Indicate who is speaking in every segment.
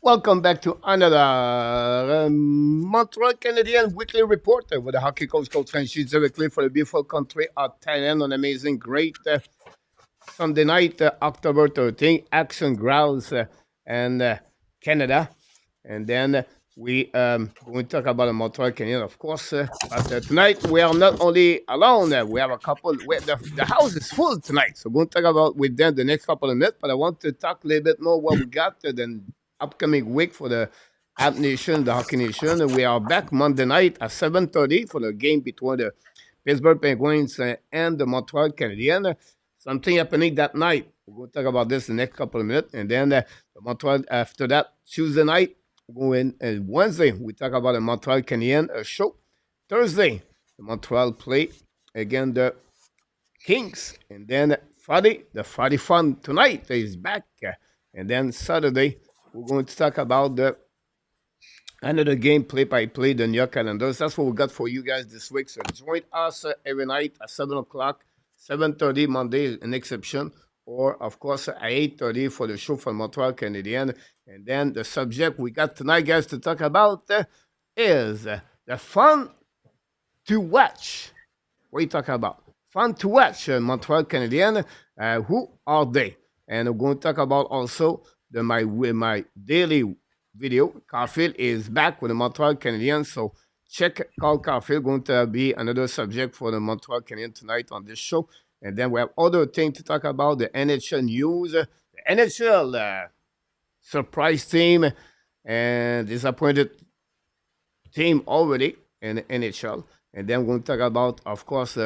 Speaker 1: Welcome back to another Montreal Canadian Weekly Report with the hockey coach Frenchy directly for the beautiful country of Thailand on amazing, great Sunday night, October 13th, Action Grounds and Canada. And then we talk about the Montreal Canadian, of course. But tonight we are not only alone, we have a couple. The house is full tonight, so we're going to talk about with them the next couple of minutes. But I want to talk a little bit more what we got then upcoming week for the App Nation, the Hockey Nation. We are back Monday night at 7:30 for the game between the Pittsburgh Penguins and the Montreal Canadiens. Something happening that night. We'll talk about this in the next couple of minutes. And then the Montreal after that, Tuesday night, going Wednesday, we talk about the Montreal Canadiens show. Thursday, the Montreal play against the Kings. And then Friday, the Friday fun tonight is back. And then Saturday, we're going to talk about the another game play by play, the New York Calendars. That's what we got for you guys this week. So join us every night at 7 o'clock, 7:30 Monday, an exception, or of course at 8:30 for the show for Montreal Canadiens. And then the subject we got tonight, guys, to talk about is the fun to watch. What are you talking about? Fun to watch Montreal Canadiens. Who are they? And we're going to talk about also my daily video. Caufield is back with the Montreal Canadiens. So check Caufield. Going to be another subject for the Montreal Canadiens tonight on this show. And then we have other things to talk about, the NHL news, the NHL surprise team and disappointed team already in the NHL. And then we're going to talk about, of course,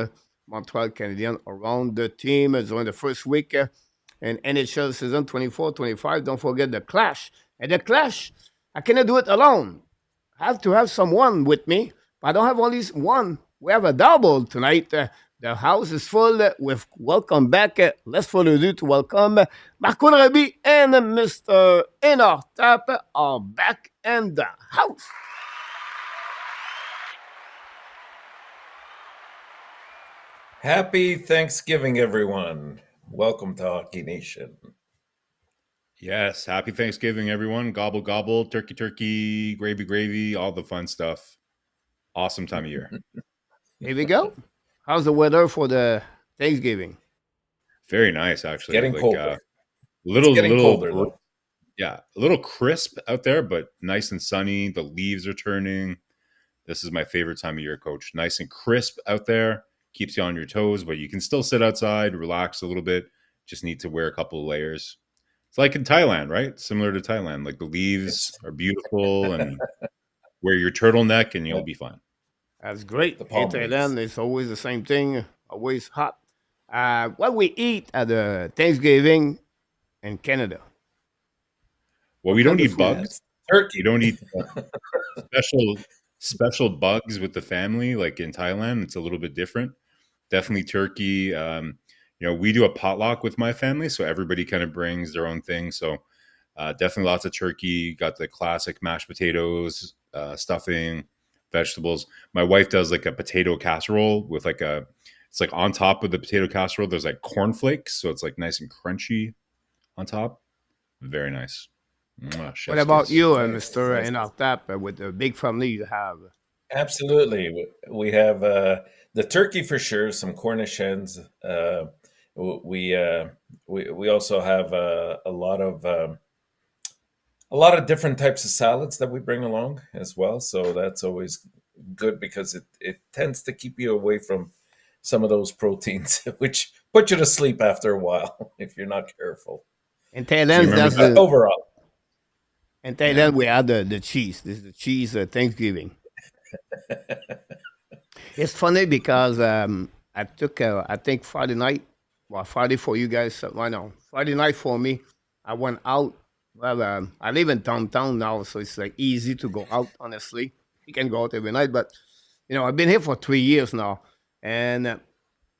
Speaker 1: Montreal Canadiens around the team during the first week in NHL season 24-25. Don't forget the Clash. And the Clash, I cannot do it alone. I have to have someone with me. But I don't have only one. We have a double tonight. The house is full with welcome back. Let's further ado to welcome Marco Rabi and Mr. Enortap are back in the house.
Speaker 2: Happy Thanksgiving, everyone. Welcome to Hockey Nation.
Speaker 3: Yes, happy Thanksgiving, everyone. Gobble, gobble, turkey, turkey, gravy, gravy, all the fun stuff. Awesome time of year.
Speaker 1: Here we go. How's the weather for the Thanksgiving?
Speaker 3: Very nice, actually.
Speaker 2: Getting colder.
Speaker 3: Little,
Speaker 2: though.
Speaker 3: Yeah, a little crisp out there, but nice and sunny. The leaves are turning. This is my favorite time of year, Coach. Nice and crisp out there. Keeps you on your toes, but you can still sit outside, relax a little bit. Just need to wear a couple of layers. It's like in Thailand, right? Similar to Thailand. Like the leaves are beautiful and wear your turtleneck and you'll be fine.
Speaker 1: That's great.
Speaker 2: The palm
Speaker 1: In Thailand, it's always the same thing, always hot. What we eat at the Thanksgiving in Canada?
Speaker 3: Well, we don't eat
Speaker 2: Food.
Speaker 3: bugs.
Speaker 2: Turkey.
Speaker 3: We don't eat special bugs with the family like in Thailand. It's a little bit different. Definitely turkey. We do a potluck with my family, so everybody kind of brings their own thing. So definitely lots of turkey. Got the classic mashed potatoes, stuffing, vegetables. My wife does like a potato casserole with it's like on top of the potato casserole, there's like cornflakes. So it's like nice and crunchy on top. Very nice.
Speaker 1: What about you,
Speaker 2: Nice,
Speaker 1: Mr.
Speaker 2: nice.
Speaker 1: Enortap, with the big family you have?
Speaker 2: Absolutely. We have the turkey for sure, some Cornish hens. We also have a lot of different types of salads that we bring along as well. So that's always good because it tends to keep you away from some of those proteins, which put you to sleep after a while if you're not careful.
Speaker 1: In
Speaker 3: Do you
Speaker 1: Thailand,
Speaker 3: remember
Speaker 1: that's
Speaker 3: that?
Speaker 1: the
Speaker 2: Overall,
Speaker 1: in Thailand we had the cheese. This is the cheese Thanksgiving. It's funny because I took I think Friday night. Well, Friday for you guys. Why no? Friday night for me. I went out. Well, I live in downtown now, so it's like easy to go out. Honestly, you can go out every night, but I've been here for 3 years now, and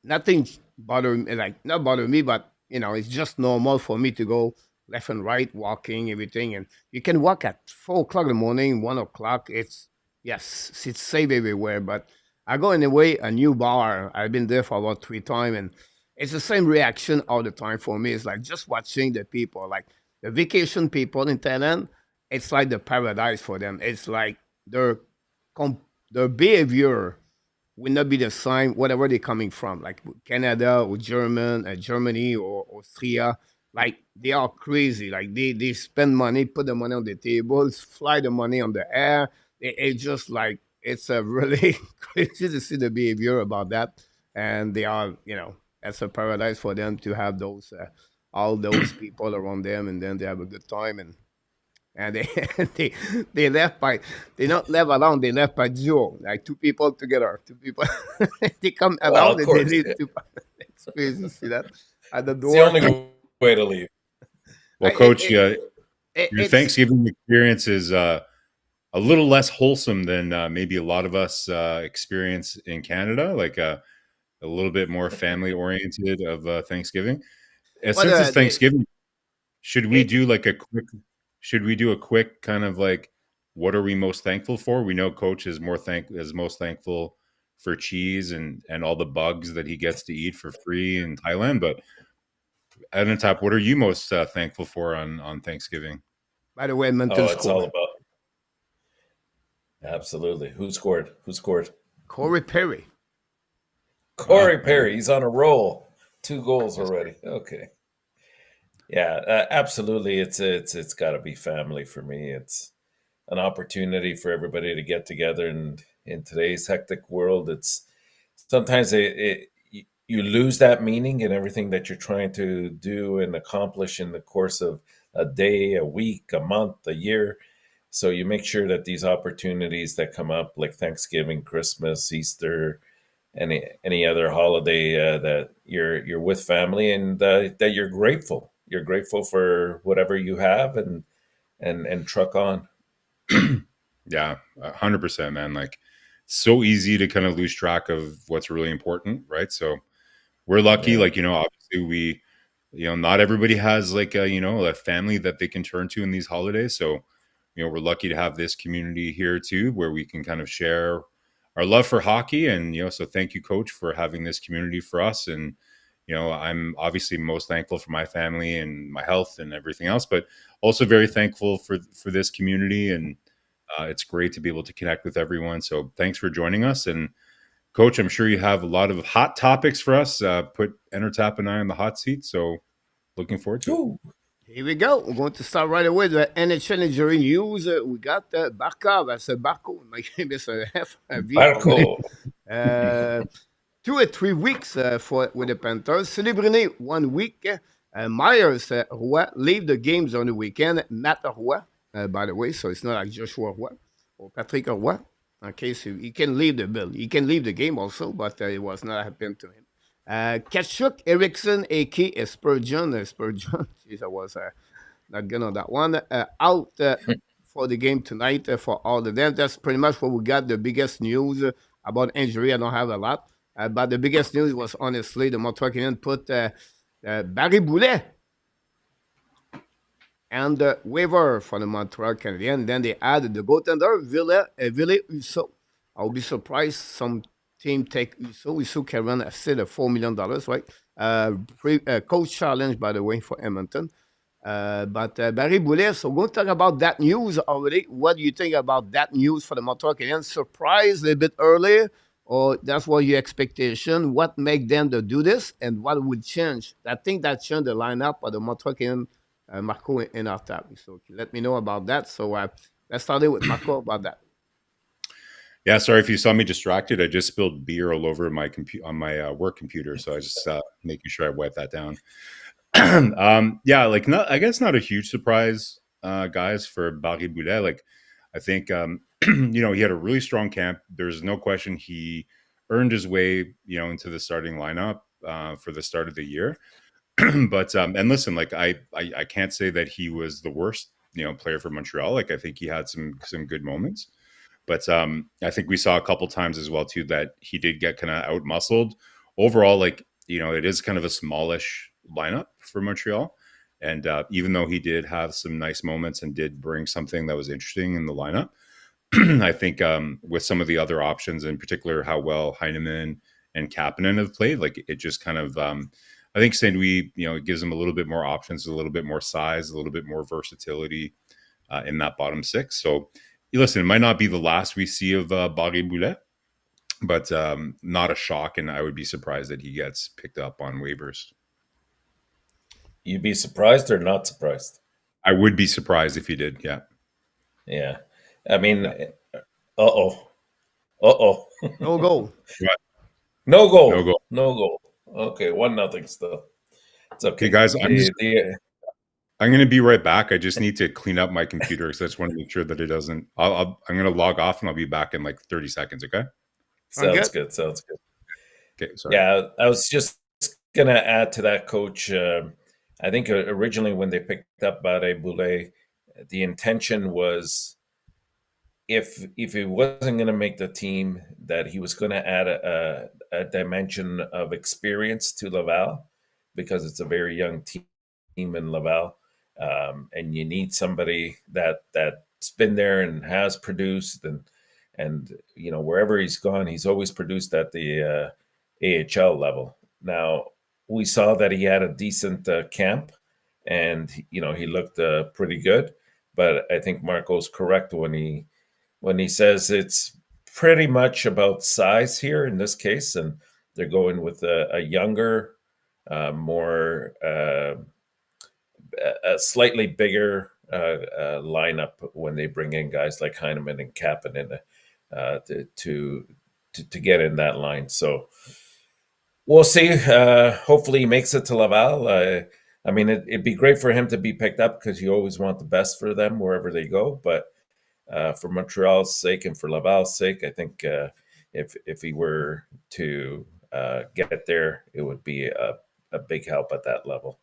Speaker 1: nothing bother me. Like not bother me, but it's just normal for me to go left and right, walking everything, and you can walk at 4 o'clock in the morning, 1 o'clock. It's safe everywhere, but I go anyway a new bar. I've been there for about 3 times, and it's the same reaction all the time for me. It's like just watching the people, like the vacation people in Thailand. it's like the paradise for them. It's like their their behavior will not be the same, whatever they're coming from, like Canada or Germany or Austria. Like they are crazy. Like they spend money, put the money on the tables, fly the money on the air. It's just like it's a really crazy to see the behavior about that. And they are, it's a paradise for them to have those all those people around them, and then they have a good time. And they they they left by they not left alone. They left by duo, like two people together. Two people they come
Speaker 2: Well,
Speaker 1: around
Speaker 2: of
Speaker 1: and they
Speaker 2: course,
Speaker 1: leave
Speaker 2: yeah.
Speaker 1: two. It's crazy. See that at the
Speaker 2: It's the
Speaker 1: door.
Speaker 2: only way to leave.
Speaker 3: Well,
Speaker 1: Like it,
Speaker 3: Coach,
Speaker 1: it,
Speaker 3: your
Speaker 1: it's
Speaker 3: Thanksgiving experience is a little less wholesome than maybe a lot of us experience in Canada, like a little bit more family oriented of Thanksgiving. And
Speaker 1: what
Speaker 3: since it's
Speaker 1: they
Speaker 3: Thanksgiving, should we
Speaker 1: it.
Speaker 3: do like a quick? Should we do a quick kind of like what are we most thankful for? We know Coach is most thankful for cheese and all the bugs that he gets to eat for free in Thailand. But Enortap, what are you most thankful for on Thanksgiving?
Speaker 1: By the way, Edmonton
Speaker 2: Oh, it's all
Speaker 1: score.
Speaker 2: about absolutely. Who scored? Who scored?
Speaker 1: Corey Perry.
Speaker 2: Corey
Speaker 3: Very
Speaker 2: Perry. He's on a roll. 2 goals
Speaker 3: nice.
Speaker 2: already. Okay. Yeah, absolutely. It's got to be family for me. It's an opportunity for everybody to get together, and in today's hectic world, it's sometimes you lose that meaning in everything that you're trying to do and accomplish in the course of a day, a week, a month, a year. So you make sure that these opportunities that come up, like Thanksgiving, Christmas, Easter, any other holiday, that you're with family, and that you're grateful. You're grateful for whatever you have, and truck on.
Speaker 3: Yeah, 100%, man. Like, so easy to kind of lose track of what's really important, right? So we're lucky,
Speaker 2: Yeah.
Speaker 3: like, obviously not everybody has like a family that they can turn to in these holidays. So, we're lucky to have this community here too, where we can kind of share our love for hockey. And, so thank you, Coach, for having this community for us. And, I'm obviously most thankful for my family and my health and everything else, but also very thankful for this community. And it's great to be able to connect with everyone. So thanks for joining us. And Coach, I'm sure you have a lot of hot topics for us. Put Enortap and I on the hot seat. So looking forward to it.
Speaker 2: Ooh,
Speaker 1: Here we go. We're going to start right away. The NHL injury news. We got Barkov. I said Barco. My name is F V already.
Speaker 2: Barco.
Speaker 1: Uh, 2 or 3 weeks for with the Panthers. Celebrini 1 week. Myers Roy leave the games on the weekend. Matt Roy, by the way, so it's not like Joshua Roy or Patrick Roy. In case he can leave the bill, he can leave the game also, but it was not happened to him. Kachuk, Erickson, AK, Spurgeon. Spurgeon, jeez, I was not good on that one. Out for the game tonight for all of them. That's pretty much what we got. The biggest news about injury. I don't have a lot. But the biggest news was honestly the Montreal Canadiens put Barry Boulet and the waiver for the Montreal Canadiens. Then they added the goaltender Ville Husso. I'll be surprised some team take Husso. Husso can run still at $4 million, right? Coach challenge, by the way, for Edmonton. But Barry Boulet, so we're going to talk about that news already. What do you think about that news for the Montreal Canadiens? Surprised a little bit earlier, or that's what your expectation? What make them to do this, and what would change? I think that changed the lineup of the Montreal Canadiens, Marco and Artab. So let me know about that. So let's start with Marco about that.
Speaker 3: Yeah, sorry if you saw me distracted. I just spilled beer all over my on my work computer, so I just making sure I wipe that down. Yeah, like I guess not a huge surprise, guys, for Barry Boulet. Like, I think he had a really strong camp. There's no question he earned his way, into the starting lineup for the start of the year. But and listen, like I can't say that he was the worst, player for Montreal. Like, I think he had some good moments. But I think we saw a couple times as well too that he did get kind of out muscled. Overall, like, it is kind of a smallish lineup for Montreal. And even though he did have some nice moments and did bring something that was interesting in the lineup, I think with some of the other options, in particular how well Heineman and Kapanen have played, like it just kind of I think St. Louis, it gives them a little bit more options, a little bit more size, a little bit more versatility. in that bottom six. So, listen, it might not be the last we see of Barré-Boulet, but not a shock, and I would be surprised that he gets picked up on waivers.
Speaker 2: You'd be surprised or not surprised?
Speaker 3: I would be surprised if he did, yeah.
Speaker 2: Yeah. I mean, uh-oh. Uh-oh.
Speaker 1: No goal.
Speaker 2: No goal.
Speaker 3: No goal.
Speaker 2: No goal. Okay, 1-0 still. It's okay.
Speaker 3: Okay, guys, I'm going to be right back. I just need to clean up my computer because I just want to make sure that it doesn't. I'm going to log off and I'll be back in like 30 seconds. Okay.
Speaker 2: Sounds good. Sounds good.
Speaker 3: Okay. Sorry.
Speaker 2: Yeah, I was just going to add to that, Coach. I think originally when they picked up Barré-Boulet, the intention was if he wasn't going to make the team, that he was going to add a dimension of experience to Laval, because it's a very young team in Laval. And you need somebody that's been there and has produced, and wherever he's gone, he's always produced at the AHL level. Now, we saw that he had a decent camp, and he looked pretty good. But I think Marco's correct when he says it's pretty much about size here in this case, and they're going with a younger, more a slightly bigger lineup when they bring in guys like Heineman and Kapanen to get in that line. So we'll see. Hopefully he makes it to Laval. I mean, it'd be great for him to be picked up because you always want the best for them wherever they go. But for Montreal's sake and for Laval's sake, I think if he were to get there, it would be a big help at that level.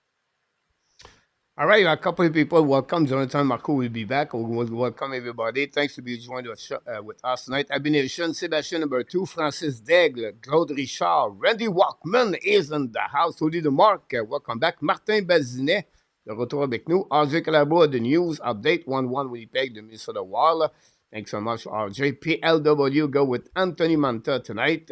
Speaker 1: All right, a couple of people. Welcome. Jonathan Marco will be back. Welcome, everybody. Thanks to be joined with us tonight. Abination, Sébastien number 2, Francis Daigle, Claude Richard, Randy Walkman is in the house. Rudy de Marc, welcome back. Martin Bazinet, de retour avec nous. RJ Calabo, the news update, 1-1 Winnipeg, the Minnesota Wild. Thanks so much, RJ. PLW, go with Anthony Manta tonight.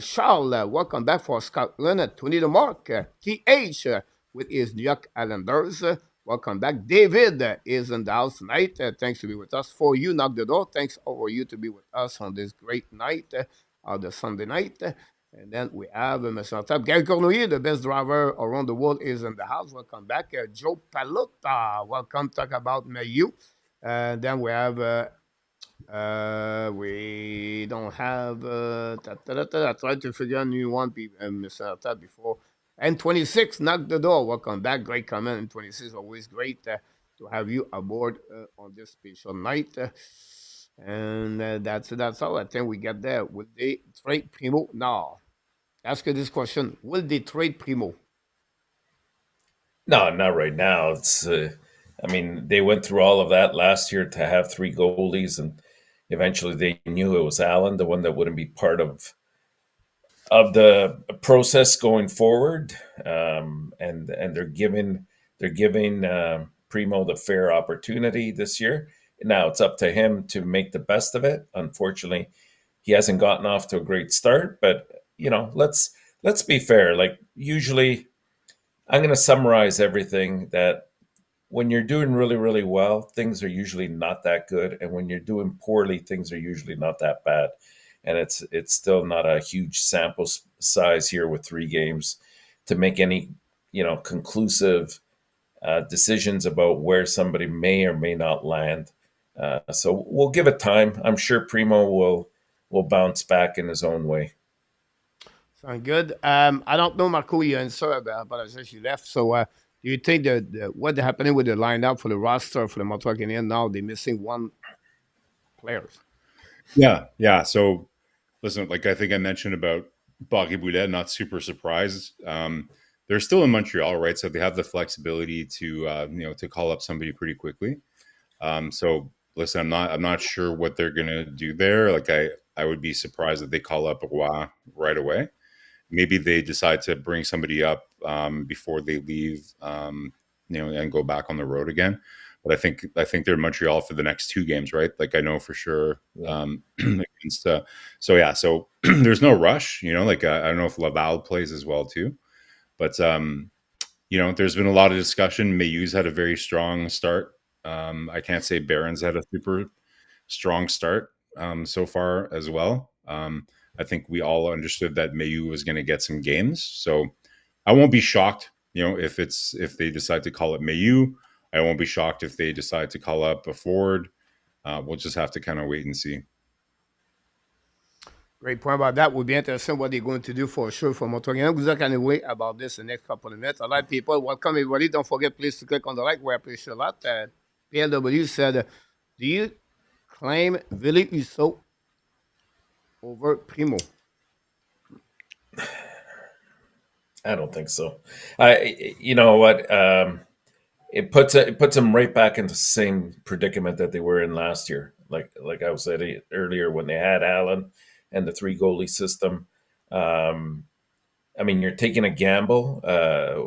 Speaker 1: Charles, welcome back for Scotland. Tony de Marc, TH, with his New York Islanders. Welcome back. David is in the house tonight. Thanks to be with us. For you, knock the door. Thanks for you to be with us on this great night, the Sunday night. And then we have Mr. Top. Gary Cornoyer, the best driver around the world, is in the house. Welcome back. Joe Palota, welcome. Talk about Mayu. Then we have we don't have I tried to figure out a new one, Mr. Top, before. And 26, knock the door. Welcome back. Great comment. And 26, always great to have you aboard on this special night. And that's all. I think we get there. Will they trade Primo? No. Ask you this question. Will they trade Primo?
Speaker 2: No, not right now. It's I mean, they went through all of that last year to have 3 goalies, and eventually they knew it was Allen, the one that wouldn't be part of the process going forward, and they're giving Primo the fair opportunity this year. Now it's up to him to make the best of it. Unfortunately, he hasn't gotten off to a great start, but let's be fair. Like, usually, I'm going to summarize everything that when you're doing really, really well, things are usually not that good, and when you're doing poorly, things are usually not that bad. And it's still not a huge sample size here with 3 games to make any conclusive decisions about where somebody may or may not land. So we'll give it time. I'm sure Primo will bounce back in his own way.
Speaker 1: Sound good. I don't know, Marco, you answered but I said she left. So do you think that what's happening with the lineup for the roster for the Montreal Canadiens now? They're missing 1 player.
Speaker 3: Yeah. So, listen, like I think I mentioned about Barré-Boulet, not super surprised. They're still in Montreal, right? So they have the flexibility to call up somebody pretty quickly. So listen, I'm not sure what they're gonna do there. Like I would be surprised if they call up Roy right away. Maybe they decide to bring somebody up before they leave, and go back on the road again. But I think they're in Montreal for the next 2 games, right? Like, I know for sure. So there's no rush, like I don't know if Laval plays as well too, but there's been a lot of discussion. Mayu's had a very strong start I can't say Barron's had a super strong start so far as well. I think we all understood that Mayu was going to get some games, so I won't be shocked. If they decide to call it Mayu, I won't be shocked if they decide to call up a forward. We'll just have to kind of wait and see.
Speaker 1: Great point about that. Will be interesting what they're going to do for sure for Montreal. We'll talk anyway about this in the next couple of minutes. A lot of people, welcome everybody. Don't forget, please, to click on the like. We appreciate a lot. PLW said, do you claim Ville Husso over Primo?
Speaker 2: I don't think so. You know what? It puts them right back into the same predicament that they were in last year. Like I was saying earlier, when they had Allen and the 3 goalie system. I mean, you're taking a gamble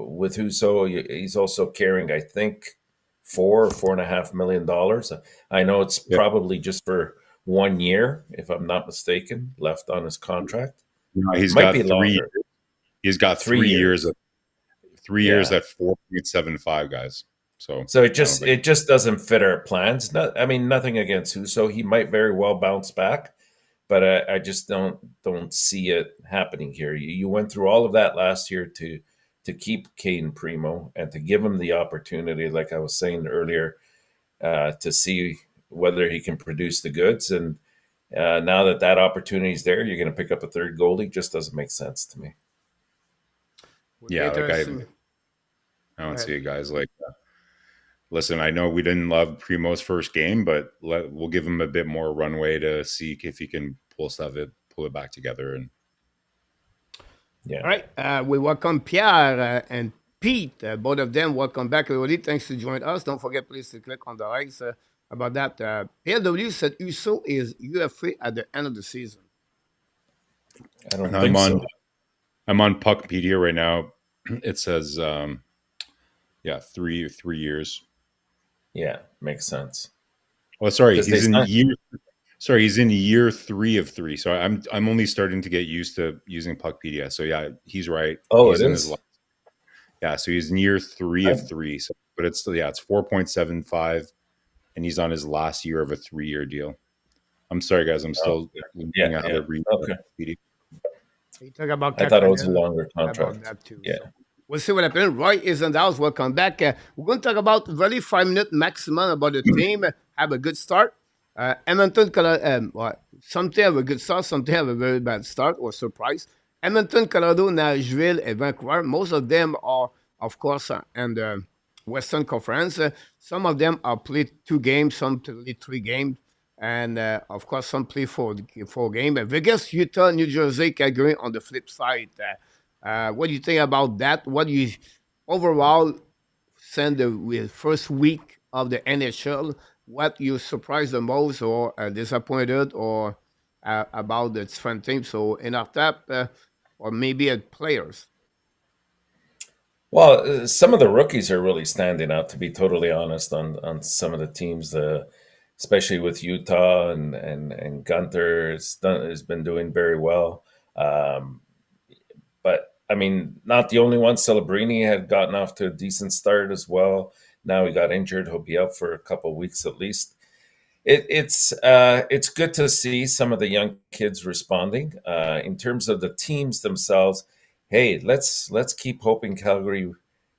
Speaker 2: with Husso. He's also carrying, I think, $4.5 million. I know it's probably just for 1 year, if I'm not mistaken, left on his contract.
Speaker 3: He's
Speaker 2: Might
Speaker 3: got
Speaker 2: be
Speaker 3: 3
Speaker 2: longer.
Speaker 3: He's got 3 years. 3 years at 4.75, guys. So
Speaker 2: it just doesn't fit our plans. I mean, nothing against Husso. He might very well bounce back, but I just don't see it happening here. You went through all of that last year to keep Caden Primo and to give him the opportunity, like I was saying earlier, to see whether he can produce the goods. And now that opportunity is there, you're going to pick up a third goalie. Just doesn't make sense to me.
Speaker 3: Yeah, I don't see it, guys. Listen, I know we didn't love Primo's first game, but we'll give him a bit more runway to see if he can pull it back together. And
Speaker 1: all right, we welcome Pierre and Pete. Both of them, welcome back, everybody. Thanks to join us. Don't forget, please, to click on the likes about that. PLW said Husso is UFA at the end of the season.
Speaker 2: I don't think so.
Speaker 3: I'm on Puckpedia right now. It says, 3 years.
Speaker 2: Yeah, makes sense.
Speaker 3: Oh, sorry, he's in year 3 of 3. So I'm only starting to get used to using Puckpedia. So yeah, he's right.
Speaker 2: Oh,
Speaker 3: he's
Speaker 2: it
Speaker 3: in
Speaker 2: is.
Speaker 3: So he's in year 3 of 3. So, but it's 4.75, and he's on his last year of a 3-year deal. I'm sorry, guys. I'm still looking at how to read Puckpedia.
Speaker 1: You talk about
Speaker 2: I thought it was a longer contract.
Speaker 1: About that too.
Speaker 2: Yeah.
Speaker 1: So we'll see what happens. Roy is in the house. Welcome back. We're going to talk about really 5-minute maximum about the team. Have a good start. Edmonton, something have a good start, something have a very bad start or surprise. Edmonton, Colorado, Nashville, and Vancouver. Most of them are, of course, in the Western Conference. Some of them are played 2 games, some play 3 games. And, of course, some play 4 games. Vegas, Utah, New Jersey, Calgary on the flip side. What do you think about that? What do you overall send the first week of the NHL? What you surprised the most or disappointed or about the different teams? So Enortap or maybe players?
Speaker 2: Well, some of the rookies are really standing out, to be totally honest, on some of the teams, especially with Utah and Gunther has been doing very well. But I mean, not the only one. Celebrini had gotten off to a decent start as well. Now he got injured; he'll be out for a couple of weeks at least. It's good to see some of the young kids responding. In terms of the teams themselves, hey, let's keep hoping Calgary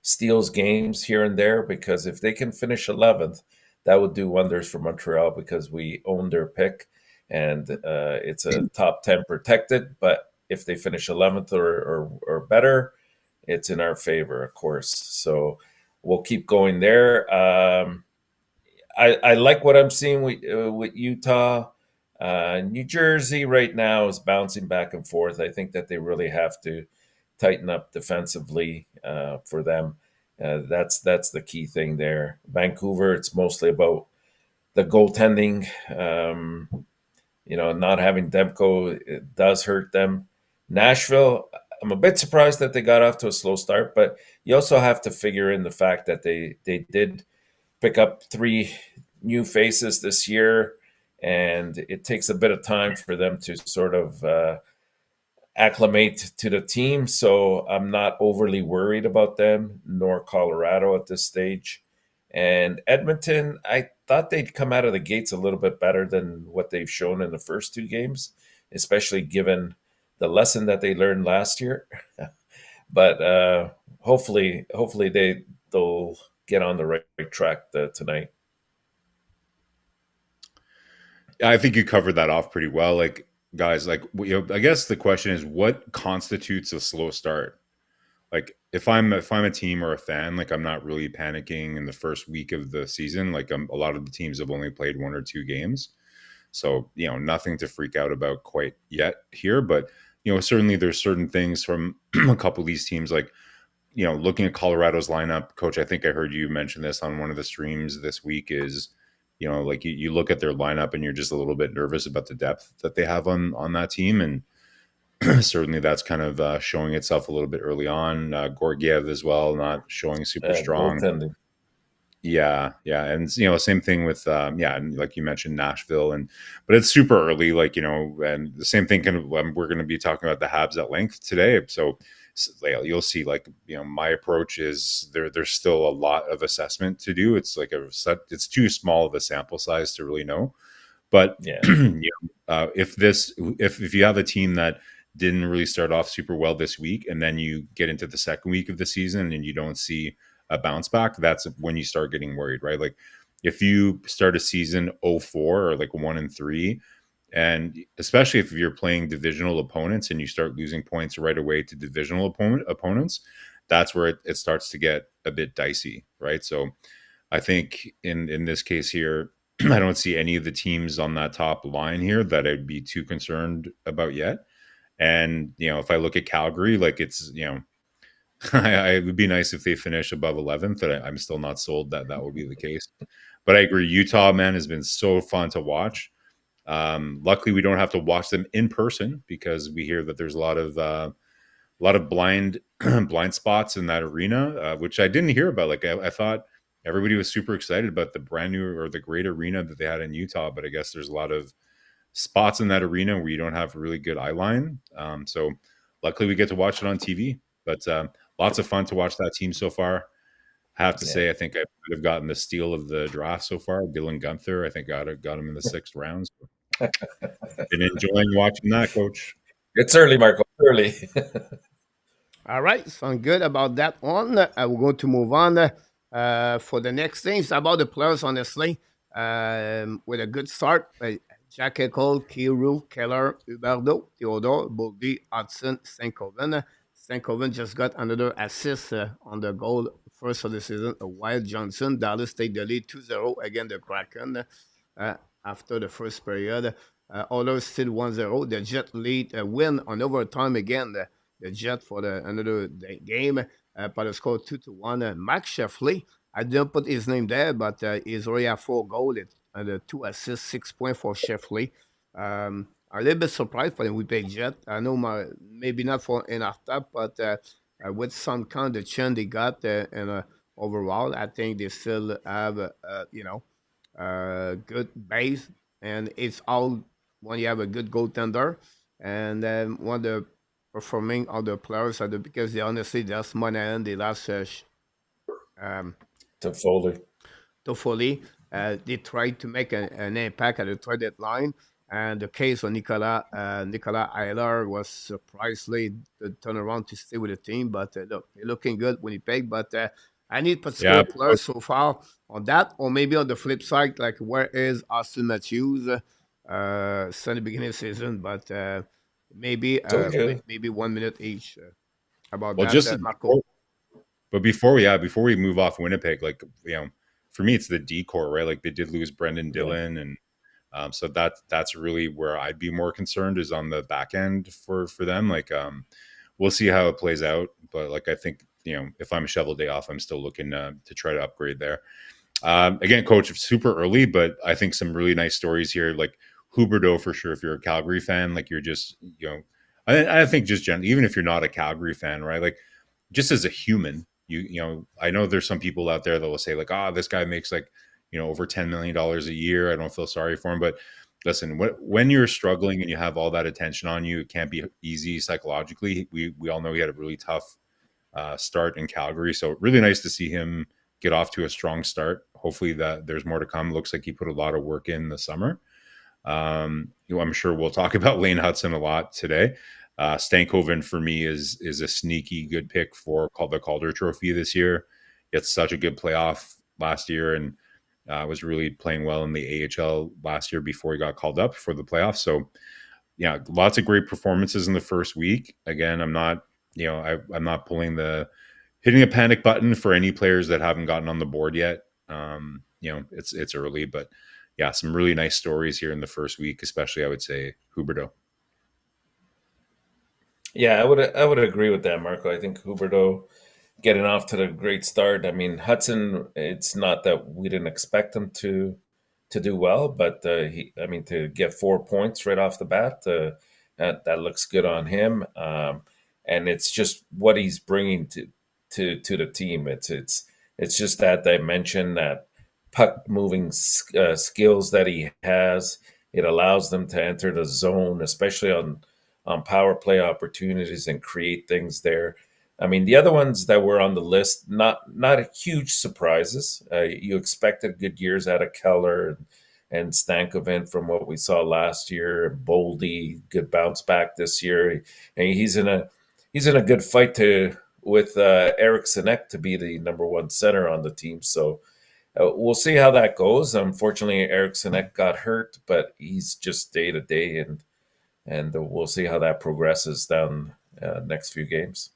Speaker 2: steals games here and there, because if they can finish 11th, that would do wonders for Montreal, because we own their pick and it's a top 10 protected. But if they finish 11th or better, it's in our favor, of course. So we'll keep going there. I like what I'm seeing with Utah. New Jersey right now is bouncing back and forth. I think that they really have to tighten up defensively for them. That's the key thing there. Vancouver, it's mostly about the goaltending. Not having Demko, it does hurt them. Nashville, I'm a bit surprised that they got off to a slow start, but you also have to figure in the fact that they did pick up 3 new faces this year, and it takes a bit of time for them to sort of acclimate to the team. So I'm not overly worried about them, nor Colorado at this stage. And Edmonton, I thought they'd come out of the gates a little bit better than what they've shown in the first two games, especially given the lesson that they learned last year. But hopefully they'll get on the right track tonight.
Speaker 3: I think you covered that off pretty well. Like, guys, like, I guess the question is, what constitutes a slow start? Like, if I'm a team or a fan, like, I'm not really panicking in the first week of the season. Like, a lot of the teams have only played one or two games, so nothing to freak out about quite yet here. But certainly there's certain things from a couple of these teams, like looking at Colorado's lineup. Coach, I think I heard you mention this on one of the streams this week. Is like you look at their lineup and you're just a little bit nervous about the depth that they have on that team, and certainly that's kind of showing itself a little bit early on. Gorgiev as well, not showing super strong.
Speaker 2: Goaltending.
Speaker 3: Yeah, and same thing with and like you mentioned Nashville, but it's super early, like and the same thing we're going to be talking about the Habs at length today. So you'll see, like my approach is there's still a lot of assessment to do. It's like it's too small of a sample size to really know. But
Speaker 2: Yeah.
Speaker 3: If you have a team that didn't really start off super well this week, and then you get into the second week of the season and you don't see a bounce back, that's when you start getting worried, right? Like if you start a season 0-4 or like 1-3, and especially if you're playing divisional opponents and you start losing points right away to divisional opponents, that's where it starts to get a bit dicey, right? So I think in this case here, I don't see any of the teams on that top line here that I'd be too concerned about yet. And if I look at Calgary, like it's it would be nice if they finish above 11th, but I'm still not sold that will be the case. But I agree, Utah, man, has been so fun to watch. Luckily, we don't have to watch them in person because we hear that there's a lot of blind blind spots in that arena, which I didn't hear about. Like I thought everybody was super excited about the brand new or the great arena that they had in Utah, but I guess there's a lot of spots in that arena where you don't have really good eye line. So luckily we get to watch it on TV. But lots of fun to watch that team so far. I have to say, I think I might have gotten the steal of the draft so far. Dylan Gunther, I think got him in the 6th round. So been enjoying watching that, Coach.
Speaker 2: It's early, Marco. Early.
Speaker 1: All right, sound good about that one. We're going to move on for the next thing. It's about the players, honestly, with a good start. Jack Eichel, Kirill, Keller, Huberdeau, Theodore, Boldy, Hudson, Stankoven. Stankoven just got another assist on the goal first of the season. Wyatt Johnson, Dallas take the lead 2-0 against the Kraken after the first period. Oilers still 1-0. The Jet lead win on overtime again. The Jet for another game. By the score 2-1. Max Sheffley, I didn't put his name there, but he's already at 4 goals and 2 assists, 6 points for Sheffley. I'm a little bit surprised for the Winnipeg Jet. I know maybe not for Enortap, but with some kind of churn they got, and overall, I think they still have good base, and it's all when you have a good goaltender, and then one of the performing other players because they honestly just Monahan the last
Speaker 2: To Foley.
Speaker 1: Toffoli. They tried to make an impact at the trade deadline. And the case of Nicolas Eiler was surprisingly the turnaround to stay with the team. But look, they're looking good when he paid. But I need particular players so far on that. Or maybe on the flip side, like where is Austin Matthews since the beginning of the season? But maybe 1 minute each about that, Marco.
Speaker 3: But before we move off Winnipeg, like for me, it's the decor, right? Like they did lose Brendan Dillon, and so that's really where I'd be more concerned is on the back end for them. Like we'll see how it plays out, but like I think if I'm a shovel day off, I'm still looking to try to upgrade there. Again, Coach, super early, but I think some really nice stories here, like Huberdeau for sure. If you're a Calgary fan, like you're just I think just generally, even if you're not a Calgary fan, right? Like just as a human. I know there's some people out there that will say like, this guy makes like, over $10 million a year. I don't feel sorry for him. But listen, when you're struggling and you have all that attention on you, it can't be easy psychologically. We all know he had a really tough start in Calgary. So really nice to see him get off to a strong start. Hopefully that there's more to come. Looks like he put a lot of work in the summer. I'm sure we'll talk about Lane Hutson a lot today. Stankoven for me is a sneaky good pick for called the Calder Trophy this year. It's such a good playoff last year and was really playing well in the AHL last year before he got called up for the playoffs. So yeah, lots of great performances in the first week. Again, I'm not, I'm not hitting a panic button for any players that haven't gotten on the board yet. It's early, but yeah, some really nice stories here in the first week, especially I would say Huberdeau.
Speaker 2: Yeah, I would agree with that, Marco. I think Huberdeau getting off to the great start. I mean, Hudson. It's not that we didn't expect him to do well, but to get 4 points right off the bat, that looks good on him. And it's just what he's bringing to the team. It's just that dimension, that puck moving skills that he has. It allows them to enter the zone, especially on power play opportunities, and create things there. I mean, the other ones that were on the list, not huge surprises. You expected good years out of Keller and Stankoven from what we saw last year. Boldy, good bounce back this year, and he's in a good fight with Eric Sinek to be the number one center on the team. So we'll see how that goes. Unfortunately, Eric Sinek got hurt, but he's just day to day, and we'll see how that progresses down next few games.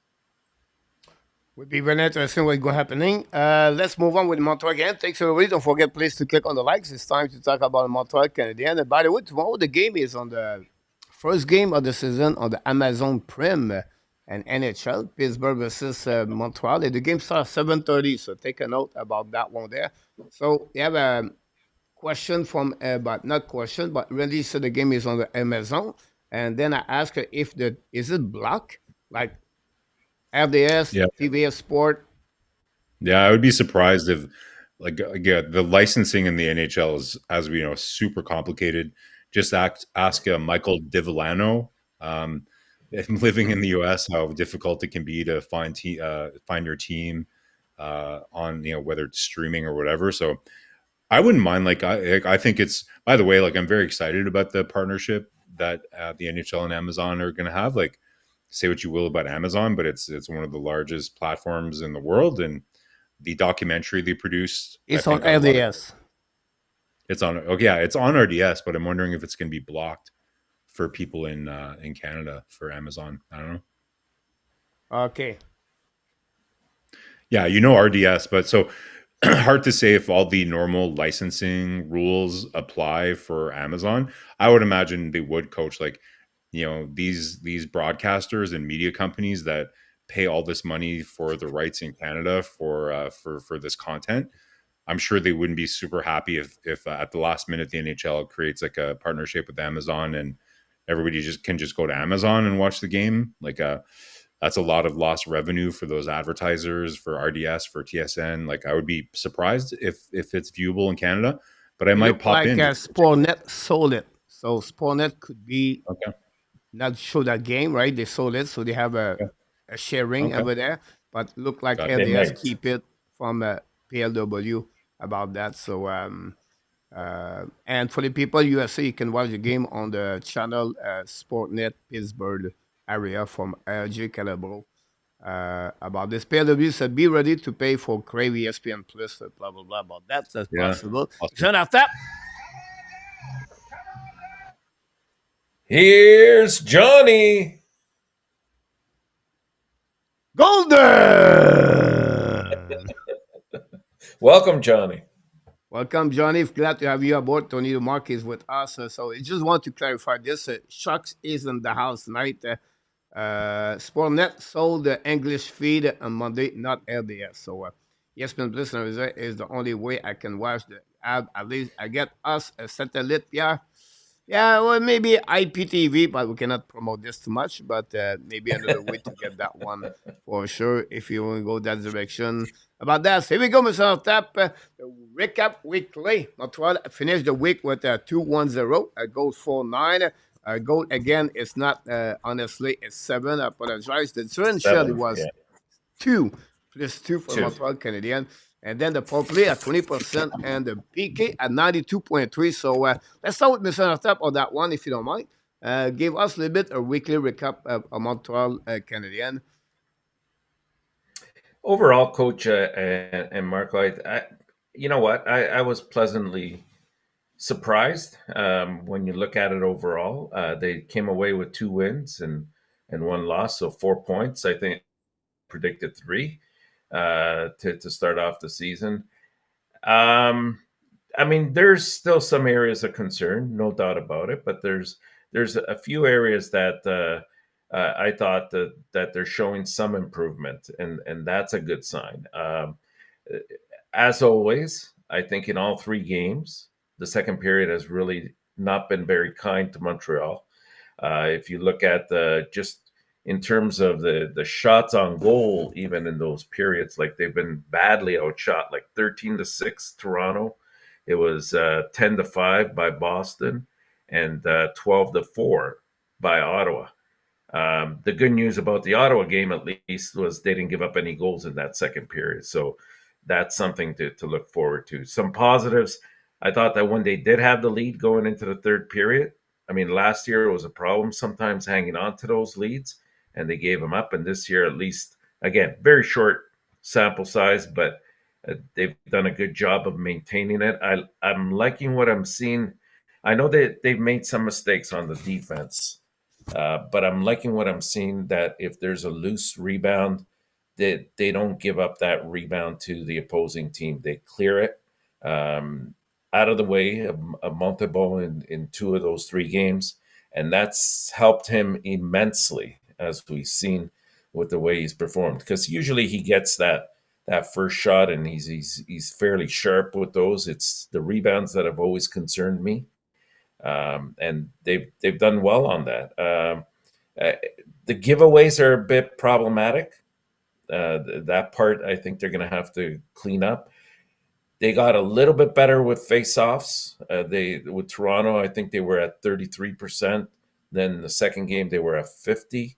Speaker 1: Would be very interesting what's going happening. Let's move on with Montreal again. Thanks everybody. Don't forget, please, to click on the likes. It's time to talk about Montreal Canadiens. And by the way, tomorrow the game is on the first game of the season on the Amazon Prime and NHL, Pittsburgh versus Montreal. And the game starts at 7:30, so take a note about that one there. So you have a question from, but not question, but Randy said the game is on the Amazon. And then I asked her is it blocked? Like RDS,
Speaker 3: Yeah.
Speaker 1: TVS Sport.
Speaker 3: Yeah, I would be surprised if, the licensing in the NHL is, as we know, super complicated. Just ask Michael Divillano, living in the U.S., how difficult it can be to find your team on whether it's streaming or whatever. So I wouldn't mind. I think it's. By the way, I'm very excited about the partnership that the NHL and Amazon are going to have. Say what you will about Amazon, but it's one of the largest platforms in the world, and the documentary they produced.
Speaker 1: It's on RDS.
Speaker 3: It's on. It's on RDS, but I'm wondering if it's going to be blocked for people in Canada for Amazon. I don't know.
Speaker 1: Okay.
Speaker 3: Yeah, RDS, but so hard to say if all the normal licensing rules apply for Amazon. I would imagine they would, coach. These broadcasters and media companies that pay all this money for the rights in Canada for this content. I'm sure they wouldn't be super happy if at the last minute the NHL creates a partnership with Amazon and everybody can just go to Amazon and watch the game. That's a lot of lost revenue for those advertisers, for RDS, for TSN. I would be surprised if it's viewable in Canada, but I might pop in.
Speaker 1: Sportnet sold it, so Sportnet could be
Speaker 3: okay.
Speaker 1: Not show that game, right? They sold it, so they have a sharing over there. But look like LDS keep it from PLW about that. So and for the people USA, you can watch the game on the channel Sportnet Pittsburgh area from RJ Calabro. About this, PLW said be ready to pay for Crave ESPN Plus, blah blah blah. About that's possible. Turn off that.
Speaker 2: Here's Johnny.
Speaker 1: Golden!
Speaker 2: Welcome, Johnny.
Speaker 1: Welcome, Johnny. Glad to have you aboard. Tony DeMarc is with us. So I just want to clarify this. Shucks is in the house tonight. Sportnet sold the English feed on Monday, not LDS. So ESPN Plus is the only way I can watch the ad. At least I get us a satellite, yeah. Yeah, well, maybe IPTV, but we cannot promote this too much. But maybe another way to get that one for sure if you want to go that direction. About that, so here we go, Mr. Tap. Recap weekly. Montreal finished the week with a 2-1-0. A goal 4-9. A goal again. It's not honestly. It's 7. I apologize. The differential was 2 +2 for Montreal Canadiens. and then the power play at 20%, and the PK at 92.3. So let's start with Mr. Enortap on that one, if you don't mind. Give us a little bit a weekly recap of Montreal Canadiens.
Speaker 2: Overall, Coach and Marco, you know what? I was pleasantly surprised when you look at it overall. They came away with 2 wins and 1 loss, so 4 points. I think predicted three to start off the season. Um, I mean, there's still some areas of concern, no doubt about it, but there's a few areas that I thought that they're showing some improvement, and that's a good sign. As always, I think in all 3 games, the second period has really not been very kind to Montreal. If you look at the just in terms of the shots on goal, even in those periods, like they've been badly outshot, like 13-6 Toronto. It was 10-5 by Boston, and 12-4 by Ottawa. The good news about the Ottawa game, at least, was they didn't give up any goals in that second period. So that's something to look forward to. Some positives. I thought that when they did have the lead going into the third period, I mean, last year it was a problem sometimes hanging on to those leads, and they gave them up. And this year, at least, again, very short sample size, but they've done a good job of maintaining it. I'm liking what I'm seeing. I know that they've made some mistakes on the defense, but I'm liking what I'm seeing, that if there's a loose rebound, they don't give up that rebound to the opposing team. They clear it out of the way of Montembeault in 2 of those 3 games. And that's helped him immensely, as we've seen with the way he's performed. Because usually he gets that first shot, and he's fairly sharp with those. It's the rebounds that have always concerned me. And they've done well on that. The giveaways are a bit problematic. That part, I think they're going to have to clean up. They got a little bit better with face-offs. With Toronto, I think they were at 33%. Then the second game, they were at 50%.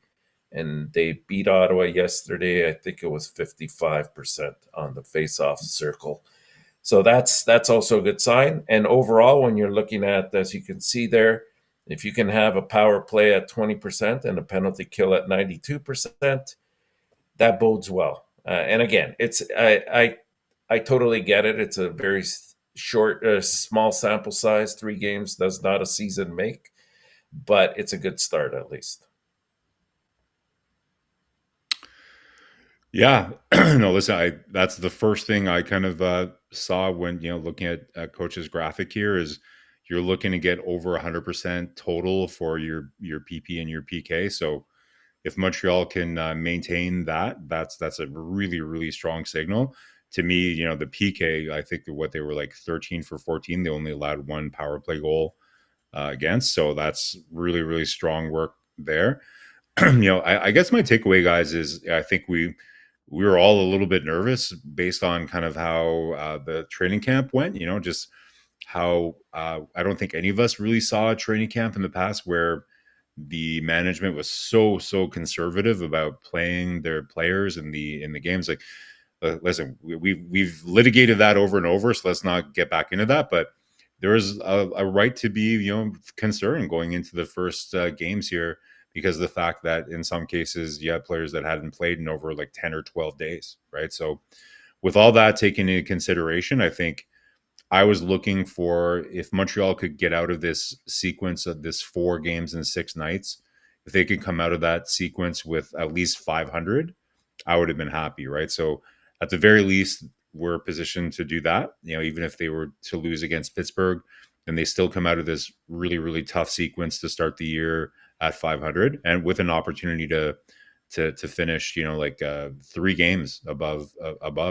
Speaker 2: And they beat Ottawa yesterday. I think it was 55% on the face-off circle. So that's also a good sign. And overall, when you're looking at, as you can see there, if you can have a power play at 20% and a penalty kill at 92%, that bodes well. And again, I totally get it. It's a very short, small sample size. 3 games does not a season make, but it's a good start at least.
Speaker 3: Yeah, no, listen, that's the first thing I kind of saw when, looking at Coach's graphic here is you're looking to get over 100% total for your PP and your PK. So if Montreal can maintain that, that's a really, really strong signal. To me, the PK, I think what they were like 13 for 14. They only allowed 1 power play goal against. So that's really, really strong work there. I guess my takeaway, guys, is I think we were all a little bit nervous based on kind of how the training camp went, just how I don't think any of us really saw a training camp in the past where the management was so conservative about playing their players in the games. Like, listen, we've litigated that over and over, so let's not get back into that. But there is a right to be concerned going into the first games here, because of the fact that in some cases you have players that hadn't played in over like 10 or 12 days, right? So with all that taken into consideration, I think I was looking for, if Montreal could get out of this sequence of this 4 games in 6 nights, if they could come out of that sequence with at least 500, I would have been happy, right? So at the very least, we're positioned to do that. Even if they were to lose against Pittsburgh, and they still come out of this really, really tough sequence to start the year at 500 and with an opportunity to finish, 3 games above,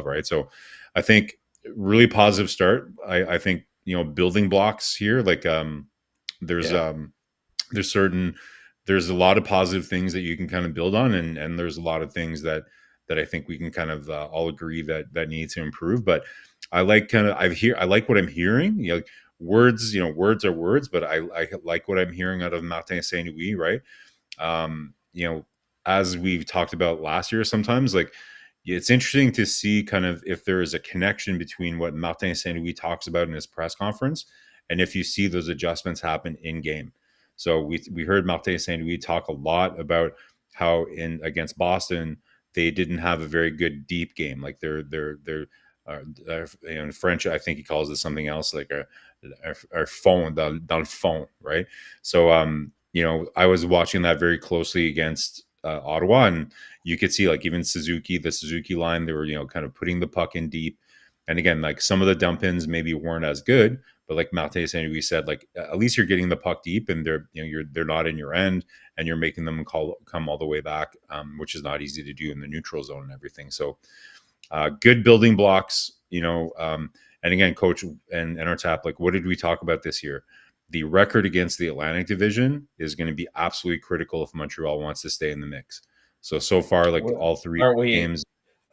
Speaker 3: right? So I think really positive start. I think, building blocks here, like there's there's a lot of positive things that you can kind of build on, and there's a lot of things that I think we can kind of all agree that need to improve. But I like I like what I'm hearing. Like, words are words, but I like what I'm hearing out of Martin St. Louis, right? As we've talked about last year, sometimes, like, it's interesting to see kind of if there is a connection between what Martin Saint Louis talks about in his press conference and if you see those adjustments happen in game. So we heard Martin Saint Louis talk a lot about how in against Boston they didn't have a very good deep game. Like in French, I think he calls it something else like a fond dans le fond, right? So I was watching that very closely against Ottawa, and you could see like even the Suzuki line, they were kind of putting the puck in deep. And again, like some of the dump ins maybe weren't as good, but like Mate Saint Louis said, like at least you're getting the puck deep, and they're not in your end, and you're making them come all the way back, which is not easy to do in the neutral zone and everything. So good building blocks, and again, Coach and Enortap, like what did we talk about this year? The record against the Atlantic Division is going to be absolutely critical if Montreal wants to stay in the mix. So far, like all three
Speaker 2: Are we
Speaker 3: games.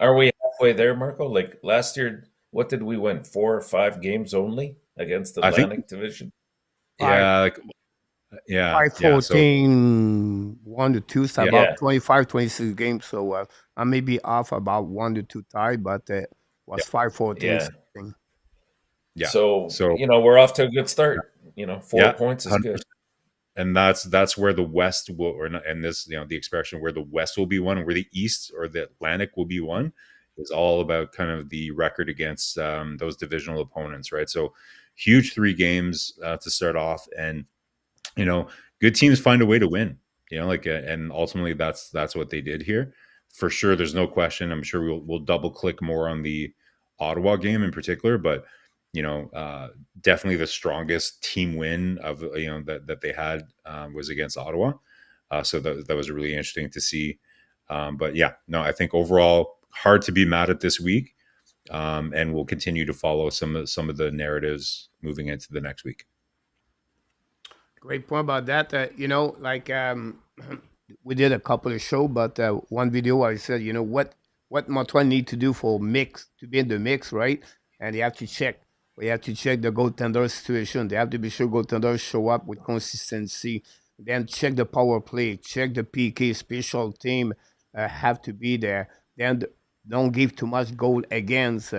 Speaker 2: are we halfway there, Marco? Like last year, what did we win? 4 or 5 games only against the
Speaker 3: I think,
Speaker 2: Atlantic Division?
Speaker 1: Five,
Speaker 3: yeah, like, yeah. So
Speaker 1: 5-14, 1 to 2, so
Speaker 3: yeah,
Speaker 2: Yeah,
Speaker 1: about 25, 26 games. So I may be off about 1 to 2 tie, but was
Speaker 3: yeah,
Speaker 1: 5-14
Speaker 2: yeah.
Speaker 1: something.
Speaker 3: yeah.
Speaker 2: So
Speaker 3: So
Speaker 2: we're off to a good start. 4
Speaker 3: yeah,
Speaker 2: points is good.
Speaker 3: 100%. And that's where the West will, or not, and this, the expression where the West will be won, and where the East or the Atlantic will be won, is all about kind of the record against those divisional opponents, right? So huge 3 games to start off, and you know, good teams find a way to win. And ultimately that's what they did here, for sure. There's no question. I'm sure we'll double click more on the Ottawa game in particular, but definitely the strongest team win of that they had was against Ottawa. So that was really interesting to see. But yeah, no, I think overall hard to be mad at this week, and we'll continue to follow some of the narratives moving into the next week.
Speaker 1: Great point about that. Like we did a couple of show, but one video I said, what Montreal need to do for mix to be in the mix, right? And they have to check. We have to check the goaltender situation. They have to be sure goaltenders show up with consistency. Then check the power play, check the PK special team have to be there. Then don't give too much goal against.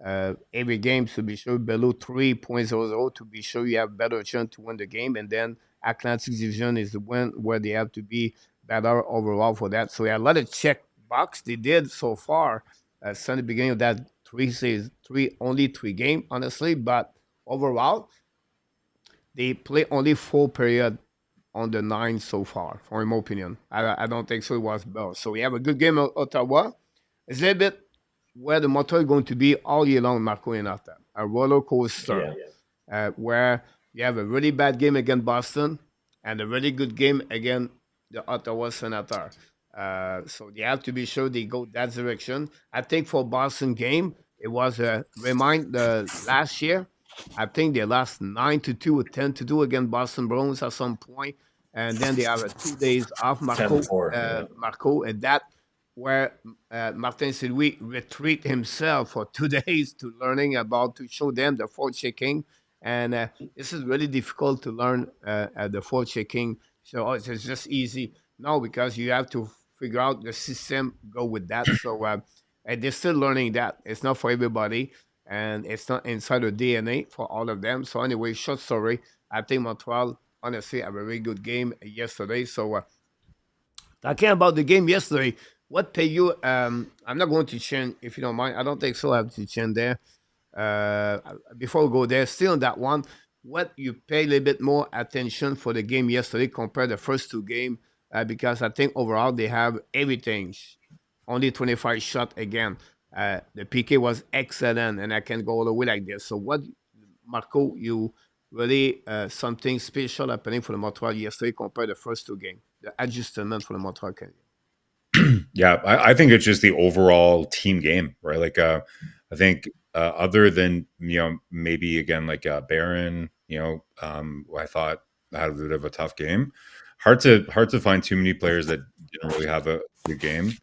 Speaker 1: Every game to be sure below 3.00 to be sure you have better chance to win the game. And then Atlantic Division is the one where they have to be better overall for that. So yeah, a lot of check box they did so far. Since the beginning of that only 3 game, honestly. But overall, they play only 4 period on the 9 so far, for my opinion. I don't think so. It was better. So we have a good game at Ottawa. It's a little bit where the motor is going to be all year long, Marco and Arta. A roller coaster
Speaker 2: Yeah.
Speaker 1: where you have a really bad game against Boston and a really good game against the Ottawa Senator. So they have to be sure they go that direction. I think for Boston game, it was a remind the last year. I think they lost 9-2 or 10-2 against Boston Bruins at some point, and then they have a 2 days off.
Speaker 2: 10-4. Yeah.
Speaker 1: Marco, and that where Martin Louis retreat himself for 2 days to learning about to show them the forward checking, and this is really difficult to learn the forward checking. So it's just easy no because you have to figure out the system go with that. So and they're still learning that. It's not for everybody, and it's not inside the DNA for all of them. So anyway, short story. I think Montreal honestly have a very good game yesterday. So talking about the game yesterday, what pay you? I'm not going to change if you don't mind. I don't think so. I have to change there. Uh, Before we go there, still on that one, what you pay a little bit more attention for the game yesterday compared to the first 2 game, because I think overall they have everything. Only 25 shot again. The PK was excellent, and I can go all the way like this. So what, Marco? You really something special happening for the Montreal yesterday compared to the first 2 game? The adjustment for the Montreal Canadiens.
Speaker 3: Yeah, I think it's just the overall team game, right? Like, I think other than maybe again like Barron, I thought had a bit of a tough game. Hard to find too many players that didn't really have a good game.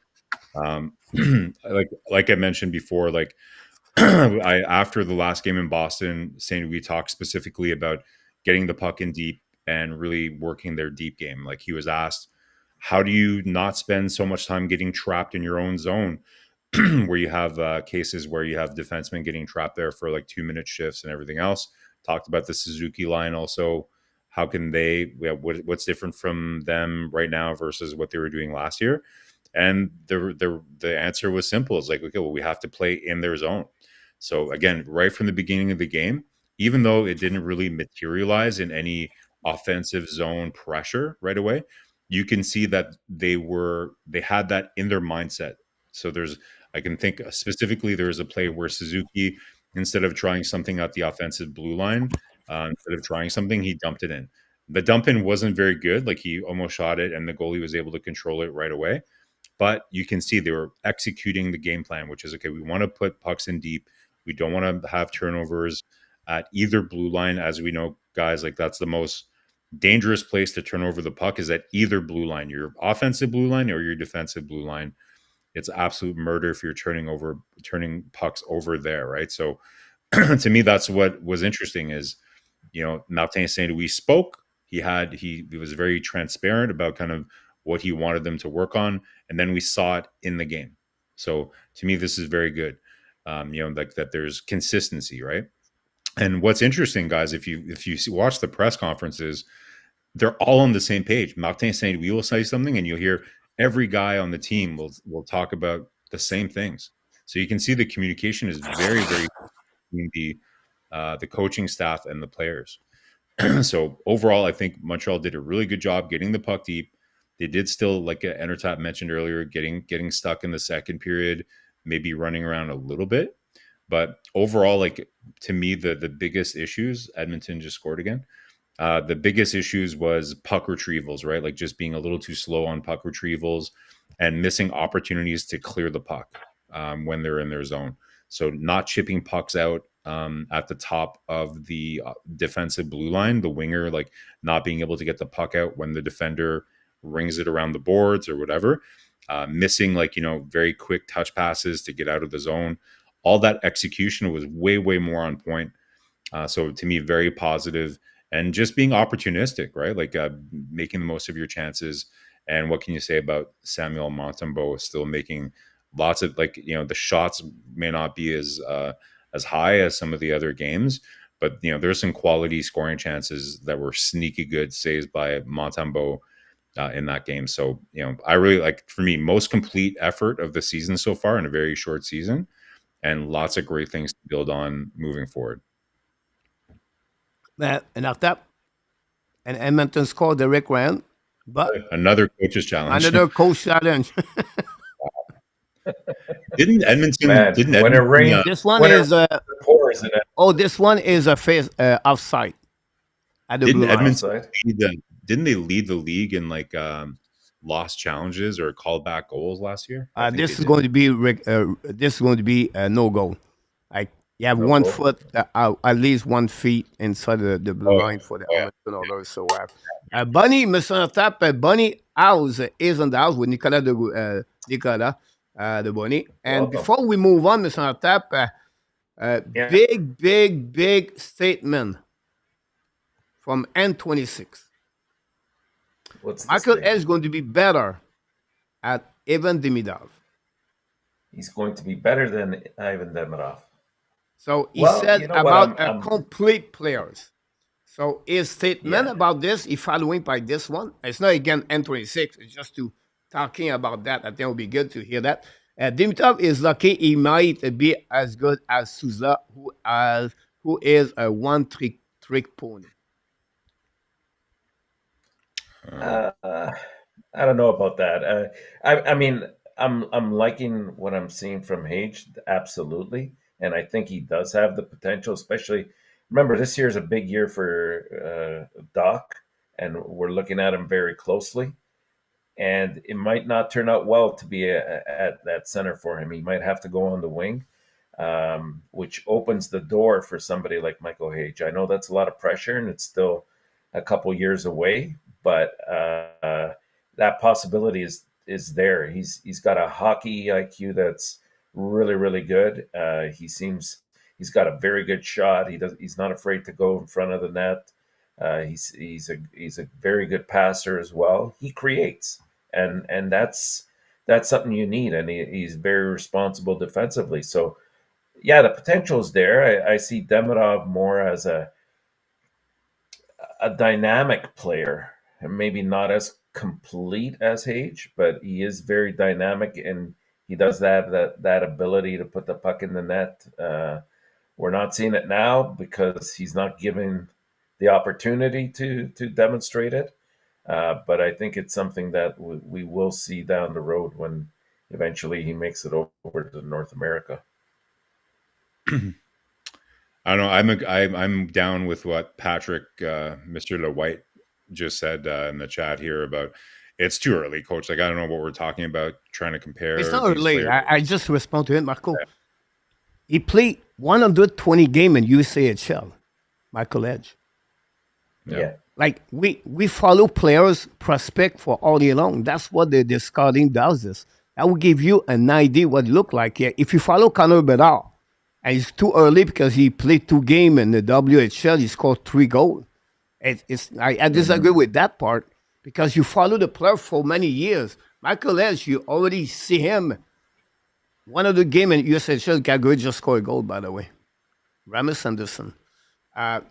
Speaker 3: Like I mentioned before, like I after the last game in Boston, St. We talked specifically about getting the puck in deep and really working their deep game. Like he was asked, how do you not spend so much time getting trapped in your own zone where you have cases where you have defensemen getting trapped there for like 2-minute shifts and everything else. Talked about the Suzuki line also. How can they? What's different from them right now versus what they were doing last year? And the answer was simple. It's like, okay, well, we have to play in their zone. So again, right from the beginning of the game, even though it didn't really materialize in any offensive zone pressure right away, you can see that they had that in their mindset. So I can think specifically there was a play where Suzuki, instead of trying something at the offensive blue line, instead of trying something, he dumped it in. The dump in wasn't very good. Like he almost shot it, and the goalie was able to control it right away. But you can see they were executing the game plan, which is okay. We want to put pucks in deep. We don't want to have turnovers at either blue line, as we know, guys. Like that's the most dangerous place to turn over the puck is at either blue line, your offensive blue line or your defensive blue line. It's absolute murder if you're turning pucks over there, right? So to me, that's what was interesting is, Martin Saint-Louis spoke. He was very transparent about kind of what he wanted them to work on, and then we saw it in the game. So to me, this is very good. Like that there's consistency, right? And what's interesting, guys, if you watch the press conferences, they're all on the same page. Martin Saint-Louis will say something, and you'll hear every guy on the team will talk about the same things. So you can see the communication is very, very between the coaching staff and the players. So overall, I think Montreal did a really good job getting the puck deep. They did still, like Enortap mentioned earlier, getting stuck in the second period, maybe running around a little bit. But overall, like to me, the biggest issues, Edmonton just scored again. The biggest issues was puck retrievals, right? Like just being a little too slow on puck retrievals and missing opportunities to clear the puck when they're in their zone. So not chipping pucks out at the top of the defensive blue line, the winger, like not being able to get the puck out when the defender rings it around the boards or whatever. Missing very quick touch passes to get out of the zone. All that execution was way, way more on point. So to me, very positive. And just being opportunistic, right? Like making the most of your chances. And what can you say about Samuel Montembeault still making lots of the shots may not be as high as some of the other games, but there's some quality scoring chances that were sneaky good saves by Montembeault in that game. So I really like, for me, most complete effort of the season so far in a very short season, and lots of great things to build on moving forward.
Speaker 1: And after and Edmonton scored the Rick Ryan, but
Speaker 3: Another coach's challenge.
Speaker 1: another coach challenge.
Speaker 3: Didn't Edmonton?
Speaker 2: Man,
Speaker 3: didn't
Speaker 2: when it
Speaker 3: Edmonton?
Speaker 2: rains,
Speaker 1: This one
Speaker 2: when
Speaker 1: is
Speaker 2: it pours in it.
Speaker 1: this one is a face offside at the
Speaker 3: Didn't
Speaker 1: blue line.
Speaker 3: Edmonton?
Speaker 2: Outside.
Speaker 3: Didn't they lead the league in lost challenges or callback goals last year?
Speaker 1: This is going to be no goal. Like you have
Speaker 2: No
Speaker 1: 1
Speaker 2: goal.
Speaker 1: foot, at least 1 feet inside the blue line for the
Speaker 3: yeah.
Speaker 1: Edmonton Oilers. So, Bunny, Mr. Tap, Bunny House is in the house with Nicolas the Bunny. And
Speaker 2: Welcome.
Speaker 1: before we move on, Mr. Tap,
Speaker 2: Yeah.
Speaker 1: big statement from N26.
Speaker 2: What's this
Speaker 1: Michael
Speaker 2: thing?
Speaker 1: is going to be better at Ivan Demidov.
Speaker 2: He's going to be better than Ivan Demidov.
Speaker 1: So he
Speaker 2: Well,
Speaker 1: said
Speaker 2: you know what,
Speaker 1: about
Speaker 2: I'm-
Speaker 1: complete players. So his statement
Speaker 2: Yeah.
Speaker 1: about this, he following by this one. It's not again N26. It's just to talking about that. I think it would be good to hear that. Dimitrov is lucky he might be as good as Souza, who is a one trick pony.
Speaker 2: I don't know about that. I mean, I'm liking what I'm seeing from Hage, absolutely, and I think he does have the potential. Especially, remember this year is a big year for Doc, and we're looking at him very closely. And it might not turn out well to be at that center for him. He might have to go on the wing, which opens the door for somebody like Michael Hage. I know that's a lot of pressure, and it's still a couple years away, but that possibility is there. He's got a hockey IQ that's really, really good. He's got a very good shot. He's not afraid to go in front of the net. He's a very good passer as well. He creates, and that's that's something you need, and he's very responsible defensively. So yeah, the potential is there. I see Demidov more as a dynamic player, and maybe not as complete as Hage, but he is very dynamic, and he does that ability to put the puck in the net. We're not seeing it now because he's not given the opportunity to demonstrate it. But I think it's something that we will see down the road when eventually he makes it over to North America.
Speaker 3: I don't know. I'm down with what Patrick, Mr. LeWhite, just said in the chat here about it's too early, coach. Like I don't know what we're talking about, trying to
Speaker 1: It's
Speaker 3: compare
Speaker 1: not
Speaker 3: these
Speaker 1: early.
Speaker 3: players.
Speaker 1: I just respond to him, Marco. He played 120 game in USAHL, Michael Edge.
Speaker 2: Yeah.
Speaker 1: Like we follow players prospect for all year long. That's what the scouting does. This that will give you an idea what it look like. Yeah, if you follow Connor Bedard, and it's too early because he played 2 games in the WHL, he scored 3 goals. I disagree with that part because you follow the player for many years. Michael Edge, you already see him. One of the game in USHL, Calgary just scored a goal, by the way. Ramis Anderson.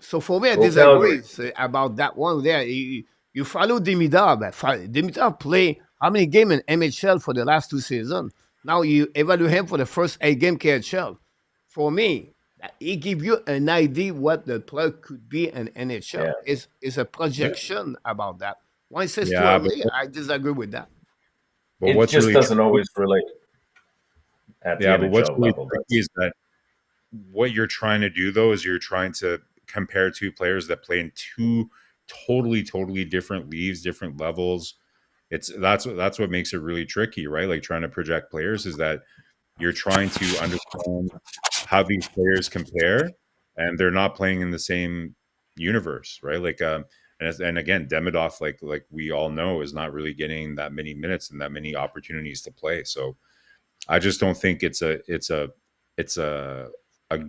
Speaker 1: So for me, I
Speaker 2: Go
Speaker 1: disagree
Speaker 2: Calgary.
Speaker 1: about that one there. You follow Dimitar, but Dimitar play how many games in MHL for the last 2 seasons? Now you evaluate him for the first 8 game KHL. For me, he give you an idea what the player could be in NHL.
Speaker 2: Yeah.
Speaker 1: Is a projection about that. When it says too
Speaker 3: Yeah,
Speaker 1: early, I disagree with that.
Speaker 3: but
Speaker 2: It
Speaker 3: what's
Speaker 2: just
Speaker 3: really
Speaker 2: doesn't always relate at the
Speaker 3: but what's
Speaker 2: NHL
Speaker 3: really
Speaker 2: level.
Speaker 3: tricky is that what you're trying to do though is you're trying to compare two players that play in two totally different leagues, different levels. That's what makes it really tricky, right? Like trying to project players is that you're trying to understand how these players compare, and they're not playing in the same universe, right? Like, and again, Demidov, like we all know, is not really getting that many minutes and that many opportunities to play. So I just don't think it's a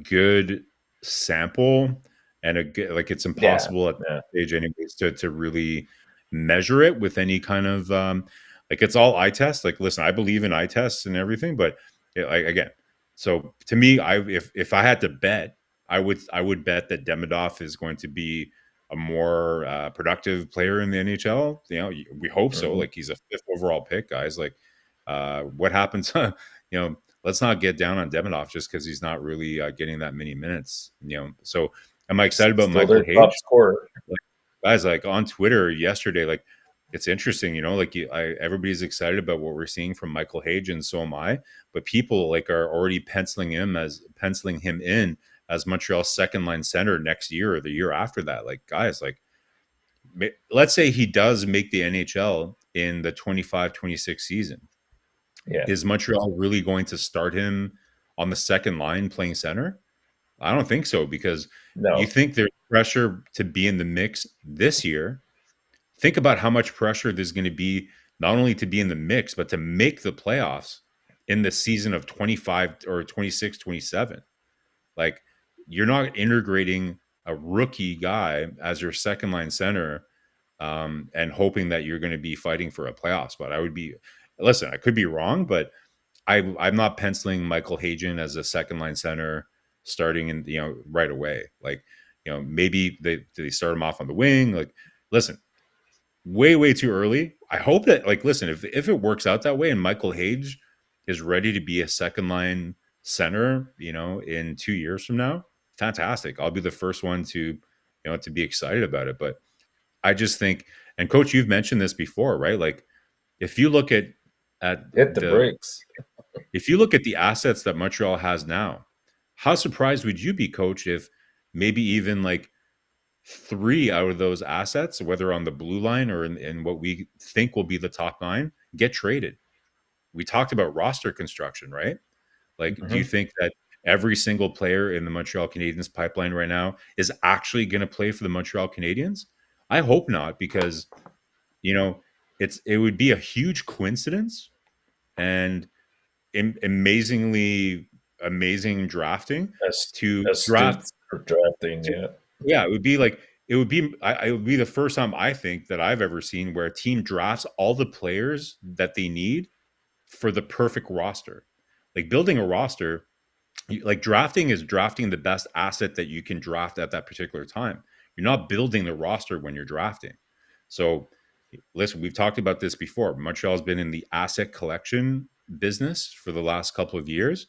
Speaker 3: good sample, and a good, like it's
Speaker 2: Yeah.
Speaker 3: impossible at
Speaker 2: Yeah.
Speaker 3: this stage anyways to really measure it with any kind of like it's all eye test. Like listen, I believe in eye tests and everything, but like again, so to me, if I had to bet, I would bet that Demidov is going to be a more productive player in the NHL. You know, we hope so.
Speaker 2: Mhm.
Speaker 3: Like he's a 5th overall pick, guys. Like what happens? Let's not get down on Demidov just because he's not really getting that many minutes. So am I excited about
Speaker 2: Still
Speaker 3: Michael
Speaker 2: their top
Speaker 3: Hage?
Speaker 2: scorer.
Speaker 3: Like, guys, like on Twitter yesterday, like it's interesting, like everybody's excited about what we're seeing from Michael Hage, and so am I. But people like are already penciling him in as Montreal's second line center next year or the year after that. Like, guys, like let's say he does make the NHL in the 25-26 season.
Speaker 2: Yeah.
Speaker 3: Is Montreal really going to start him on the second line playing center? I don't think so, because you
Speaker 2: No.
Speaker 3: think there's pressure to be in the mix this year. Think about how much pressure there's going to be, not only to be in the mix, but to make the playoffs in the season of 25 or 26, 27. Like, you're not integrating a rookie guy as your second line center and hoping that you're going to be fighting for a playoff spot. Listen, I could be wrong, but I'm not penciling Michael Hagen as a second line center starting in right away. Like, maybe they start him off on the wing. Like, listen, way too early. I hope that, like, listen, if it works out that way and Michael Hage is ready to be a second line center, in 2 years from now, fantastic. I'll be the first one to be excited about it. But I just think, and coach, you've mentioned this before, right? Like, if you look at
Speaker 2: Hit the
Speaker 3: the
Speaker 2: brakes.
Speaker 3: if you look at the assets that Montreal has now, how surprised would you be, coach, if maybe even like 3 out of those assets, whether on the blue line or in what we think will be the top 9, get traded? We talked about roster construction, right? Like, do you
Speaker 2: Mhm.
Speaker 3: think that every single player in the Montreal Canadiens pipeline right now is actually going to play for the Montreal Canadiens? I hope not, because you know it would be a huge coincidence and amazing drafting
Speaker 2: As
Speaker 3: to
Speaker 2: astute
Speaker 3: draft.
Speaker 2: for drafting. Yeah.
Speaker 3: Yeah, it would be the first time I think that I've ever seen where a team drafts all the players that they need for the perfect roster. Like building a roster, like drafting is drafting the best asset that you can draft at that particular time. You're not building the roster when you're drafting. So listen, we've talked about this before. Montreal's been in the asset collection business for the last couple of years,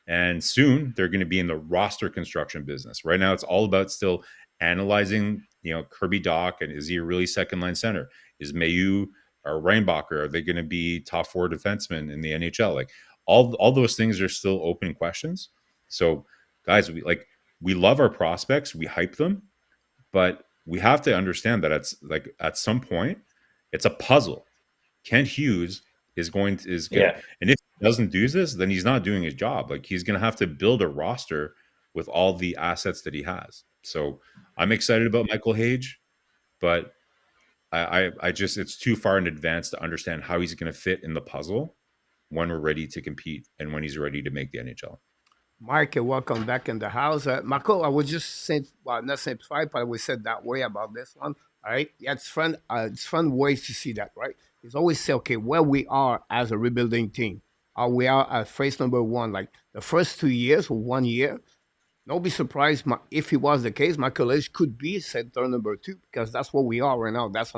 Speaker 3: and soon they're going to be in the roster construction business. Right now, it's all about still analyzing, Kirby Doc, and is he a really second line center? Is Mayu or Reinbacher, are they going to be top four defensemen in the NHL? Like all those things are still open questions. So, guys, we love our prospects, we hype them, but we have to understand that at some point, it's a puzzle. Kent Hughes is going to is good, and if he doesn't do this, then he's not doing his job. Like he's going to have to build a roster with all the assets that he has. So I'm excited about Michael Hage, but I just it's too far in advance to understand how he's going to fit in the puzzle when we're ready to compete and when he's ready to make the NHL.
Speaker 1: Mike, welcome back in the house. Marco, I would just say, well, not simplify, but we said that way about this one. All right. Yeah, it's fun ways to see that, right? It's always say, okay, where we are as a rebuilding team, how we are at phase number one, like the first 2 years or 1 year. Don't be surprised if it was the case. Michael Edge could be center number two because that's what we are right now. That's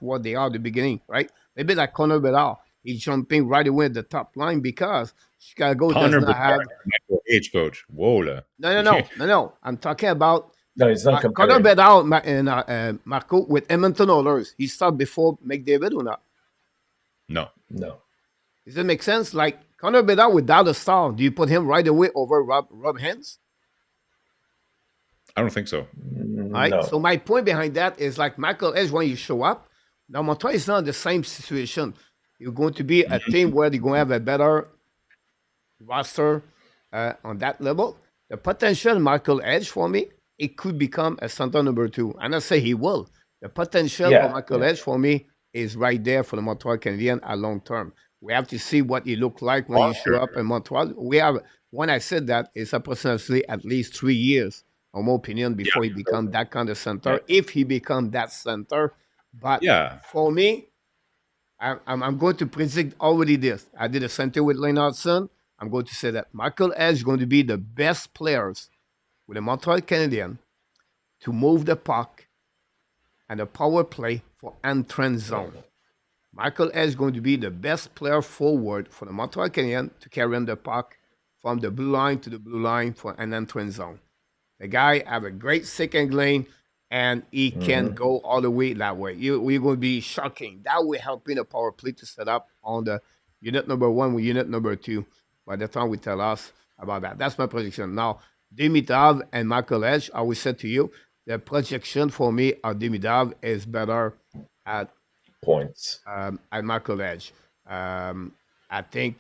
Speaker 1: what they are at the beginning, right? Maybe like Connor Bedard, he's jumping right away at the top line because Chicago does
Speaker 3: Connor
Speaker 1: not have.
Speaker 3: Bedard, Michael Hage, coach. Whoa.
Speaker 1: No. I'm talking about
Speaker 2: No, he's not
Speaker 1: Connor
Speaker 2: comparing.
Speaker 1: Bedard and Marco with Edmonton Oilers. He started before McDavid or not?
Speaker 3: No.
Speaker 1: Does it make sense? Like Connor Bedard without a star, do you put him right away over Rob Hens?
Speaker 3: I don't think so.
Speaker 1: Right.
Speaker 2: No.
Speaker 1: So my point behind that is like Michael Edge when you show up. Now Montreal is not the same situation. You're going to be a team where they're going to have a better roster on that level. The potential Michael Edge for me, it could become a center number two. And I say he will. The potential for Michael Edge for me is right there for the Montreal Canadiens at long term. We have to see what he look like when he show up in Montreal. When I said that, it's approximately at least 3 years, in my opinion, before he become that kind of center. If he become that center, but for me, I'm going to predict already this. I did the same thing with Lane Hutson. I'm going to say that Michael Edge is going to be the best players with the Montreal Canadiens to move the puck and the power play for entrance zone. Michael Edge is going to be the best player forward for the Montreal Canadiens to carry on the puck from the blue line to the blue line for an entrance zone. The guy have a great second lane, and he can go all the way that way. We're going to be shocking. That will help in the power play to set up on the unit number one with unit number two by the time we tell us about that. That's my prediction. Now, Dimitrov and Michael Edge, I will say to you, the projection for me of Dimitrov is better at
Speaker 2: points
Speaker 1: at Michael Edge. I think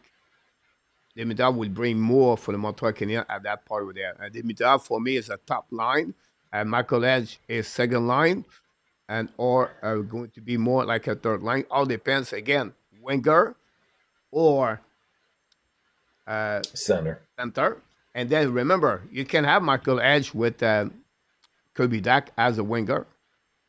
Speaker 1: Dimitrov will bring more for the Montreal Canadiens at that part over there. Dimitrov for me is a top line, and Michael Edge is second line, or going to be more like a third line. All depends again, winger or
Speaker 2: center.
Speaker 1: And then remember, you can have Michael Edge with Kirby Dak as a winger.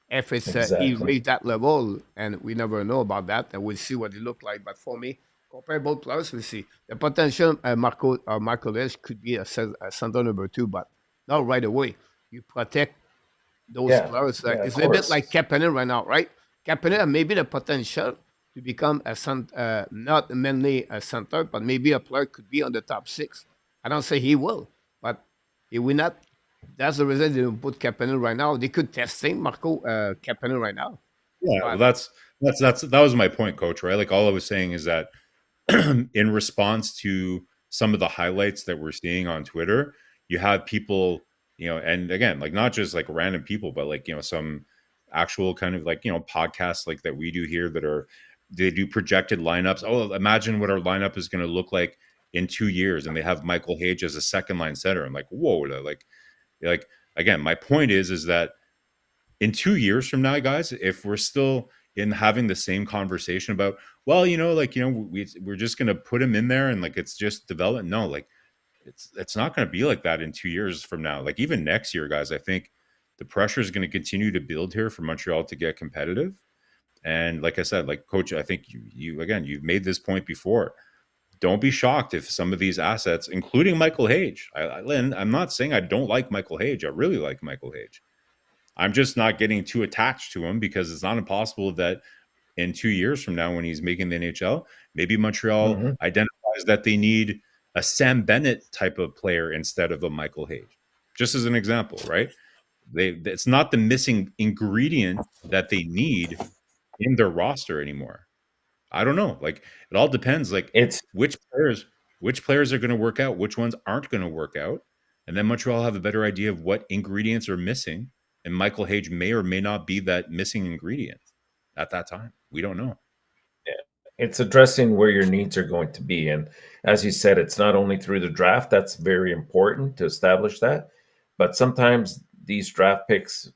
Speaker 1: If it's he reached that level, and we never know about that, and we'll see what it look like. But for me, comparable players, we'll see. The potential Michael Edge could be a center number two, but not right away. You protect those players. It's a bit like Kapanen right now, right? Kapanen maybe the potential to become a center, not mainly a center, but maybe a player could be on the top six. I don't say he will, but he will not. That's the reason they don't put Kapanen right now. They could test him, Marco Kapanen right now.
Speaker 3: Yeah, well, that was my point, Coach. Right? Like all I was saying is that in response to some of the highlights that we're seeing on Twitter, you have people, and again, like not just like random people, but like some actual kind of like podcasts like that we do here they do projected lineups. Oh, imagine what our lineup is going to look like in 2 years, and they have Michael Hage as a second line center. I'm like, whoa, like again, my point is that in 2 years from now, guys, if we're still in having the same conversation about, well, we're just going to put him in there and like it's just development. No, like it's not going to be like that in 2 years from now. Like even next year, guys, I think the pressure is going to continue to build here for Montreal to get competitive. And like I said, like Coach, I think you again, you've made this point before. Don't be shocked if some of these assets, including Michael Hage, Lynn, I'm not saying I don't like Michael Hage. I really like Michael Hage. I'm just not getting too attached to him because it's not impossible that in 2 years from now, when he's making the NHL, maybe Montreal
Speaker 2: Mm-hmm.
Speaker 3: identifies that they need a Sam Bennett type of player instead of a Michael Hage. Just as an example, right? It's not the missing ingredient that they need in their roster anymore. I don't know. Like it all depends. Like
Speaker 2: It's
Speaker 3: which players which players are going to work out, which ones aren't going to work out, and then Montreal have a better idea of what ingredients are missing. And Michael Hage may or may not be that missing ingredient at that time. We don't know.
Speaker 2: it's addressing where your needs are going to be. And as you said, it's not only through the draft, that's very important to establish that. But sometimes these draft picks,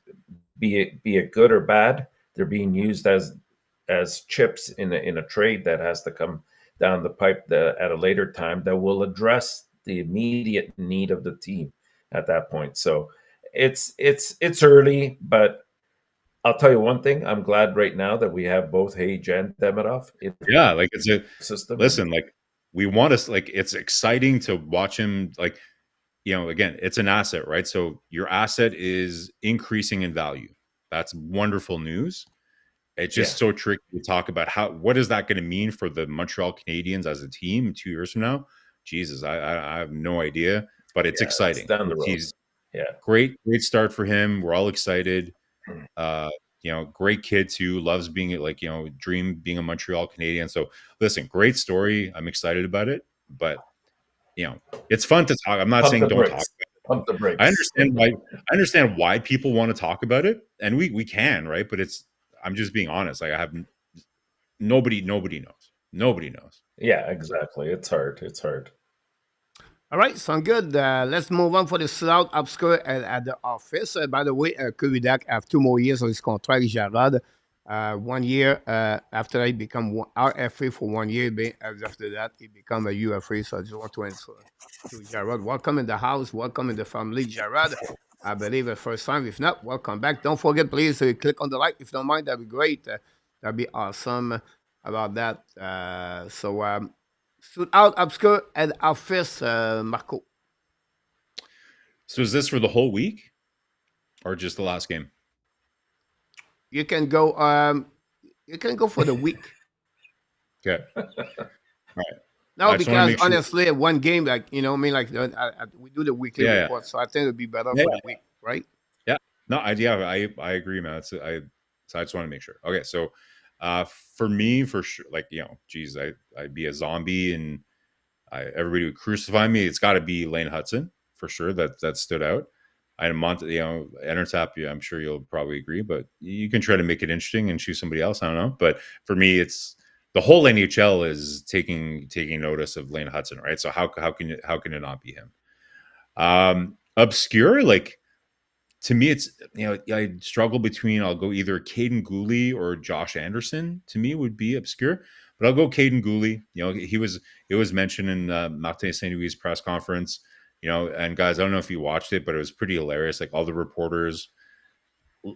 Speaker 2: be it good or bad, they're being used as chips in a trade that has to come down the pipe at a later time that will address the immediate need of the team at that point. So it's early, but I'll tell you one thing. I'm glad right now that we have both Hage and Demidov in
Speaker 3: Yeah, like it's a
Speaker 2: the system.
Speaker 3: listen, like we want to like it's exciting to watch him like again, it's an asset, right? So your asset is increasing in value. That's wonderful news. It's
Speaker 2: Yeah,
Speaker 3: just so tricky to talk about what is that going to mean for the Montreal Canadiens as a team 2 years from now? Jesus, I have no idea, but it's
Speaker 2: yeah, it's
Speaker 3: exciting.
Speaker 2: down the road.
Speaker 3: He's
Speaker 2: Yeah.
Speaker 3: great start for him. We're all excited. Uh, great kid too. Loves being like dream being a Montreal Canadian. So listen, great story. I'm excited about it, but it's fun to talk. I'm not
Speaker 2: Pump
Speaker 3: saying
Speaker 2: the
Speaker 3: don't talk.
Speaker 2: brakes. Pump the
Speaker 3: I
Speaker 2: brakes.
Speaker 3: understand why people want to talk about it, and we can, right? But I'm just being honest. Like I have nobody knows. Nobody knows.
Speaker 2: Yeah, exactly. It's hard. It's hard.
Speaker 1: All right, sound good. Let's move on for the South Obscure at the office. By the way, Kuridak have 2 more years on his contract, Jarrod. 1 year after he become RFA for 1 year. After that, he become a UFA. So I just want to answer to Jarrod. Welcome in the house. Welcome in the family, Jarrod. I believe the first time. If not, welcome back. Don't forget, please, to click on the like. If you don't mind, that'd be great. That'd be awesome about that. Stood out obscure at office, Marco.
Speaker 3: So is this for the whole week or just the last game?
Speaker 1: You can go. You can go for the week.
Speaker 3: Okay. All right.
Speaker 1: No,
Speaker 3: I just want to
Speaker 1: because
Speaker 3: make sure.
Speaker 1: honestly, one game, like I mean, like we do the weekly
Speaker 3: Yeah,
Speaker 1: report, so I think it'd be better
Speaker 3: yeah,
Speaker 1: for the week, right?
Speaker 3: yeah. No, I agree, man. So I just want to make sure. Okay, so for me, for sure, like geez, I'd be a zombie and everybody would crucify me. It's got to be Lane Hutson for sure. That stood out. I Enortap, yeah, I'm sure you'll probably agree, but you can try to make it interesting and choose somebody else. I don't know, but for me, it's the whole NHL is taking notice of Lane Hutson, right? So how can it not be him? Obscure, like to me, it's I struggle between I'll go either Caden Gooley or Josh Anderson. To me, would be obscure, but I'll go Caden Gooley. It was mentioned in Martin St. Louis' press conference. And guys, I don't know if you watched it, but it was pretty hilarious. Like all the reporters,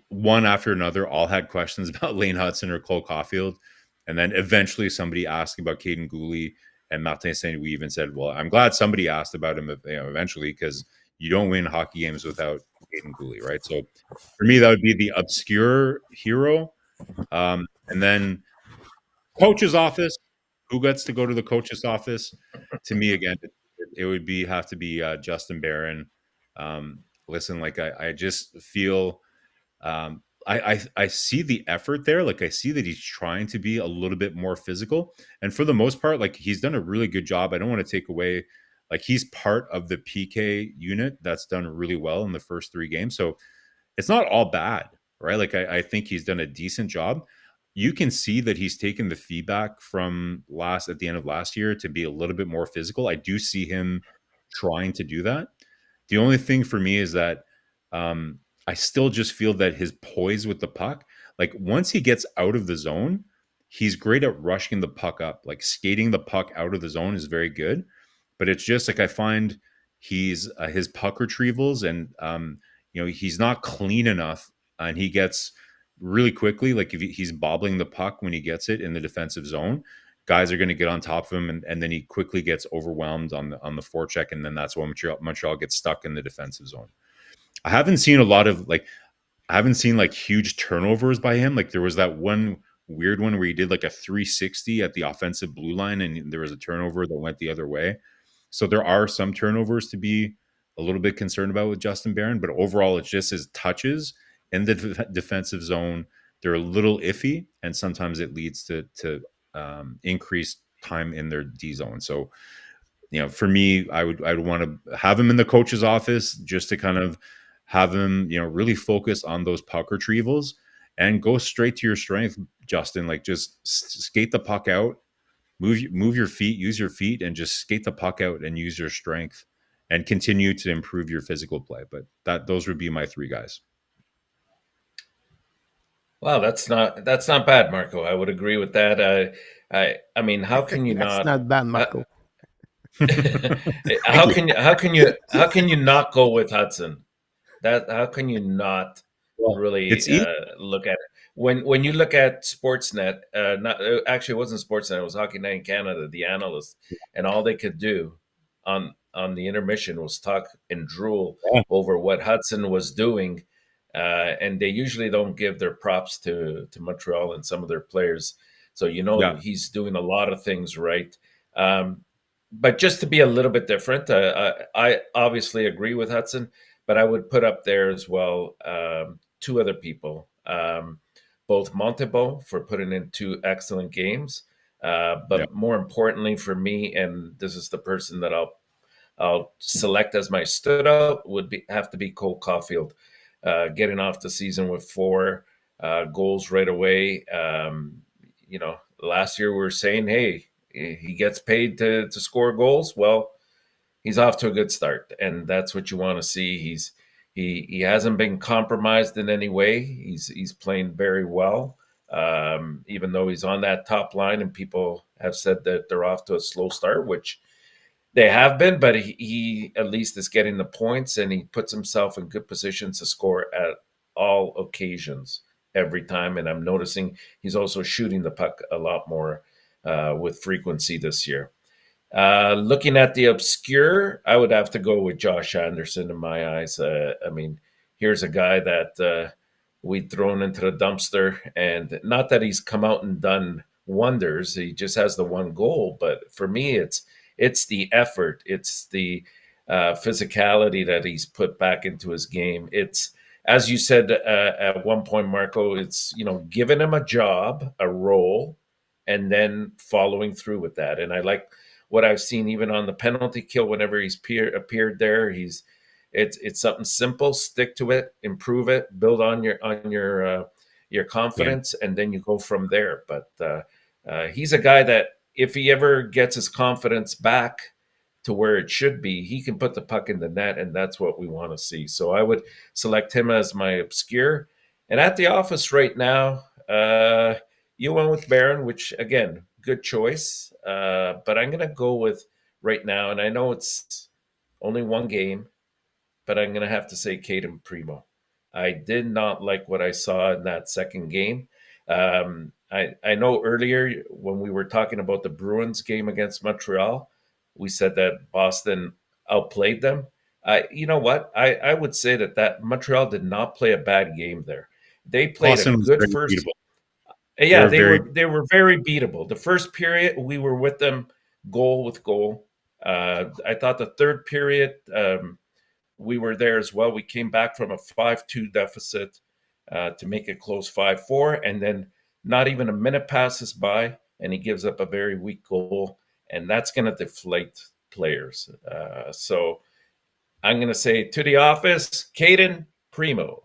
Speaker 3: one after another, all had questions about Lane Hutson or Cole Caufield, and then eventually somebody asked about Caden Gooley, and Martin St. Louis even said, "Well, I'm glad somebody asked about him, eventually, because you don't win hockey games without Caden Gooley, right?" So for me, that would be the obscure hero, and then coach's office. Who gets to go to the coach's office? To me, again, it would have to be Justin Barron. Listen, like I just feel I see the effort there. Like I see that he's trying to be a little bit more physical, and for the most part, like he's done a really good job. I don't want to take away, like he's part of the PK unit that's done really well in the first 3 games. So it's not all bad, right? Like I think he's done a decent job. You can see that he's taken the feedback from at the end of last year to be a little bit more physical. I do see him trying to do that. The only thing for me is that I still just feel that his poise with the puck, like once he gets out of the zone, he's great at rushing the puck up. Like skating the puck out of the zone is very good, but it's just like I find he's his puck retrievals and he's not clean enough, and he gets really quickly, like if he's bobbling the puck when he gets it in the defensive zone, guys are going to get on top of him, and then he quickly gets overwhelmed on the forecheck, and then that's when Montreal gets stuck in the defensive zone. I haven't seen a lot of I haven't seen like huge turnovers by him. Like there was that one weird one where he did like a 360 at the offensive blue line, and there was a turnover that went the other way. So there are some turnovers to be a little bit concerned about with Justin Barron, but overall, it's just his touches in the defensive zone. They're a little iffy, and sometimes it leads to increased time in their D zone. So, for me, I'd want to have him in the coach's office just to kind of have him, really focus on those puck retrievals and go straight to your strength, Justin. Like just skate the puck out, move your feet, use your feet, and just skate the puck out and use your strength and continue to improve your physical play. But those would be my three guys.
Speaker 2: Wow, that's not bad, Marco. I would agree with that. I mean, how can you
Speaker 1: That's
Speaker 2: not?
Speaker 1: not bad, Marco.
Speaker 2: How can you not go with Hutson? How can you not
Speaker 3: Well,
Speaker 2: really
Speaker 3: it's easy.
Speaker 2: look at it? When you look at Sportsnet? Actually, it wasn't Sportsnet. It was Hockey Night in Canada. The analysts, and all they could do on the intermission was talk and drool
Speaker 3: Yeah.
Speaker 2: over what Hutson was doing. And they usually don't give their props to Montreal and some of their players. So
Speaker 3: Yeah.
Speaker 2: he's doing a lot of things right. But just to be a little bit different, I obviously agree with Hutson, but I would put up there as well two other people, both Montembeault for putting in two excellent games,
Speaker 3: Yeah.
Speaker 2: but more importantly for me, and this is the person that I'll select as my stood out, have to be Cole Caufield, getting off the season with 4 goals right away. Last year we were saying, hey, he gets paid to score goals. Well, he's off to a good start, and that's what you want to see. He hasn't been compromised in any way. He's playing very well, even though he's on that top line, and people have said that they're off to a slow start, which they have been, but he at least is getting the points, and he puts himself in good positions to score at all occasions every time. And I'm noticing he's also shooting the puck a lot more with frequency this year. Looking at the obscure, I would have to go with Josh Anderson in my eyes. I mean, here's a guy that we'd thrown into the dumpster, and not that he's come out and done wonders. He just has the one goal, but for me, it's the effort, it's the physicality that he's put back into his game. It's, as you said at one point, Marco, it's giving him a job, a role, and then following through with that. And I like what I've seen even on the penalty kill whenever he's appeared there. It's something simple. Stick to it, improve it, build on your confidence, and then you go from there. But he's a guy that if he ever gets his confidence back to where it should be, he can put the puck in the net, and that's what we want to see. So I would select him as my obscure. And at the office right now, you went with Barron, which again, good choice. But I'm going to go with right now, and I know it's only one game, but I'm going to have to say Caden Primo. I did not like what I saw in that second game. I know earlier when we were talking about the Bruins game against Montreal, we said that Boston outplayed them. You know what? I would say that Montreal did not play a bad game there. They played a
Speaker 3: Boston was
Speaker 2: good
Speaker 3: very
Speaker 2: first.
Speaker 3: beatable.
Speaker 2: Yeah,
Speaker 3: Very
Speaker 2: they were very beatable. The first period, we were with them goal with goal. I thought the third period, we were there as well. We came back from a 5-2 deficit to make it close 5-4, and then not even a minute passes by, and he gives up a very weak goal, and that's going to deflate players. So I'm going to say to the office, Caden Primo.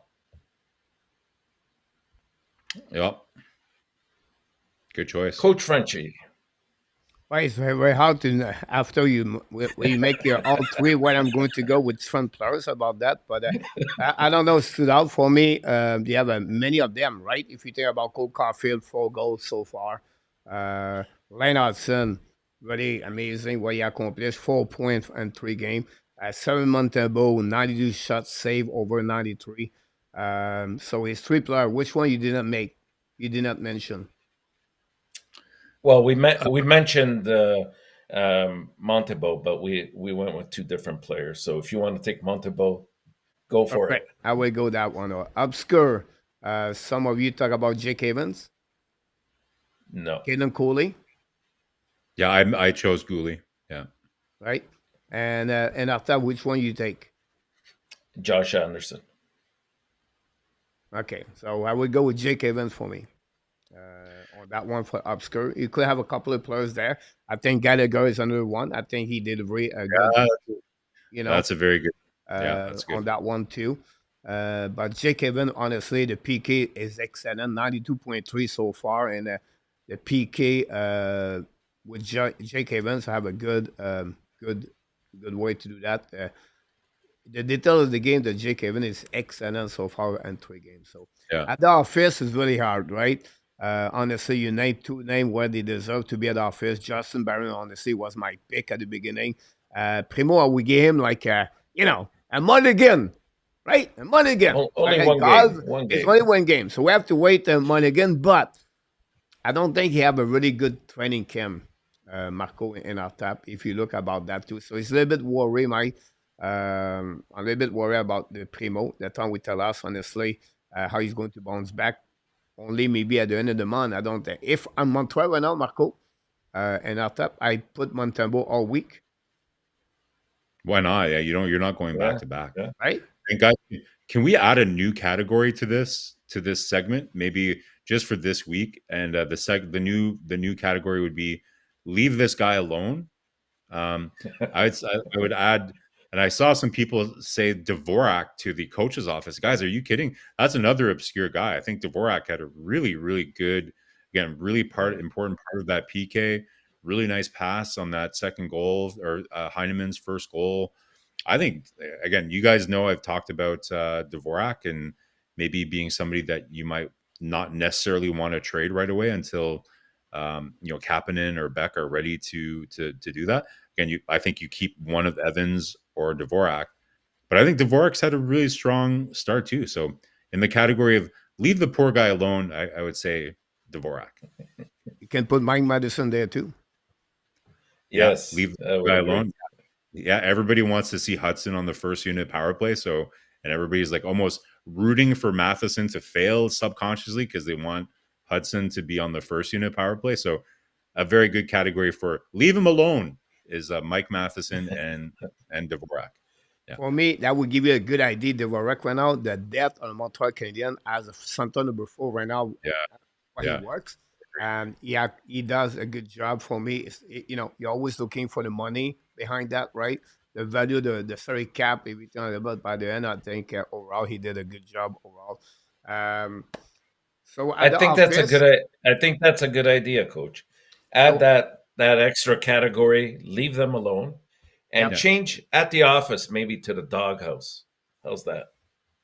Speaker 3: Yep. Good choice.
Speaker 2: Coach Frenchy.
Speaker 1: Well, it's very, very hard to after when you make your all three. What I'm going to go with different players about that, but I don't know. Stood out for me. You have many of them, right? If you think about Cole Caufield, 4 goals so far. Lane Hutson, really amazing what he accomplished. 4 points in 3 games. 7 Montembeault, 92 shots saved over 93. So his three player, which one you did not make? You did not mention.
Speaker 2: Well, we mentioned Montembeault, but we went with two different players. So if you want to take Montembeault, go
Speaker 1: All
Speaker 2: for
Speaker 1: right,
Speaker 2: it.
Speaker 1: I will go that one. Or obscure. Some of you talk about Jake Evans,
Speaker 2: No,
Speaker 1: Caden Cooley,
Speaker 3: Yeah, I chose Gooley. Yeah.
Speaker 1: right? And after, which one you take?
Speaker 2: Josh Anderson.
Speaker 1: Okay, so I would go with Jake Evans for me. On that one for obscure, you could have a couple of players there. I think Gallagher is another one. I think he did a good,
Speaker 3: Uh,
Speaker 1: you know,
Speaker 3: that's a very good. Yeah, that's
Speaker 1: on
Speaker 3: good.
Speaker 1: that one too. But Jake Evans, honestly, the PK is excellent, 92.3 so far, and the PK with Jake Evans have a good way to do that. The detail of the game that Jake Evans is excellent so far in 3 games. So
Speaker 3: Yeah.
Speaker 1: at the office is really hard, right? Honestly, you name two names where they deserve to be at the office. Justin Barron, honestly, was my pick at the beginning. Primo, I would give him like a mulligan, right? A mulligan.
Speaker 2: Only
Speaker 1: Hey,
Speaker 2: one
Speaker 1: God,
Speaker 2: game. One
Speaker 1: it's
Speaker 2: game.
Speaker 1: only one game, so we have to wait a mulligan. But I don't think he have a really good training camp, Marco in our tap. If you look about that too, so it's a little bit worried, Mike. I'm a little bit worried about the Primo. That time we tell us honestly how he's going to bounce back. Only maybe at the end of the month. I don't think. If I'm Montreal right now, Marco, and our tap, I put Montembeault all week,
Speaker 3: Why not? Yeah, you're not going back
Speaker 2: Yeah,
Speaker 3: to back.
Speaker 2: yeah.
Speaker 1: right?
Speaker 3: And guys, can we add a new category to this segment? Maybe just for this week. And the new category would be leave this guy alone. I would add, and I saw some people say Dvorak to the coach's office. Guys, are you kidding? That's another obscure guy. I think Dvorak had a really good, again, really important part of that PK. Really nice pass on that second goal or Heinemann's first goal. I think again, you guys know I've talked about Dvorak and maybe being somebody that you might not necessarily want to trade right away until Kapanen or Beck are ready to do that. Again, I think you keep one of Evans or Dvorak, but I think Dvorak's had a really strong start too. So in the category of leave the poor guy alone, I would say Dvorak.
Speaker 1: You can put Mike Madison there too.
Speaker 3: Yeah,
Speaker 2: Yes,
Speaker 3: leave the
Speaker 2: I
Speaker 3: poor
Speaker 2: would
Speaker 3: guy
Speaker 2: agree.
Speaker 3: alone. Yeah, everybody wants to see Hutson on the first unit power play. So, and everybody's like almost rooting for Matheson to fail subconsciously because they want Hudson to be on the first unit power play. So, a very good category for leave him alone is Mike Matheson and Dvorak. Yeah,
Speaker 1: For me, that would give you a good idea. The Dvorak right now, the depth on Montreal Canadiens as a center number 4 right now,
Speaker 3: yeah,
Speaker 1: where he
Speaker 3: yeah,
Speaker 1: works. And yeah, he does a good job for me. You're always looking for the money behind that, right? The value, the salary cap, everything like that. But by the end, I think overall he did a good job overall. Um, so
Speaker 2: I
Speaker 1: at the
Speaker 2: think that's a
Speaker 1: office,
Speaker 2: good. I think that's a good idea, Coach. Add
Speaker 1: so
Speaker 2: that extra category. Leave them alone, and
Speaker 1: yep,
Speaker 3: yeah.
Speaker 2: change at the office maybe to the doghouse. How's that?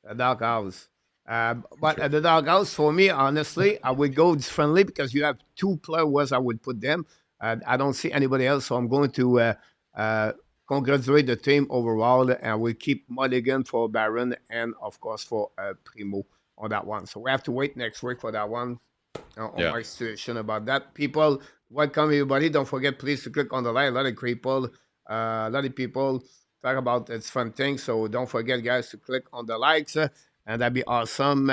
Speaker 1: the doghouse. But
Speaker 3: Sure.
Speaker 1: at the doghouse, for me, honestly, I would go differently because you have two players I would put them. I don't see anybody else, so I'm going to uh, congratulate the team overall, and we keep Mulligan for Baron and, of course, for Primo on that one. So we have to wait next week for that one on
Speaker 3: Yeah.
Speaker 1: my situation about that. People, welcome everybody. Don't forget, please, to click on the like. A lot of people talk about it's fun things. So don't forget, guys, to click on the likes, and that'd be awesome.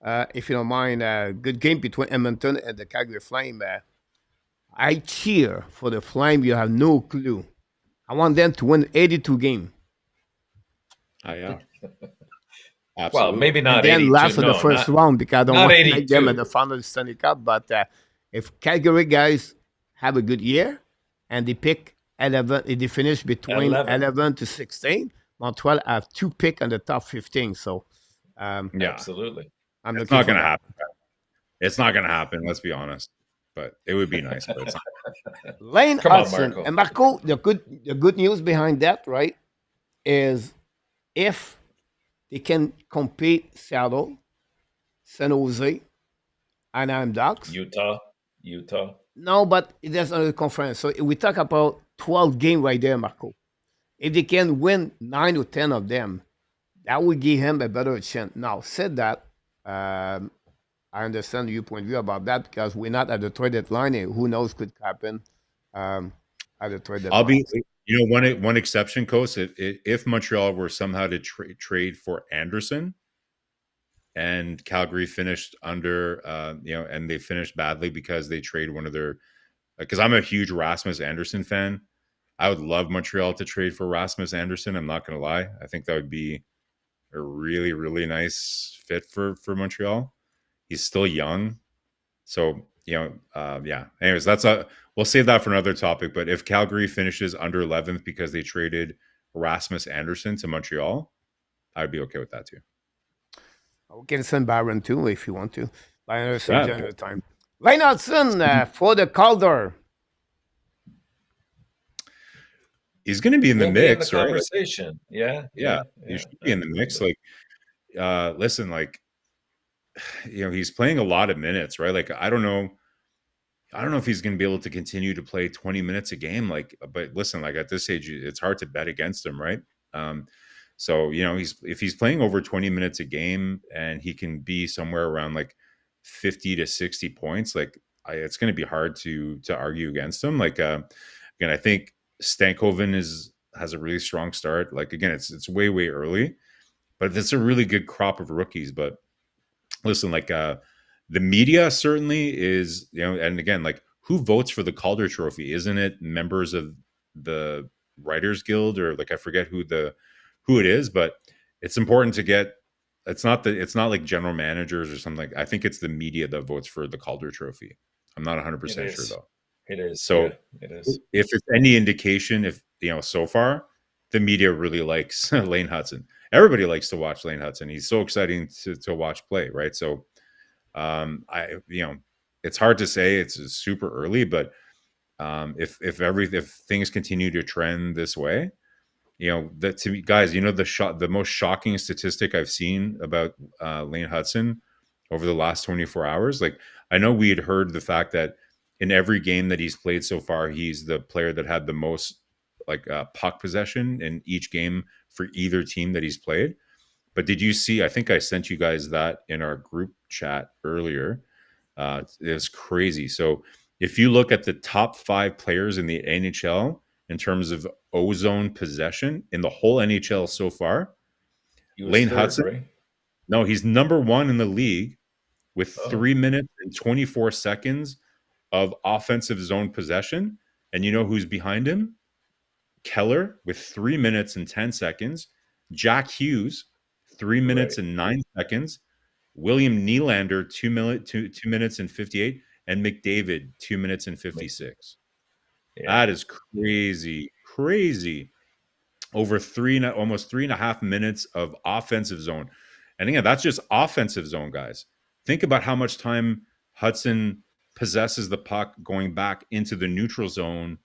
Speaker 1: If you don't mind, good game between Edmonton and the Calgary Flame. I cheer for the Flame. You have no clue. I want them to win 82 games
Speaker 3: Yeah.
Speaker 2: Well,
Speaker 3: Absolutely.
Speaker 2: maybe
Speaker 1: and
Speaker 2: not
Speaker 1: then
Speaker 2: 82.
Speaker 1: last of the
Speaker 2: No,
Speaker 1: first round because I don't
Speaker 2: not
Speaker 1: want to make them in
Speaker 2: 82.
Speaker 1: the final Stanley Cup. But if Calgary guys have a good year and they pick 11, if they finish between
Speaker 2: 11.
Speaker 1: 11 to 16, Montreal have 2 picks on the top 15. So
Speaker 3: Yeah.
Speaker 2: Absolutely.
Speaker 1: I'm
Speaker 3: It's
Speaker 1: looking
Speaker 3: not
Speaker 1: for
Speaker 3: going to
Speaker 1: that.
Speaker 3: happen. It's not going to happen. Let's be honest. But it would be nice. But it's not.
Speaker 1: Lane
Speaker 2: Come on,
Speaker 1: Hutson
Speaker 2: Marco.
Speaker 1: and Marco. The good news behind that, right, is if they can compete Seattle, San Jose, Anaheim Ducks.
Speaker 2: Utah.
Speaker 1: No, but there's another conference. So we talk about 12 games right there, Marco. If they can win 9 or 10 of them, That would give him a better chance. Now, said that, I understand your point of view about that because we're not at the trade deadline. And who knows could happen um, at the trade
Speaker 3: I'll
Speaker 1: deadline.
Speaker 3: be, one exception, Coast. If Montreal were somehow to trade for Anderson, and Calgary finished under, and they finished badly because they trade one of their. Because I'm a huge Rasmus Anderson fan. I would love Montreal to trade for Rasmus Anderson. I'm not going to lie. I think that would be a really, really nice fit for Montreal. He's still young. So, yeah. Anyways, we'll save that for another topic. But if Calgary finishes under 11th because they traded Rasmus Anderson to Montreal, I'd be okay with that too.
Speaker 1: We can send Byron too if you want to. By another
Speaker 3: Yeah.
Speaker 1: general time. Lane Hutson for the Calder.
Speaker 3: He's going to be in the
Speaker 2: He'll be in
Speaker 3: mix,
Speaker 2: the
Speaker 3: right?
Speaker 2: conversation. Yeah.
Speaker 3: He should be in the mix. Like, listen, like, he's playing a lot of minutes, right? Like, I don't know if he's going to be able to continue to play 20 minutes a game. Like, but listen, like at this stage, it's hard to bet against him, right? So if he's playing over 20 minutes a game and he can be somewhere around like 50 to 60 points, like it's going to be hard to argue against him. Like, again, I think Stankoven has a really strong start. Like, again, it's way early, but it's a really good crop of rookies. But listen, like, the media certainly is, and again, like, who votes for the Calder Trophy? Isn't it members of the Writers Guild, or like I forget who it is, but it's important to get. It's not like general managers or something. I think it's the media that votes for the Calder Trophy. I'm not 100% sure though.
Speaker 2: It is.
Speaker 3: So
Speaker 2: yeah, it is.
Speaker 3: If it's any indication, if so far the media really likes Lane Hutson. Everybody likes to watch Lane Hutson. He's so exciting to watch play, right? So it's hard to say. It's super early, but if things continue to trend this way, that to me, guys, the most shocking statistic I've seen about Lane Hutson over the last 24 hours. Like, I know we had heard the fact that in every game that he's played so far, he's the player that had the most puck possession in each game for either team that he's played. But did you see? I think I sent you guys that in our group chat earlier. It was crazy. So if you look at the top 5 players in the NHL in terms of ozone possession in the whole NHL so far, Lane Hutson, right? No, he's number 1 in the league with 3 minutes and 24 seconds of offensive zone possession. And you know who's behind him? Keller with 3 minutes and 10 seconds. Jack Hughes, 3 minutes and 9 seconds. William Nylander, 2 minutes and 58. And McDavid, 2 minutes and 56. Yeah. That is crazy. Over almost 3.5 minutes of offensive zone. And again, that's just offensive zone, guys. Think about how much time Hutson possesses the puck going back into the neutral zone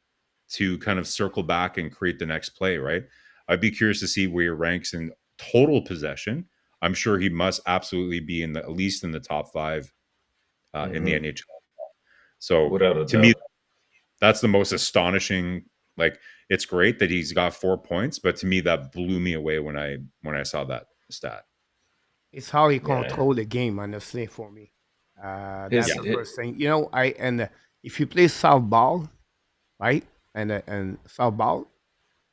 Speaker 3: to kind of circle back and create the next play, right? I'd be curious to see where he ranks in total possession. I'm sure he must absolutely be at least in the top 5 in the NHL. So to me, that's the most astonishing. Like, it's great that he's got 4 points, but to me, that blew me away when I saw that stat.
Speaker 1: It's how he control the game, honestly, for me. That's the first thing. If you play softball, right, and softball,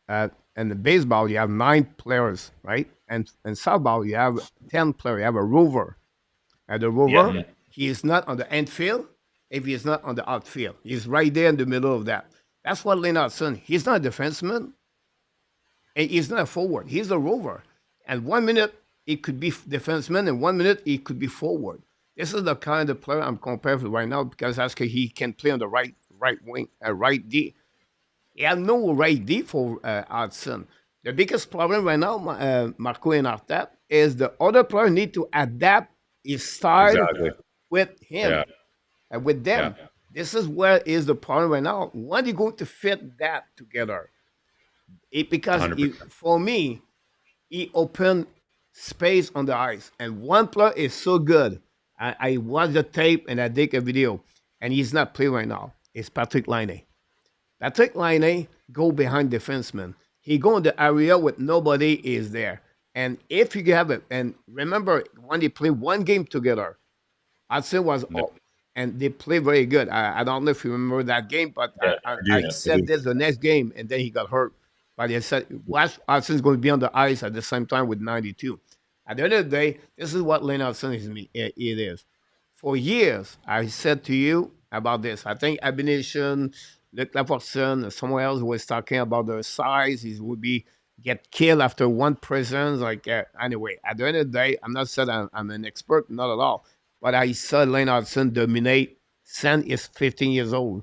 Speaker 1: and the baseball, you have 9 players, right, and softball, you have 10 players. You have a rover, and the rover, he is not on the infield if he is not on the outfield. He's right there in the middle of that. That's what Lane Hutson. He's not a defenseman, and he's not a forward. He's a rover. And 1 minute he could be defenseman, and 1 minute he could be forward. This is the kind of player I'm compared with right now because he can play on the right wing, right D. He has no right D for Hudson. The biggest problem right now, Marco and Enortap, is the other player need to adapt his style with him and with them. Yeah. This is where is the problem right now. When you go to fit that together, for me, he opened space on the ice, and one player is so good. I watched the tape and I did a video, and he's not playing right now. It's Patrick Laine. Patrick Laine go behind defenseman. He go in the area where nobody is there, And if you have it, and remember when they play one game together, Hudson was
Speaker 3: No,
Speaker 1: up, and they play very good. I don't know if you remember that game, but
Speaker 2: Yeah.
Speaker 3: I do.
Speaker 1: I
Speaker 3: I
Speaker 1: said
Speaker 3: do.
Speaker 1: this the next game, and then he got hurt. But they said, watch, Hudson's going to be on the ice at the same time with 92. At the end of the day, this is what Lane Hutson is. It is. For years, I said to you about this. I think Abination, Luc Lafortune, and someone else was talking about the size. He would be get killed after one presence. Like anyway, at the end of the day, I'm not saying I'm an expert, not at all. But I saw Lane Hutson dominate. Sen is 15 years old.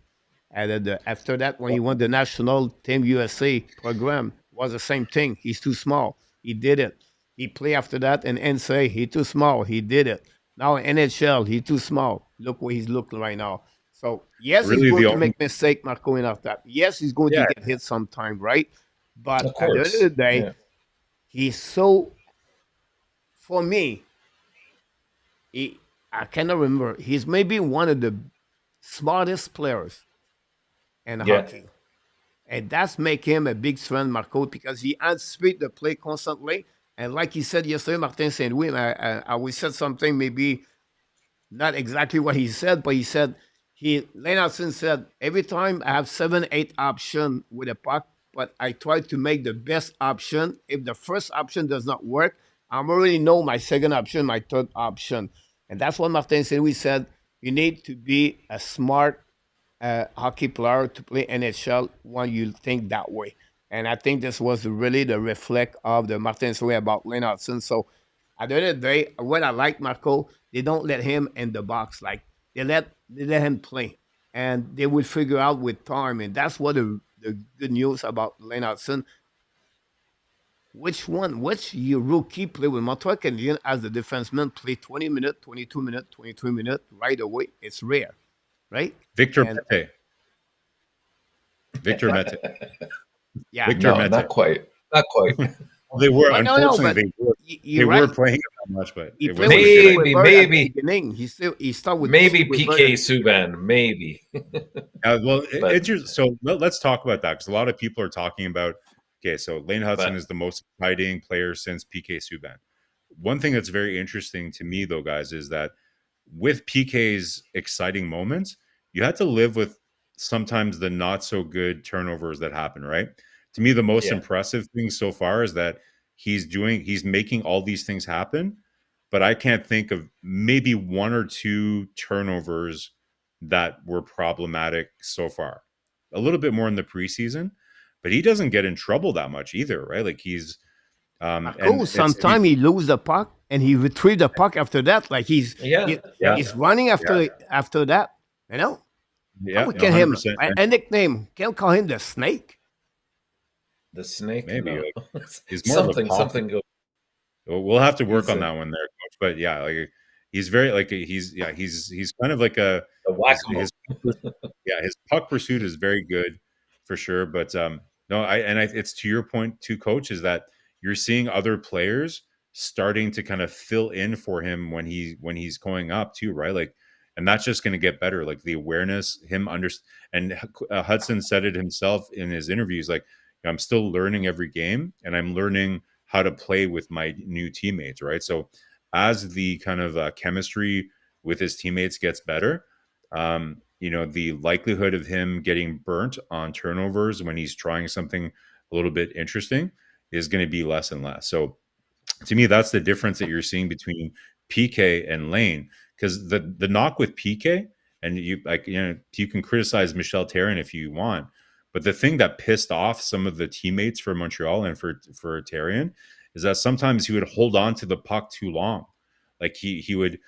Speaker 1: And after that, when he won the national Team USA program, was the same thing. He's too small. He did it. He played after that in NCAA. He too small. He did it. Now NHL, he too small. Look where he's looking right now. So yes, he's
Speaker 3: Really,
Speaker 1: going
Speaker 3: the
Speaker 1: to
Speaker 3: only
Speaker 1: make mistake, Marco Enortap. Yes, he's going to
Speaker 2: Yeah,
Speaker 1: get hit sometime, right? But
Speaker 2: of
Speaker 1: at the end of the
Speaker 2: course.
Speaker 1: day,
Speaker 2: Yeah.
Speaker 1: he's so for me. I cannot remember. He's maybe one of the smartest players in
Speaker 2: Yeah.
Speaker 1: hockey. And that's make him a big strength, Marco, because he anticipates the play constantly. And like he said yesterday, Martin Saint Louis, I will said something maybe not exactly what he said, but he said Lane Hutson said every time I have 7, 8 option with a puck, but I try to make the best option. If the first option does not work, I already know my second option, my third option. And that's what Martin Saint Louis said. You need to be a smart hockey player to play NHL when you think that way. And I think this was really the reflect of the Martin's way about Lane Hutson. So at the end of the day, what I like Marco, they don't let him in the box. Like they let him play. And they will figure out with time. And that's what the good news about Lane Hutson. Which your rookie play with Montreal Canadiens as the defenseman play 20 minutes, 22 minutes, 23 minutes right away. It's rare, right?
Speaker 3: Victor
Speaker 1: And
Speaker 3: Mete. Victor Mete.
Speaker 1: yeah,
Speaker 3: Victor
Speaker 2: No,
Speaker 3: Mete.
Speaker 2: not quite. Not quite.
Speaker 3: They were
Speaker 1: but no, but
Speaker 3: unfortunately they
Speaker 1: you're
Speaker 3: were
Speaker 1: right.
Speaker 3: playing that much, but
Speaker 1: He
Speaker 3: it
Speaker 1: played
Speaker 3: wasn't
Speaker 1: with
Speaker 3: a good
Speaker 1: Shea
Speaker 3: idea.
Speaker 2: Maybe,
Speaker 1: Weber at the
Speaker 2: maybe,
Speaker 1: beginning. He started with Shea
Speaker 2: maybe
Speaker 1: Weber.
Speaker 2: PK Subban. Maybe.
Speaker 3: Well,
Speaker 2: But
Speaker 3: it's just so let's talk about that because a lot of people are talking about. Okay, so Lane Hutson
Speaker 2: but
Speaker 3: is the most exciting player since PK Subban. One thing that's very interesting to me, though, guys, is that with PK's exciting moments, you had to live with sometimes the not so good turnovers that happen, right? To me, the most
Speaker 2: yeah.
Speaker 3: impressive thing so far is that he's making all these things happen, but I can't think of maybe one or two turnovers that were problematic so far. A little bit more in the preseason, but he doesn't get in trouble that much either, right? Like he's
Speaker 1: Marco,
Speaker 3: and it's
Speaker 1: sometimes he lose the puck and he retrieve the puck after that. Like
Speaker 2: Yeah.
Speaker 3: yeah,
Speaker 1: he's running
Speaker 3: yeah,
Speaker 1: after that. You know, how
Speaker 3: yeah,
Speaker 1: we can him
Speaker 3: 100%.
Speaker 1: a nickname? Can we call him the Snake?
Speaker 2: The snake.
Speaker 3: Maybe
Speaker 2: No.
Speaker 3: like he's more of a pocket.
Speaker 2: Something goes.
Speaker 3: We'll have to work
Speaker 2: He's
Speaker 3: on
Speaker 2: a,
Speaker 3: that one there, coach. But yeah, like he's very like he's kind of like a
Speaker 2: whack-a-mole.
Speaker 3: his yeah, his puck pursuit is very good for sure. But no, it's to your point too, coach, is that you're seeing other players starting to kind of fill in for him when he's going up too, right? Like, and that's just going to get better. Like the awareness, him under and Hudson said it himself in his interviews. Like, I'm still learning every game, and I'm learning how to play with my new teammates, right? So as the kind of chemistry with his teammates gets better, the likelihood of him getting burnt on turnovers when he's trying something a little bit interesting is going to be less and less. So to me, that's the difference that you're seeing between PK and Lane. Because the knock with PK, and you can criticize Michel Therrien if you want, but the thing that pissed off some of the teammates for Montreal and for Therrien is that sometimes he would hold on to the puck too long. Like he would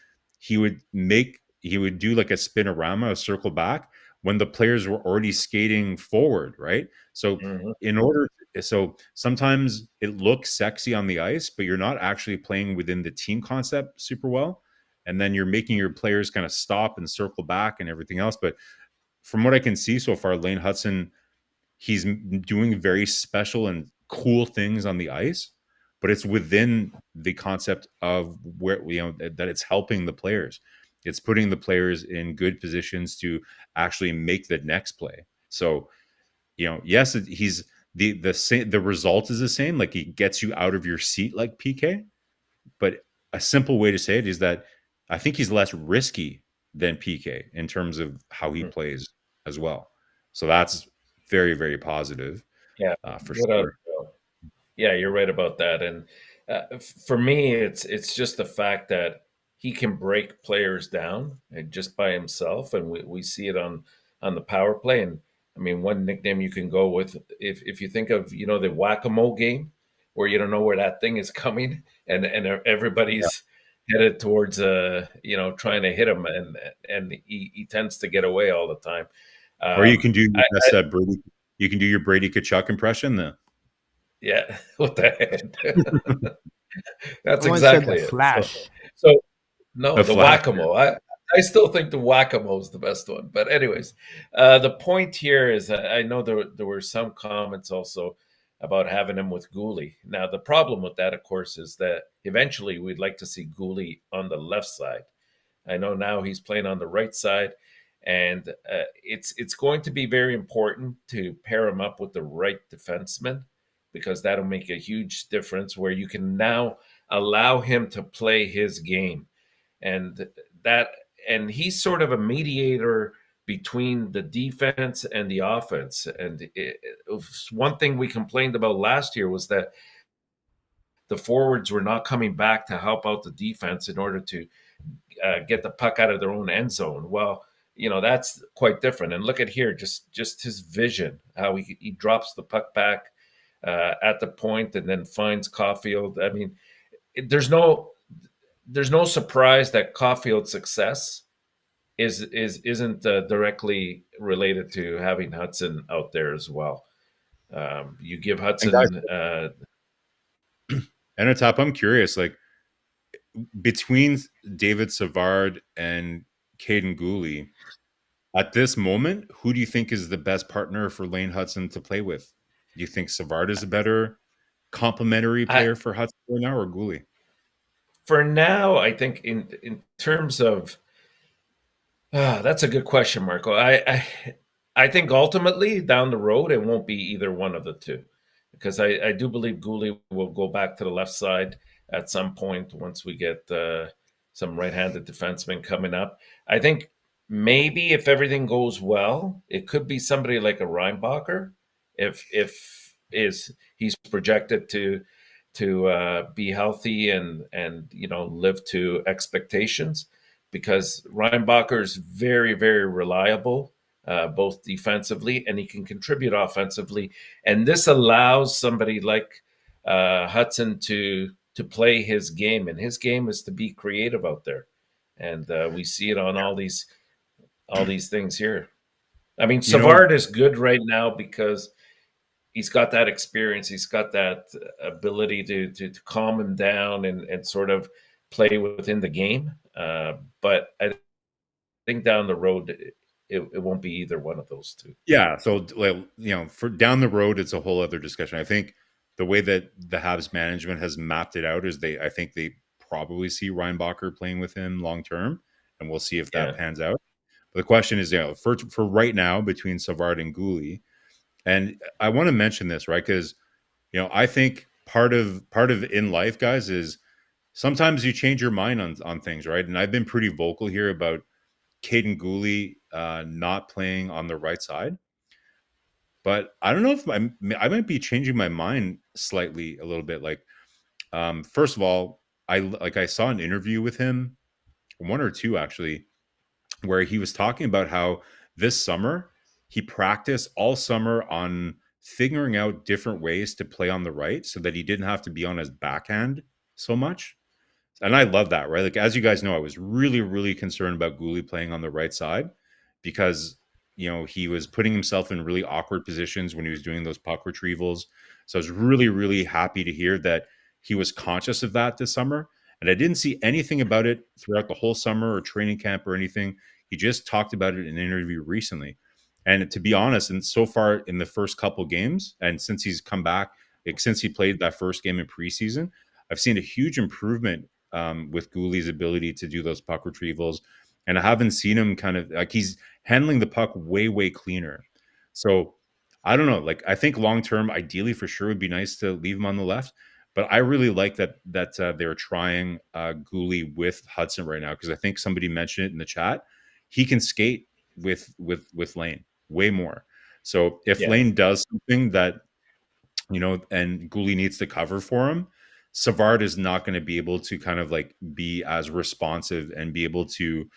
Speaker 3: do like a spinorama, a circle back when the players were already skating forward, right? So
Speaker 2: Mhm.
Speaker 3: so sometimes it looks sexy on the ice, but you're not actually playing within the team concept super well. And then you're making your players kind of stop and circle back and everything else. But from what I can see so far, Lane Hutson, he's doing very special and cool things on the ice, but it's within the concept of where that it's helping the players. It's putting the players in good positions to actually make the next play. So yes, he's the result is the same. Like he gets you out of your seat like PK. But a simple way to say it is that I think he's less risky than PK in terms of how he plays as well. So that's very, very positive
Speaker 2: Yeah,
Speaker 3: for
Speaker 2: without
Speaker 3: sure.
Speaker 2: yeah, you're right about that. And for me, it's just the fact that he can break players down just by himself, and we see it on the power play. And I mean, one nickname you can go with, if you think of the whack-a-mole game, where you don't know where that thing is coming, and
Speaker 3: Yeah.
Speaker 2: everybody's headed towards trying to hit him, and he tends to get away all the time.
Speaker 3: Or you
Speaker 2: Um,
Speaker 3: can do
Speaker 2: I,
Speaker 3: your best
Speaker 2: I
Speaker 3: Brady. You can do your Brady Kachuk impression.
Speaker 2: yeah, with the head. That's
Speaker 1: Someone said the
Speaker 2: exactly it. So,
Speaker 1: Flash.
Speaker 2: so no,
Speaker 3: The
Speaker 2: the
Speaker 3: flash.
Speaker 2: whack-a-mole. I still think the whack-a-mole is the best one. But anyways, the point here is that I know there were some comments also about having him with Gooley. Now, the problem with that, of course, is that eventually we'd like to see Gooley on the left side. I know now he's playing on the right side, and it's going to be very important to pair him up with the right defenseman because that'll make a huge difference where you can now allow him to play his game, and that and he's sort of a mediator between the defense and the offense. And one thing we complained about last year was that the forwards were not coming back to help out the defense in order to get the puck out of their own end zone. Well, that's quite different. And look at here, just his vision, how he drops the puck back at the point and then finds Caufield. I mean, there's no surprise that Caufield's success isn't directly related to having Hutson out there as well. You give
Speaker 3: And guys,
Speaker 2: Hutson,
Speaker 3: Enortap, I'm curious, like between David Savard and Caden Gooley, at this moment, who do you think is the best partner for Lane Hutson to play with? Do you think Savard is a better complementary
Speaker 2: I,
Speaker 3: player for Hutson right now, or Gooley?
Speaker 2: for now, I think in terms of that's a good question, Marco. I think ultimately down the road it won't be either one of the two, because I do believe Gooley will go back to the left side at some point once we get some right-handed defensemen coming up. I think maybe if everything goes well, it could be somebody like a Reinbacher, if is he's projected to be healthy and live to expectations, because Reinbacher is very, very reliable, both defensively and he can contribute offensively. And this allows somebody like Hutson to play his game, and his game is to be creative out there. And we see it on all these things here. I mean,
Speaker 3: You know,
Speaker 2: Savard is good right now because he's got that experience. He's got that ability to calm him down and sort of play within the game. But I think down the road, it won't be either one of those two.
Speaker 3: yeah. So, like, for down the road, it's a whole other discussion. I think the way that the Habs management has mapped it out is I think they probably see Reinbacher playing with him long term, and we'll see if that
Speaker 2: Yeah.
Speaker 3: pans out. But the question is, for right now between Savard and Gooley, and I want to mention this, right? Because I think part of in life, guys, is sometimes you change your mind on things, right? And I've been pretty vocal here about Caden Gooley not playing on the right side, but I don't know if I might be changing my mind slightly a little bit. Like, first of all, I saw an interview with him, one or two actually, where he was talking about how this summer he practiced all summer on figuring out different ways to play on the right so that he didn't have to be on his backhand so much. And I love that, right? Like, as you guys know, I was really, really concerned about Gooley playing on the right side because, he was putting himself in really awkward positions when he was doing those puck retrievals. So I was really, really happy to hear that he was conscious of that this summer. And I didn't see anything about it throughout the whole summer or training camp or anything. He just talked about it in an interview recently. And to be honest, and so far in the first couple games, and since he's come back, like since he played that first game in preseason, I've seen a huge improvement with Gooley's ability to do those puck retrievals. And I haven't seen him kind of like he's handling the puck way, way cleaner. So I don't know. Like I think long term, ideally for sure, would be nice to leave him on the left. But I really like that they're trying Gooley with Hudson right now because I think somebody mentioned it in the chat. He can skate with Lane way more. So if
Speaker 2: Yeah.
Speaker 3: Lane does something that and Gooley needs to cover for him, Savard is not going to be able to kind of like be as responsive and be able to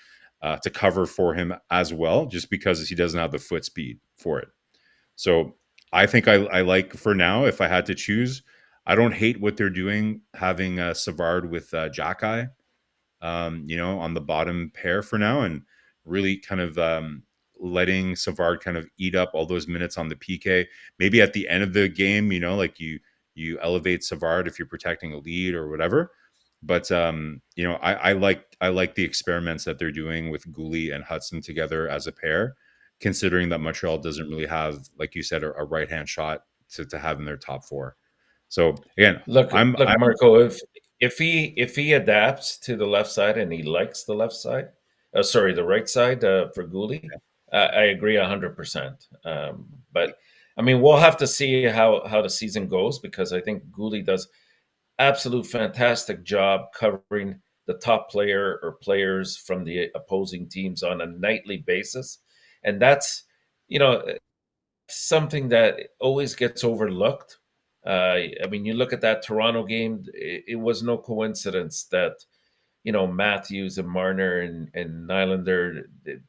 Speaker 3: cover for him as well, just because he doesn't have the foot speed for it. So I think I like for now, if I had to choose, I don't hate what they're doing, having Savard with Jackeye, on the bottom pair for now, and really kind of letting Savard kind of eat up all those minutes on the PK. Maybe at the end of the game, like you elevate Savard if you're protecting a lead or whatever. But I like the experiments that they're doing with Gooley and Hudson together as a pair, considering that Montreal doesn't really have, like you said, a right hand shot to have in their top four. So again,
Speaker 2: Look,
Speaker 3: I'm
Speaker 2: look, Marco. If he adapts to the left side and he likes the left side, sorry, the right side for Gooley, I agree 100%. But I mean, we'll have to see how the season goes because I think Gooley does absolute fantastic job covering the top player or players from the opposing teams on a nightly basis, and that's you know something that always gets overlooked. I mean, you look at that Toronto game; it was no coincidence that Matthews and Marner and Nylander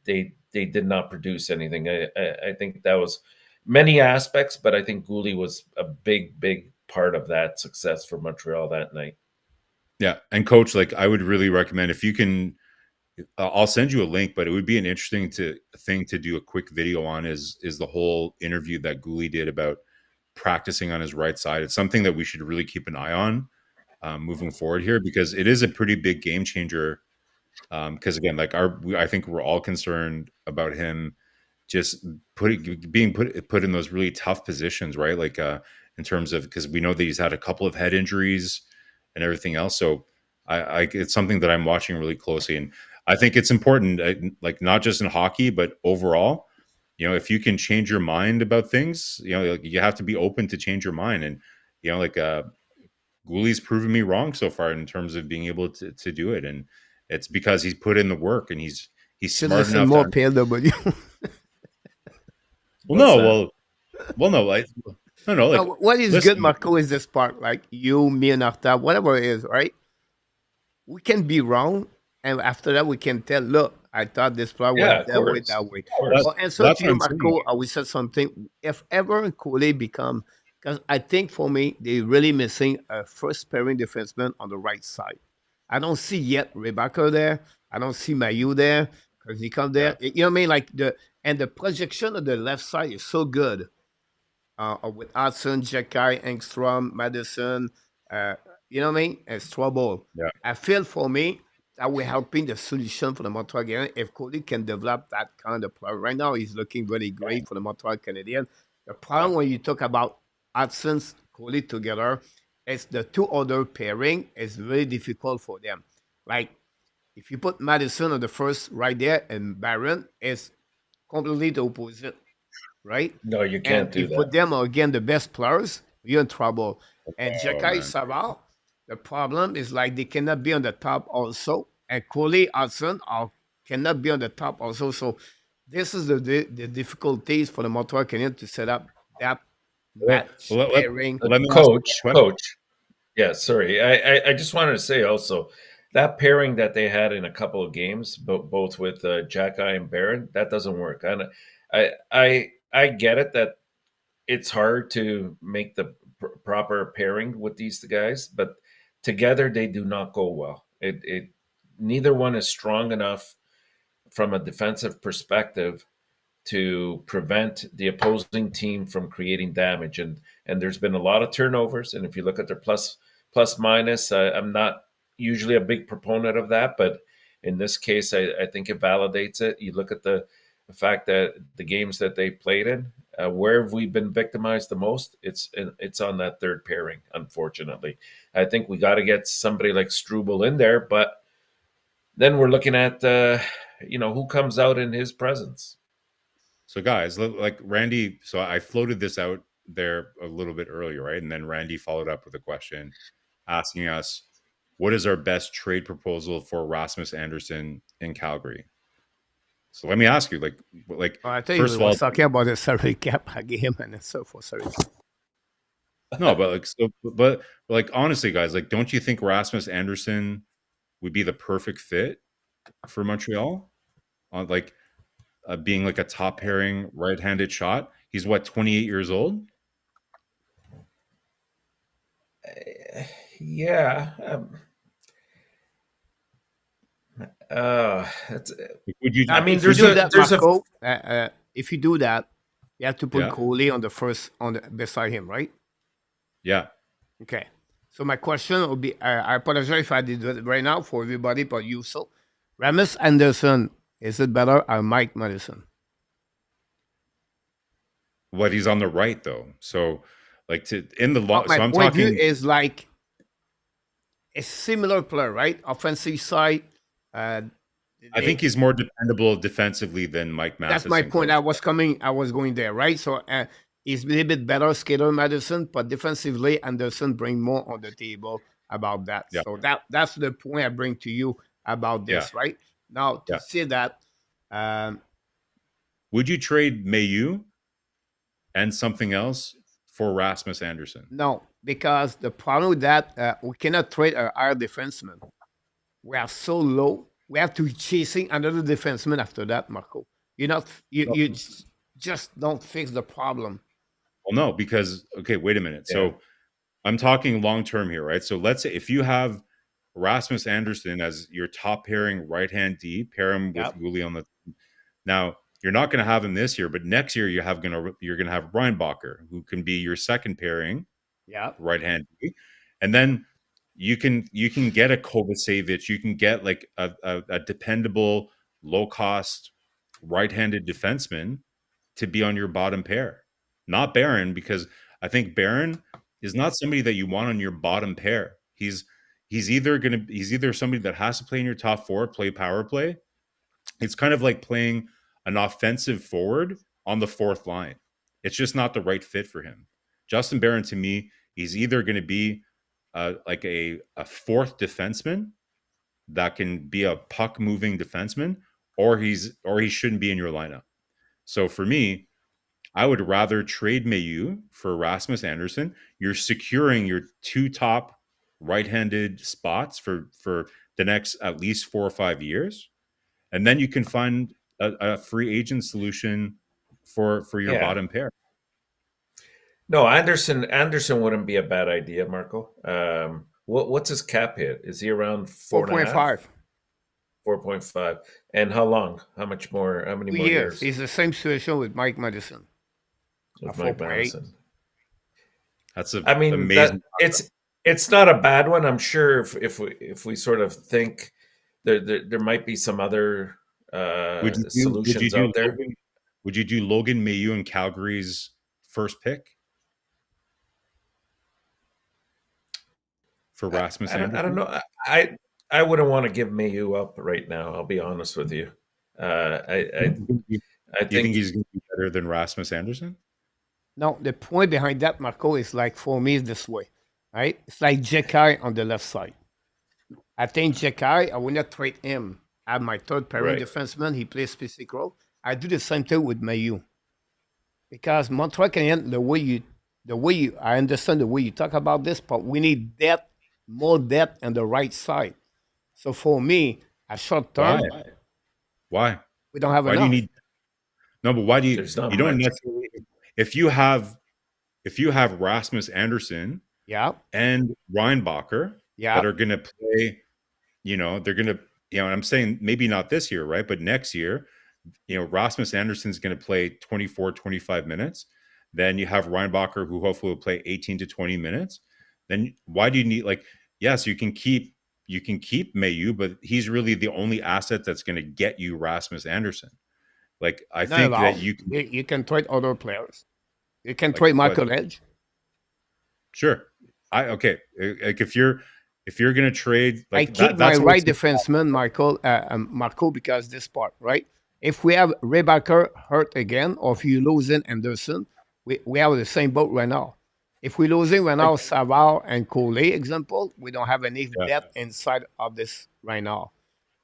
Speaker 2: they did not produce anything. I think that was many aspects, but I think Gooley was a big part of that success for Montreal that night.
Speaker 3: Yeah, and coach, like I would really recommend if you can. I'll send you a link, but it would be an interesting thing to do a quick video on. Is the whole interview that Gooley did about practicing on his right side? It's something that we should really keep an eye on moving forward here because it is a pretty big game changer. Because again, like I think we're all concerned about him just being put in those really tough positions, right? Like in terms of because we know that he's had a couple of head injuries and everything else. So I it's something that I'm watching really closely, and I think it's important, like not just in hockey but overall. If you can change your mind about things, like you have to be open to change your mind, and like Gooley's proven me wrong so far in terms of being able to do it, and it's because he's put in the work and he's
Speaker 1: Should
Speaker 3: smart
Speaker 1: listen
Speaker 3: enough
Speaker 1: more,
Speaker 3: to.
Speaker 1: PLW.
Speaker 3: Well,
Speaker 2: What's
Speaker 3: no,
Speaker 2: that?
Speaker 3: no, like, no, like,
Speaker 1: What is good,
Speaker 3: listen,
Speaker 1: Marco, is this part. Like you, me, and Arta, whatever it is, right? We can be wrong, and after that, we can tell. Look, I thought this player
Speaker 2: Yeah,
Speaker 1: went
Speaker 2: of
Speaker 1: that way,
Speaker 2: course,
Speaker 1: that way.
Speaker 2: of course.
Speaker 1: Well, and so
Speaker 3: that's
Speaker 1: to
Speaker 3: what
Speaker 1: you,
Speaker 3: I'm saying.
Speaker 1: Marco, we said something. If ever Cole become, because I think for me, they're really missing a first pairing defenseman on the right side. I don't see yet Rebecca there. I don't see Mayu there because he come
Speaker 3: Yeah,
Speaker 1: there. You know what I mean? Like the projection of the left side is so good with Hudson, Jekai, Engstrom, Madison. Uh, you know what I mean? It's trouble.
Speaker 3: yeah,
Speaker 1: I feel for me that we're helping the solution for the Montreal Canadiens if Cody can develop that kind of player. Right now, he's looking really great for the Montreal Canadiens. The problem when you talk about Hudson's Cody together is the two other pairing is very difficult for them. Like if you put Madison on the first right there and Barron is completely the opposite, right?
Speaker 2: No, you
Speaker 1: And
Speaker 2: can't do
Speaker 1: if
Speaker 2: that.
Speaker 1: put them again the best players, you're in trouble. And
Speaker 3: oh
Speaker 1: Jekai
Speaker 3: man,
Speaker 1: Savard, the problem is like they cannot be on the top also, and Coley Hudson are cannot be on the top also. So this is the difficulties for the Montreal Canadiens to set up that
Speaker 2: Well,
Speaker 1: match
Speaker 3: well,
Speaker 1: pairing.
Speaker 3: let me ask you
Speaker 2: coach,
Speaker 3: a question.
Speaker 2: coach. Yeah, sorry. I just wanted to say also that pairing that they had in a couple of games, both with Jackeye and Barron, that doesn't work. And I get it that it's hard to make the proper pairing with these guys, but together they do not go well. It neither one is strong enough from a defensive perspective to prevent the opposing team from creating damage. And there's been a lot of turnovers. And if you look at their plus minus, I'm not usually a big proponent of that, but in this case, I think it validates it. You look at the fact that the games that they played in, where have we been victimized the most? It's on that third pairing. Unfortunately, I think we got to get somebody like Struble in there, but then we're looking at who comes out in his presence.
Speaker 3: So guys, like Randy, so I floated this out there a little bit earlier, right? And then Randy followed up with a question asking us, what is our best trade proposal for Rasmus Anderson in Calgary? So let me ask you, like
Speaker 1: I think
Speaker 3: first
Speaker 1: we
Speaker 3: of all,
Speaker 1: was talking about the salary cap again, and so for salary cap.
Speaker 3: no, but like so, but like honestly, guys, like don't you think Rasmus Anderson would be the perfect fit for Montreal on like being like a top pairing right-handed shot? He's what 28 years old.
Speaker 2: Yeah. That's,
Speaker 3: Would you?
Speaker 2: I mean,
Speaker 1: If you
Speaker 2: there's
Speaker 1: do
Speaker 2: a
Speaker 1: that,
Speaker 2: there's a
Speaker 1: Marco, if you do that, you have to put
Speaker 3: Yeah,
Speaker 1: Coley on the first beside him, right?
Speaker 3: yeah.
Speaker 1: Okay. So my question would be: I apologize if I did it right now for everybody, but you. So, Ramus Anderson, is it better or Mike Madison?
Speaker 3: What he's on the right though, so like to in the
Speaker 1: But
Speaker 3: long.
Speaker 1: my
Speaker 3: So I'm
Speaker 1: point of view
Speaker 3: talking.
Speaker 1: is like a similar player, right? Offensive side. Uh,
Speaker 3: I think
Speaker 1: they
Speaker 3: he's more dependable defensively than Mike
Speaker 1: That's my
Speaker 3: Matheson,
Speaker 1: point.
Speaker 3: coach.
Speaker 1: I was going there, right? So he's a little bit better skater, Madison, but defensively, Anderson bring more on the table about that.
Speaker 3: Yeah,
Speaker 1: So that's the point I bring to you about
Speaker 3: yeah,
Speaker 1: this, right? Now to
Speaker 3: yeah.
Speaker 1: say that, um,
Speaker 3: Would you trade Mayu and something else for Rasmus Anderson?
Speaker 1: no, because the problem with that, we cannot trade our defenseman. We are so low. We have to be chasing another defenseman after that, Marco. You're not just don't fix the problem.
Speaker 3: Well, no, because okay, wait a minute.
Speaker 2: yeah.
Speaker 3: So I'm talking long term here, right? So let's say if you have Rasmus Anderson as your top pairing right hand D, pair him with
Speaker 1: Yep.
Speaker 3: Uli on the. Now you're not going to have him this year, but next year you're gonna have Reinbacher, who can be your second pairing
Speaker 1: Yeah.
Speaker 3: right hand D, and then you can get a Kovacevic, you can get like a dependable, low cost right handed defenseman to be on your bottom pair, not Barron, because I think Barron is not somebody that you want on your bottom pair. He's either somebody that has to play in your top four, play power play. It's kind of like playing an offensive forward on the fourth line. It's just not the right fit for him. Justin Barron, to me, he's either going to be like a fourth defenseman that can be a puck moving defenseman, or he shouldn't be in your lineup. So for me, I would rather trade Mayu for Rasmus Anderson. You're securing your two top right-handed spots for the next at least 4 or 5 years, and then you can find a free agent solution for your
Speaker 2: Yeah.
Speaker 3: bottom pair.
Speaker 2: No, Anderson wouldn't be a bad idea, Marco. What's his cap hit? Is he around four and a half?
Speaker 1: 4.5.
Speaker 2: 4.5. And how long? How many
Speaker 1: 2
Speaker 2: more
Speaker 1: years.
Speaker 2: years
Speaker 1: It's the same situation with Mike Madison at
Speaker 2: with Mike
Speaker 1: 4.8.
Speaker 2: Madison?
Speaker 3: That's an
Speaker 2: I mean, that
Speaker 3: amazing.
Speaker 2: it's not a bad one. I'm sure if we sort of think there might be some other solutions out there.
Speaker 3: Would you do Logan Mayu and Calgary's first pick for Rasmus Anderson?
Speaker 2: I don't know. I wouldn't want to give Mayu up right now. I'll be honest with you. I
Speaker 3: Do you think
Speaker 2: think
Speaker 3: he's going to be better than Rasmus Anderson?
Speaker 1: No, the point behind that, Marco, is like for me is this way, right? It's like Jekai on the left side. I think Jekai, I will not trade him. I have my third pairing
Speaker 2: Right.
Speaker 1: defenseman. He plays specific role. I do the same thing with Mayu because Montreal Canadiens, I understand the way you talk about this, but we need depth, more depth on the right side. So for me, a short term,
Speaker 3: Why?
Speaker 1: we don't have
Speaker 3: Why do you
Speaker 1: enough.
Speaker 3: need? No, but why do you?
Speaker 2: There's not
Speaker 3: You don't
Speaker 2: much.
Speaker 3: necessarily. If you have Rasmus Anderson
Speaker 1: Yeah,
Speaker 3: and Reinbacher
Speaker 1: yeah,
Speaker 3: that are going to play, they're going to, and I'm saying maybe not this year, right? But next year, Rasmus Anderson's going to play 24, 25 minutes. Then you have Reinbacher, who hopefully will play 18 to 20 minutes. Then why do you need yes, you can keep Mayu, but he's really the only asset that's going to get you Rasmus Anderson. Like I
Speaker 1: not
Speaker 3: think
Speaker 1: at
Speaker 3: that
Speaker 1: all.
Speaker 3: you can
Speaker 1: You can trade other players. You can
Speaker 3: like
Speaker 1: trade
Speaker 3: what
Speaker 1: Michael Edge.
Speaker 3: sure. Okay. Like if you're gonna trade
Speaker 1: I
Speaker 3: like
Speaker 1: keep
Speaker 3: that,
Speaker 1: my
Speaker 3: that's
Speaker 1: right
Speaker 3: what's
Speaker 1: defenseman, Marco, because this part, right? If we have Rebacker hurt again, or if you losing Anderson, we have the same boat right now. If we're losing right now Savard and Coley, example, we don't have any
Speaker 3: Yeah.
Speaker 1: depth inside of this right now.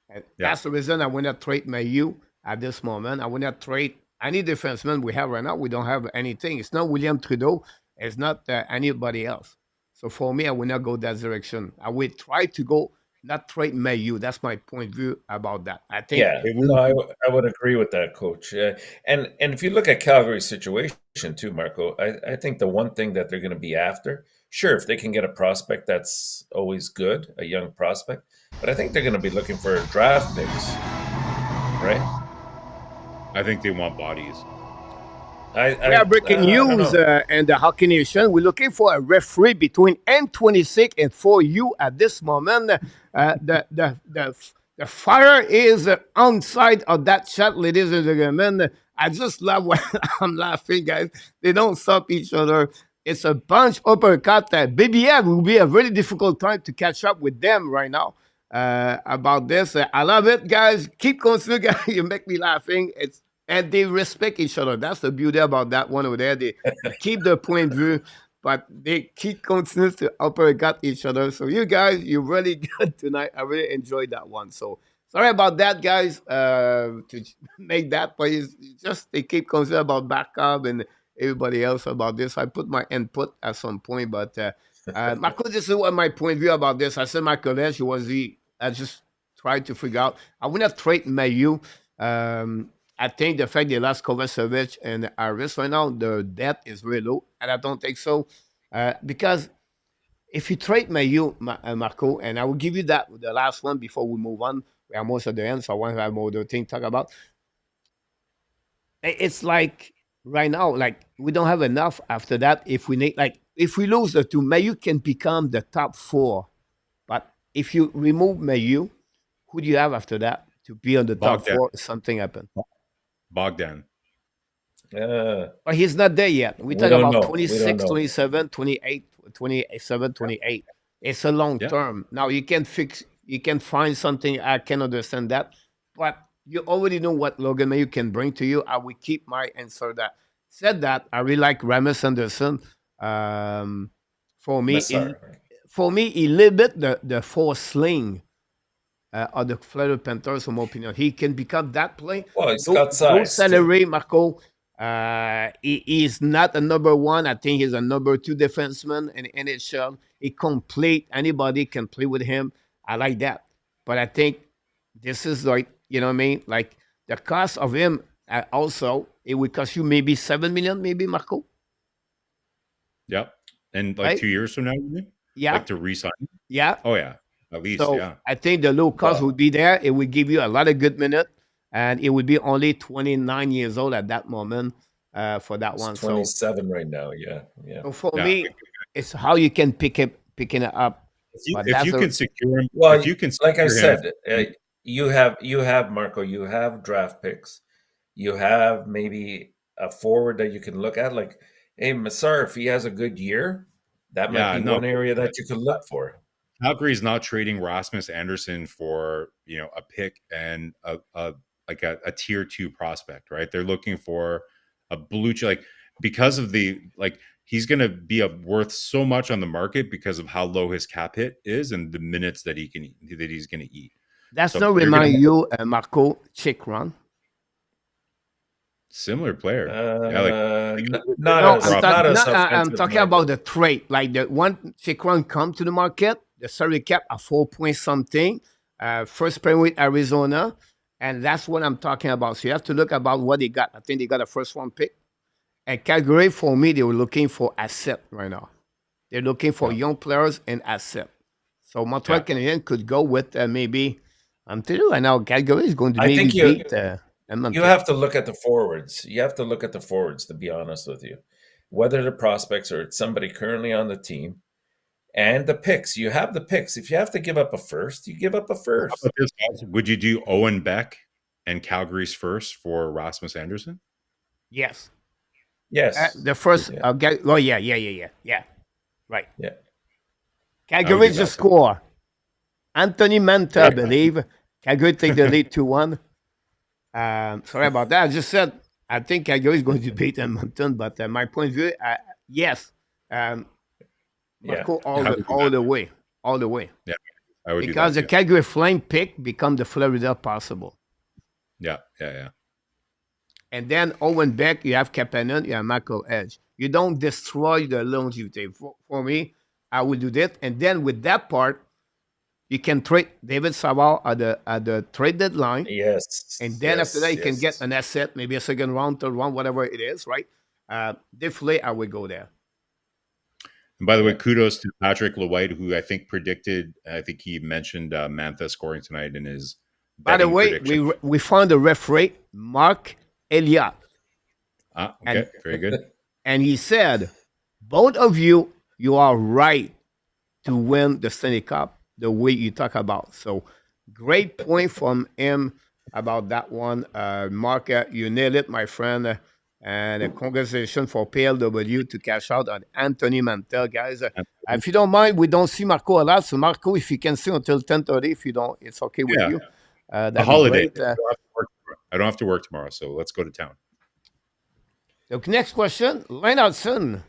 Speaker 1: And
Speaker 3: Yeah.
Speaker 1: that's the reason I will not trade Mayu at this moment. I will not trade any defenseman we have right now. We don't have anything. It's not William Trudeau. It's not anybody else. So for me, I will not go that direction. I will try to go not trade Mayu. That's my point of view about that. I think
Speaker 2: Yeah, no, I would agree with that, Coach. And if you look at Calgary's situation too, Marco, I think the one thing that they're going to be after, sure, if they can get a prospect, that's always good, a young prospect. But I think they're going to be looking for draft picks, right?
Speaker 3: I think they want bodies.
Speaker 1: we are breaking
Speaker 2: I don't
Speaker 1: news
Speaker 2: know.
Speaker 1: and the Hockey Nation. We're looking for a referee between N26 and for you at this moment. The fire is outside of that chat, ladies and gentlemen. I just love when I'm laughing, guys. They don't stop each other. It's a bunch uppercut. BBF will be a really difficult time to catch up with them right now about this. I love it, guys. Keep continuing, guys. You make me laughing. And they respect each other. That's the beauty about that one over there. They keep their point of view, but they keep continuing to uppercut each other. So you guys, you're really good tonight. I really enjoyed that one. So sorry about that, guys. To make that, but it's just they keep concerned about backup and everybody else about this. I put my input at some point, but Marco, this is what my point of view about this. I said my college I just tried to figure out. I would not trade Mayu. I think the fact they lost Kovacevic and Aris right now, the debt is very low, and I don't think so. Because if you trade Mayu, Marco, and I will give you that the last one before we move on. We are almost at the end, so I want to have more other thing to talk about. It's like right now, like we don't have enough after that. If we need, like, if we lose the two, Mayu can become the top four. But if you remove Mayu, who do you have after that to be on the top
Speaker 3: Bogdan.
Speaker 1: four if something happens?
Speaker 3: Bogdan.
Speaker 1: But he's not there yet. We talk
Speaker 2: don't
Speaker 1: about
Speaker 2: know. We
Speaker 1: 26,
Speaker 2: don't know.
Speaker 1: 27, 28, 27, 28. It's a long
Speaker 3: Yeah.
Speaker 1: term. Now you can find something. I can understand that. But you already know what Logan Mayu can bring to you. I will keep my answer that. Said that, I really like Ramus Anderson. For me, he limit the force sling of the Florida Panthers, from my opinion. He can become that play.
Speaker 2: Well, he's
Speaker 1: No,
Speaker 2: got
Speaker 1: no
Speaker 2: size. too.
Speaker 1: salary, Marco. He is not a number one. I think he's a number two defenseman in NHL. He complete. Anybody can play with him. I like that. But I think this is like, you know what I mean? Like the cost of him also, it would cost you maybe 7 million, maybe, Marco.
Speaker 3: Yep. And like
Speaker 1: Right?
Speaker 3: 2 years from now, you mean?
Speaker 1: Yeah.
Speaker 3: Like to re-sign?
Speaker 1: Yeah.
Speaker 3: Oh yeah, at least
Speaker 1: So
Speaker 3: yeah.
Speaker 1: I think the low cost
Speaker 2: Well-
Speaker 1: would be there. It would give you a lot of good minutes, and it would be only 29 years old at that moment for that
Speaker 2: He's
Speaker 1: one. So,
Speaker 2: 27 right now. Yeah.
Speaker 1: so for
Speaker 3: Yeah.
Speaker 1: me, it's how you can picking it up. But
Speaker 3: If
Speaker 1: that's
Speaker 3: you
Speaker 1: a-
Speaker 3: can secure him,
Speaker 2: Well,
Speaker 3: if you can
Speaker 2: like I
Speaker 3: secure him-
Speaker 2: said, you have Marco. You have draft picks. You have maybe a forward that you can look at. Like, hey, Massar, if he has a good year, that might
Speaker 3: Yeah,
Speaker 2: be
Speaker 3: no,
Speaker 2: one area that you can look for.
Speaker 3: Calgary's not trading Rasmus Anderson for a pick and a tier 2 prospect, right? They're looking for a blue chip, like because of he's going to be worth so much on the market because of how low his cap hit is and the minutes that he's going to eat.
Speaker 1: That's
Speaker 3: So
Speaker 1: not
Speaker 3: you're gonna-
Speaker 1: remind you, Marco, Chick Run.
Speaker 3: Similar player.
Speaker 2: Not
Speaker 1: No,
Speaker 2: as
Speaker 1: I'm,
Speaker 2: not as
Speaker 1: I'm
Speaker 2: offensive,
Speaker 1: talking
Speaker 2: Marco.
Speaker 1: about the trade. Like the one Chick Run come to the market, the salary cap at 4 point something, first pair with Arizona, and that's what I'm talking about. So you have to look about what they got. I think they got a first round pick. And Calgary, for me, they were looking for asset right now. They're looking for young players and asset. So Montreal Canadiens could go with maybe. I'm telling you right now, Calgary is going to
Speaker 2: I
Speaker 1: maybe
Speaker 2: think you-
Speaker 1: beat.
Speaker 2: You have to look at the forwards. You have to look at the forwards, to be honest with you. Whether the prospects or it's somebody currently on the team. And the picks. You have the picks. If you have to give up a first, you give up a first.
Speaker 3: How about this, guys? Would you do Owen Beck and Calgary's first for Rasmus Anderson?
Speaker 1: Yes.
Speaker 2: Yes.
Speaker 1: The first.
Speaker 2: Yeah.
Speaker 1: Oh, yeah. Right.
Speaker 2: Yeah.
Speaker 1: Calgary
Speaker 3: do
Speaker 1: just
Speaker 3: that.
Speaker 1: score. Anthony Manta, I believe. Calgary take the lead 2-1. Sorry about that. I just said I think Calgary is going to beat Edmonton, but my point of view, yes, um,
Speaker 2: Yeah.
Speaker 1: Marco
Speaker 3: I would do
Speaker 1: all
Speaker 3: that.
Speaker 1: the way, all the way,
Speaker 3: Yeah, I would do
Speaker 1: because
Speaker 3: that
Speaker 1: the
Speaker 3: too.
Speaker 1: Calgary Flame pick become the Florida possible.
Speaker 3: Yeah, yeah, yeah.
Speaker 1: And then Owen Beck, you have Kapanen, you have Michael Edge. You don't destroy the longevity. For me, I would do that. And then with that part, you can trade David Savard at the trade deadline. And
Speaker 2: Yes.
Speaker 1: then after that,
Speaker 2: Yes.
Speaker 1: you can get
Speaker 2: Yes.
Speaker 1: an asset, maybe a second round, third round, whatever it is, right? Definitely, I would go there.
Speaker 3: And by the way,
Speaker 2: Yeah.
Speaker 3: kudos to Patrick Lewhite, who I think predicted. I think he mentioned Mantha scoring tonight in his
Speaker 1: By the
Speaker 3: betting
Speaker 1: way,
Speaker 3: prediction.
Speaker 1: we found a referee, Mark Elliott,
Speaker 3: Ah,
Speaker 1: and
Speaker 3: okay, very good.
Speaker 1: and he said, both of you, you are right to win the Stanley Cup the way you talk about. So great point from him about that one. Mark, you nailed it, my friend. And a congratulations for PLW to cash out on Anthony Mantel, guys. If you don't mind, we don't see Marco a lot. So Marco, if you can stay until 10:30, if you don't, it's okay with
Speaker 3: Yeah,
Speaker 1: you.
Speaker 3: a
Speaker 1: That'd be
Speaker 3: holiday.
Speaker 1: great.
Speaker 3: I don't have to work tomorrow, so let's go to town.
Speaker 1: Donc, next question, Lane Hutson.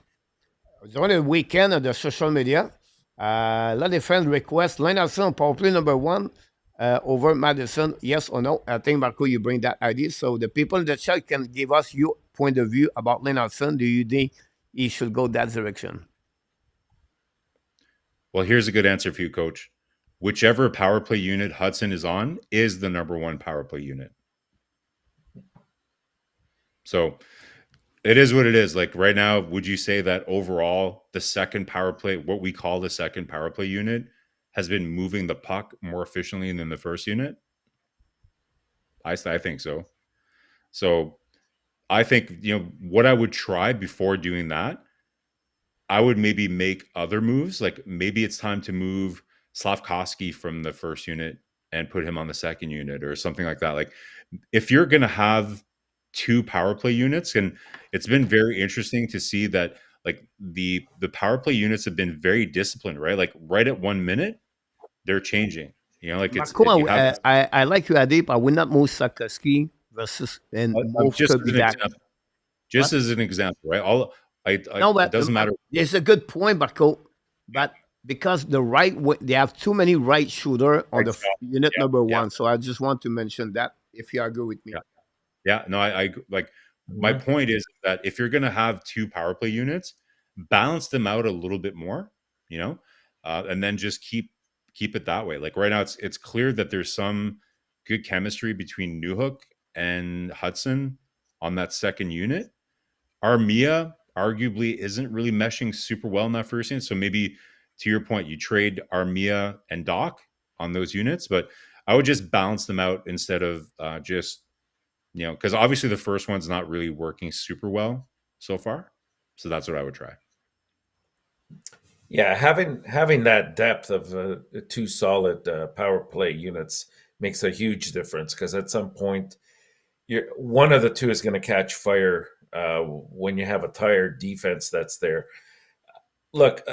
Speaker 1: Durant le week-end de social media, là, des fans request Lane Hutson power play number one over Madison. Yes or no? I think, Marco, you bring that idea. So the people in the chat can give us your point of view about Lane Hutson. Do you think he should go that direction?
Speaker 3: Well, here's a good answer for you, Coach. Whichever power play unit Hudson is on is the number one power play unit. So it is what it is. Like right now, would you say that overall the second power play, what we call the second power play unit, has been moving the puck more efficiently than the first unit? I think so. So I think, what I would try before doing that, I would maybe make other moves. Like maybe it's time to move Slavkovsky from the first unit and put him on the second unit or something like that. Like if you're going to have two power play units, and it's been very interesting to see that like the power play units have been very disciplined, right? Like right at 1 minute, they're changing. Like it's
Speaker 1: Marco,
Speaker 3: if you have
Speaker 1: I like you, Adip. I would not move Sakaski versus and move
Speaker 3: just as an
Speaker 1: Kobidak.
Speaker 3: example,
Speaker 1: What?
Speaker 3: right?
Speaker 1: No,
Speaker 3: It
Speaker 1: but
Speaker 3: doesn't matter.
Speaker 1: it's a good point, Marco. But because they have too many right shooter on the
Speaker 3: Exactly.
Speaker 1: unit
Speaker 3: Yeah,
Speaker 1: number
Speaker 3: yeah,
Speaker 1: one. So I just want to mention that if you agree with me.
Speaker 3: yeah. Yeah, no, I like my
Speaker 2: Mhm.
Speaker 3: point is that if you're going to have two power play units, balance them out a little bit more, and then just keep it that way. Like right now, it's clear that there's some good chemistry between Newhook and Hudson on that second unit. Armia arguably isn't really meshing super well in that first unit, so maybe to your point, you trade Armia and Doc on those units, but I would just balance them out instead of just because obviously the first one's not really working super well so far. So that's what I would try.
Speaker 2: Yeah, having that depth of two solid power play units makes a huge difference because at some point, one of the two is going to catch fire when you have a tired defense that's there. Look,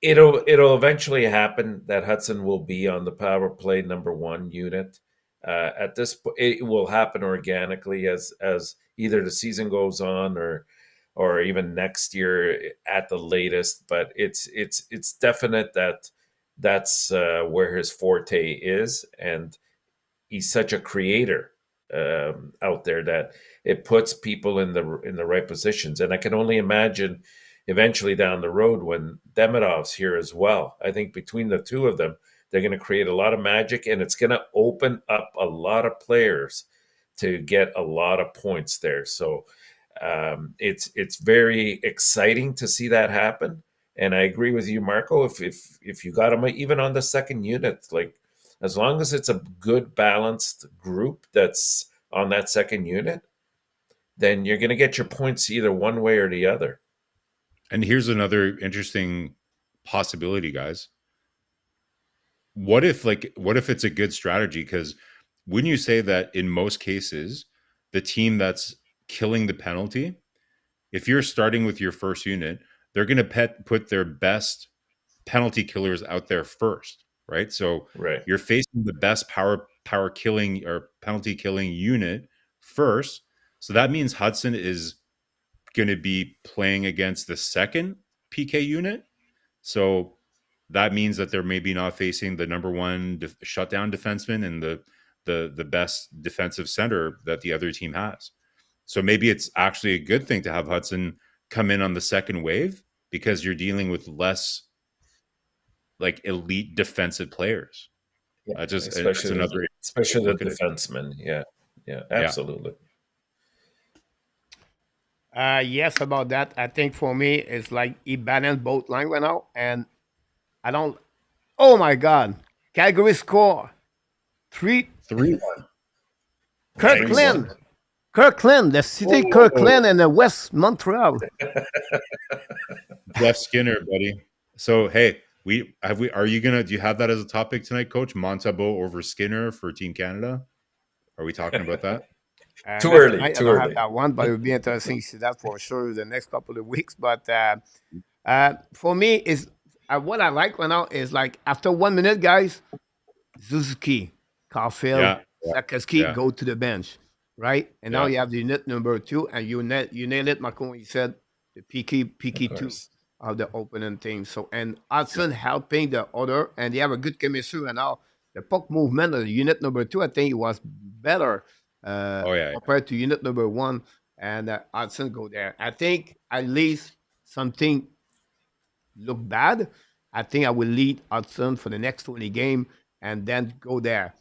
Speaker 2: it'll eventually happen that Hudson will be on the power play number one unit. At this point, it will happen organically as either the season goes on or even next year at the latest. But it's definite that that's where his forte is, and he's such a creator out there that it puts people in the right positions. And I can only imagine eventually down the road when Demirov's here as well. I think between the two of them, they're going to create a lot of magic, and it's going to open up a lot of players to get a lot of points there. So it's very exciting to see that happen. And I agree with you, Marco. If you got them even on the second unit, like as long as it's a good balanced group that's on that second unit, then you're going to get your points either one way or the other.
Speaker 3: And here's another interesting possibility, guys. What if it's a good strategy? Because wouldn't you say that in most cases, the team that's killing the penalty, if you're starting with your first unit, they're going to put their best penalty killers out there first, right? So
Speaker 2: Right.
Speaker 3: you're facing the best power killing or penalty killing unit first. So that means Hudson is going to be playing against the second PK unit. So that means that they're maybe not facing the number one shutdown defenseman and the best defensive center that the other team has. So maybe it's actually a good thing to have Hudson come in on the second wave because you're dealing with less like elite defensive players.
Speaker 2: Yeah,
Speaker 3: Just it's
Speaker 2: especially
Speaker 3: another
Speaker 2: especially the
Speaker 3: look at it.
Speaker 2: defensemen. Yeah, yeah,
Speaker 3: Yeah,
Speaker 2: absolutely.
Speaker 1: Yes, about that. I think for me, it's like he balanced both line right now, and I don't. Oh my God, Calgary score three.
Speaker 3: 3-1.
Speaker 2: Three
Speaker 3: Nice.
Speaker 1: Kirkland,
Speaker 2: one.
Speaker 1: Kirkland, the city
Speaker 2: Oh,
Speaker 1: Kirkland, and the West Montreal.
Speaker 3: Jeff Skinner, buddy. So hey, we are you gonna do you have that as a topic tonight, Coach? Montembeault over Skinner for Team Canada? Are we talking about that?
Speaker 2: too
Speaker 1: Not
Speaker 2: early,
Speaker 1: tonight. I
Speaker 2: too
Speaker 1: don't have
Speaker 2: early.
Speaker 1: that one, but it would be interesting to see that for sure the next couple of weeks. But for me, is what I like right now is like after 1 minute, guys, Suzuki, Caufield,
Speaker 3: Yeah, yeah,
Speaker 1: Sakaski
Speaker 3: yeah.
Speaker 1: go to the bench, right? And now
Speaker 3: Yeah.
Speaker 1: you have the unit number two, and you nailed it, Marco, when you said the
Speaker 2: Of
Speaker 1: PK two
Speaker 2: course.
Speaker 1: of the opening team. So and Hudson helping the other, and they have a good chemistry. And now the puck movement of the unit number two, I think it was better
Speaker 3: Oh yeah,
Speaker 1: compared to unit number one, and Hudson go there. I think at least something look bad. I think I will lead Hudson for the next 20 game and then go there.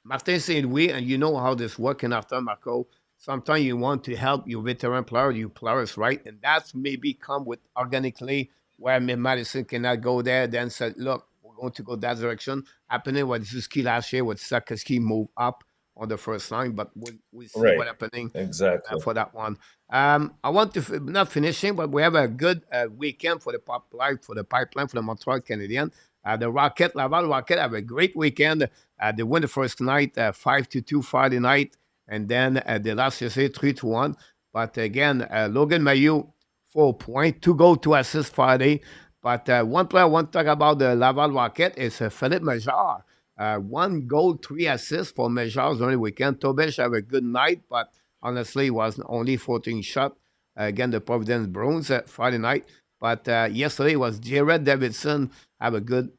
Speaker 1: Martin St. Louis, and you know how this working after Marco. Sometimes you want to help your veteran player, your players, right? And that's maybe come with organically where Madison cannot go there, then said, look, we're going to go that direction. Happening with Zuski last year with Sakaski move up on the first line, but we'll see
Speaker 2: Right.
Speaker 1: what happening
Speaker 2: Exactly.
Speaker 1: for that one. I want to not finishing, but we have a good weekend for the pipeline for the Montreal Canadiens. The Rocket, Laval Rocket, have a great weekend. They win the first night 5-2 Friday night, and then the last yesterday 3-1. But again, Logan Mayu 4 points, 2 goals, 2 assists Friday. But one player I want to talk about the Laval Rocket is Philippe Major. 1 goal, 3 assists for Major during the weekend. Tobish have a good night, but honestly, it was only 14 shot again the Providence Bruins Friday night. But yesterday was Jared Davidson have a good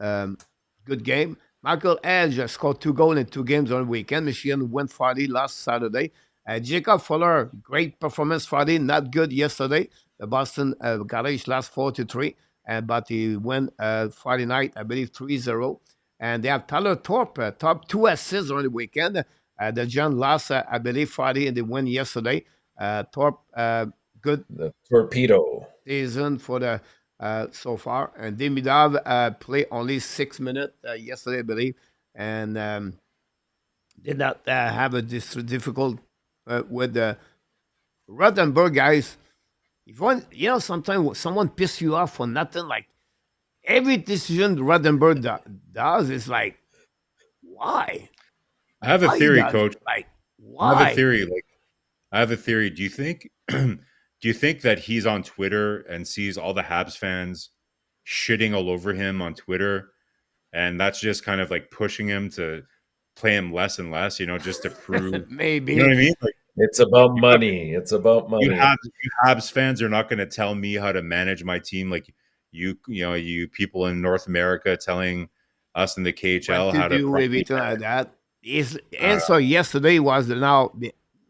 Speaker 1: game. Michael Edge scored 2 goals in 2 games on the weekend. Michigan won Friday last Saturday. Jacob Fuller, great performance Friday, not good yesterday. The Boston Garage last 4-3, but he won Friday night, I believe 3-0. And they have Tyler Thorpe, top 2 assists on the weekend. The John lost, I believe, Friday, and they won yesterday. Thorpe, good
Speaker 2: The torpedo.
Speaker 1: season for the so far. And Demidov played only 6 minutes yesterday, I believe, and did not have a difficult with the Rothenberg guys. If one, sometimes someone piss you off for nothing, like every decision Rothenberg does is like, why?
Speaker 3: I have a
Speaker 1: Why he
Speaker 3: theory,
Speaker 1: does
Speaker 3: Coach.
Speaker 1: it? Like,
Speaker 3: I have a
Speaker 1: why?
Speaker 3: theory. Like, I have a theory. Do you think? Do you think that he's on Twitter and sees all the Habs fans shitting all over him on Twitter, and that's just kind of like pushing him to play him less and less? Just to prove. You know
Speaker 1: Maybe.
Speaker 3: what I mean? Like
Speaker 2: It's about money. It's about
Speaker 3: you
Speaker 2: money.
Speaker 3: Habs fans are not going to tell me how to manage my team. Like you people in North America telling us in the
Speaker 1: What
Speaker 3: KHL
Speaker 1: to
Speaker 3: how to
Speaker 1: do,
Speaker 3: properly
Speaker 1: everything like
Speaker 3: manage.
Speaker 1: that. His
Speaker 3: Uh,
Speaker 1: answer yesterday was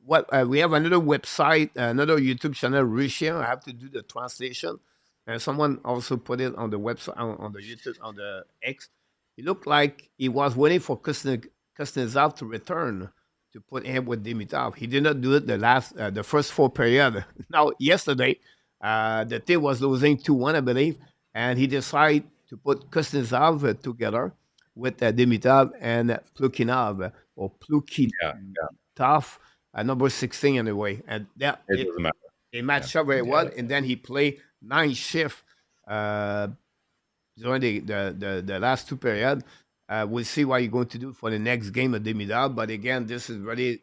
Speaker 1: what we have another website, another YouTube channel, Russian. I have to do the translation, and someone also put it on the website on the YouTube on the X. It looked like he was waiting for Kuznetsov to return to put him with Dimitrov. He did not do it the first four period. Now yesterday, the team was losing 2-1, I believe, and he decided to put Kuznetsov together with Dimitrov and Plukinov or
Speaker 3: yeah,
Speaker 1: Plukitov, number 16 anyway. And that
Speaker 3: it doesn't matter.
Speaker 1: they
Speaker 3: Yeah.
Speaker 1: matched up very
Speaker 2: Yeah.
Speaker 1: well. And then he played 9 shifts uh, during the last two periods. We'll see what you're going to do for the next game of Dimitrov. But again, this is really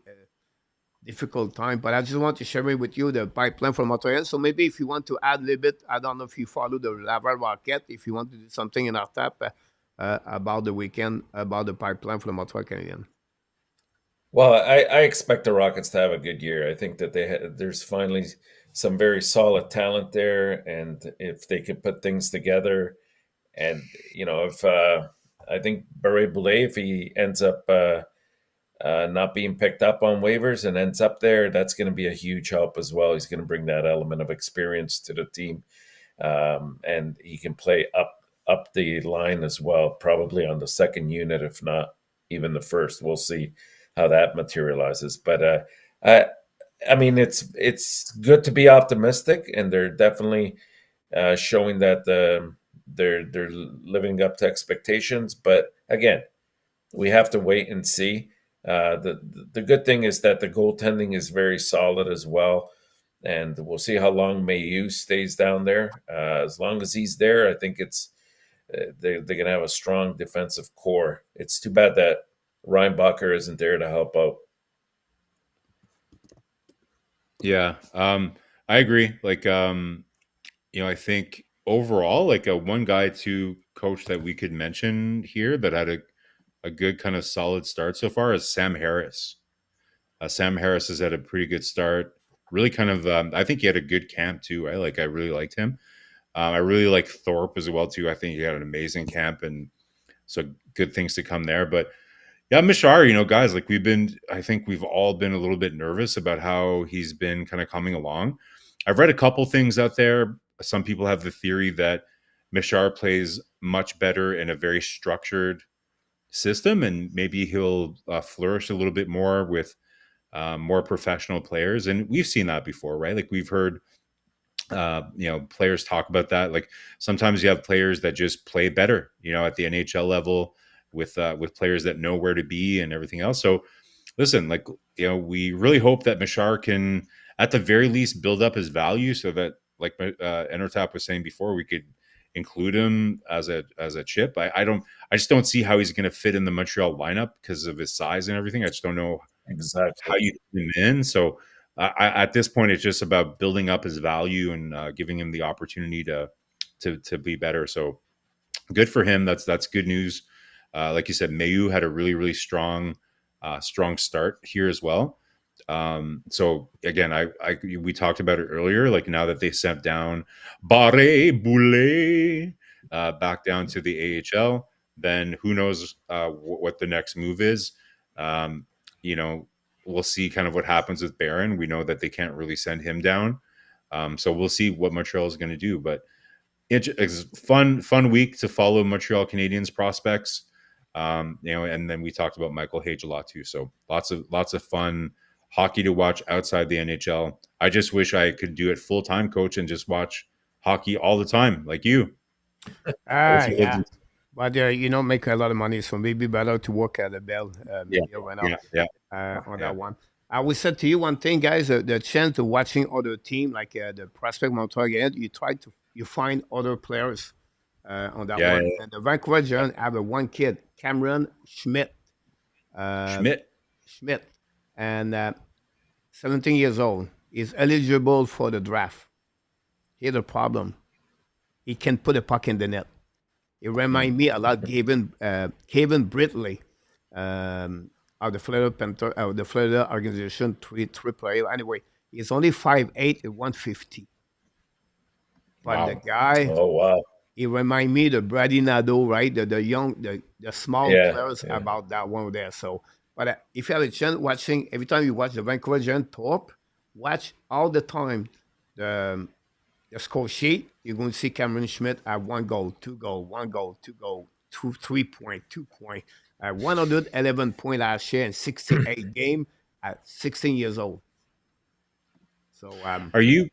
Speaker 1: difficult time. But I just want to share it with you the pipeline from Montreal. So maybe if you want to add a little bit, I don't know if you follow the Laval Rocket, if you want to do something in our tap about the weekend, about the pipeline for the Montreal Canadiens.
Speaker 2: Well, I expect the Rockets to have a good year. I think that there's finally some very solid talent there, and if they could put things together, and if I think Beret Boulay, if he ends up not being picked up on waivers and ends up there, that's going to be a huge help as well. He's going to bring that element of experience to the team, and he can play up the line as well, probably on the second unit, if not even the first. We'll see how that materializes. But I, I mean, it's good to be optimistic, and they're definitely showing that they're living up to expectations. But again, we have to wait and see. The good thing is that the goaltending is very solid as well, and we'll see how long Mayu stays down there. As long as he's there, I think they're going to have a strong defensive core. It's too bad that Ryan Bucker isn't there to help out.
Speaker 3: Yeah, I agree. Like, I think overall, like a one guy to coach that we could mention here that had a good kind of solid start so far is Sam Harris. Sam Harris has had a pretty good start. Really, kind of, I think he had a good camp too. I really liked him. I really like Thorpe as well too. I think he had an amazing camp, and so good things to come there. But yeah, Mishar, guys, like I think we've all been a little bit nervous about how he's been kind of coming along. I've read a couple things out there. Some people have the theory that Mishar plays much better in a very structured system, and maybe he'll flourish a little bit more with more professional players. And we've seen that before, right? Like we've heard players talk about that. Like sometimes you have players that just play better, at the NHL level with players that know where to be and everything else. So listen, like, we really hope that Mishar can at the very least build up his value so that, like Enortap was saying before, we could include him as a chip. I just don't see how he's going to fit in the Montreal lineup because of his size and everything. I just don't know
Speaker 2: Exactly.
Speaker 3: how you put him in. So at this point, it's just about building up his value and giving him the opportunity to be better. So good for him. That's good news. Like you said, Mayu had a really strong start here as well. So again, we talked about it earlier. Like now that they sent down Barre Boulet back down to the AHL, then who knows what the next move is. Um, you know, we'll see kind of what happens with Barron. We know that they can't really send him down. So we'll see what Montreal is going to do. But it's fun week to follow Montreal Canadiens prospects. And then we talked about Michael Hage a lot too. So lots of fun hockey to watch outside the NHL. I just wish I could do it full time, coach, and just watch hockey all the time, like you.
Speaker 1: Yeah. But make a lot of money, so maybe better to work at the Bell.
Speaker 3: Yeah,
Speaker 1: Maybe right now on
Speaker 3: yeah.
Speaker 1: that one. I will say to you one thing, guys. The chance of watching other team like the prospect Montreal, you find other players on that
Speaker 3: Yeah,
Speaker 1: one.
Speaker 3: yeah.
Speaker 1: And the Vancouver Giants have a one kid, Cameron Schmidt. Uh,
Speaker 3: Schmidt.
Speaker 1: Schmidt, and 17 years old, is eligible for the draft. Here's the problem: he can put a puck in the net. It reminds
Speaker 3: Mm.
Speaker 1: me a lot of Kevin Britley of the Florida Panther, of the Florida organization, triple A. Anyway, he's only 5'8" and 150. But the
Speaker 3: Wow.
Speaker 1: guy,
Speaker 2: Oh wow.
Speaker 1: he remind me the Brady Nadeau, right? The young, the small
Speaker 2: Yeah.
Speaker 1: players
Speaker 2: Yeah.
Speaker 1: about that one there. So, but if you have a chance watching, every time you watch the Vancouver Giant Torp, watch all the time the score sheet. You're going to see Cameron Schmidt at 1 goal, 2 goal, 1 goal, 2 goal, 3 point, 2 point, 111 point last year in 68 game at 16 years old. So
Speaker 3: Are you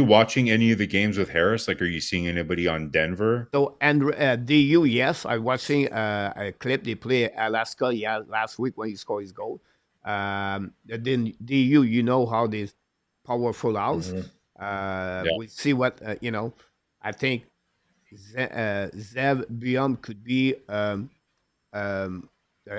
Speaker 3: watching any of the games with Harris? Like, are you seeing anybody on Denver?
Speaker 1: and DU, yes, I watching a clip they play Alaska, yeah, last week when he scored his goal. Then DU, you know how this powerful house.
Speaker 2: Mhm.
Speaker 3: Yeah.
Speaker 1: We see what I think Zev Biom could be the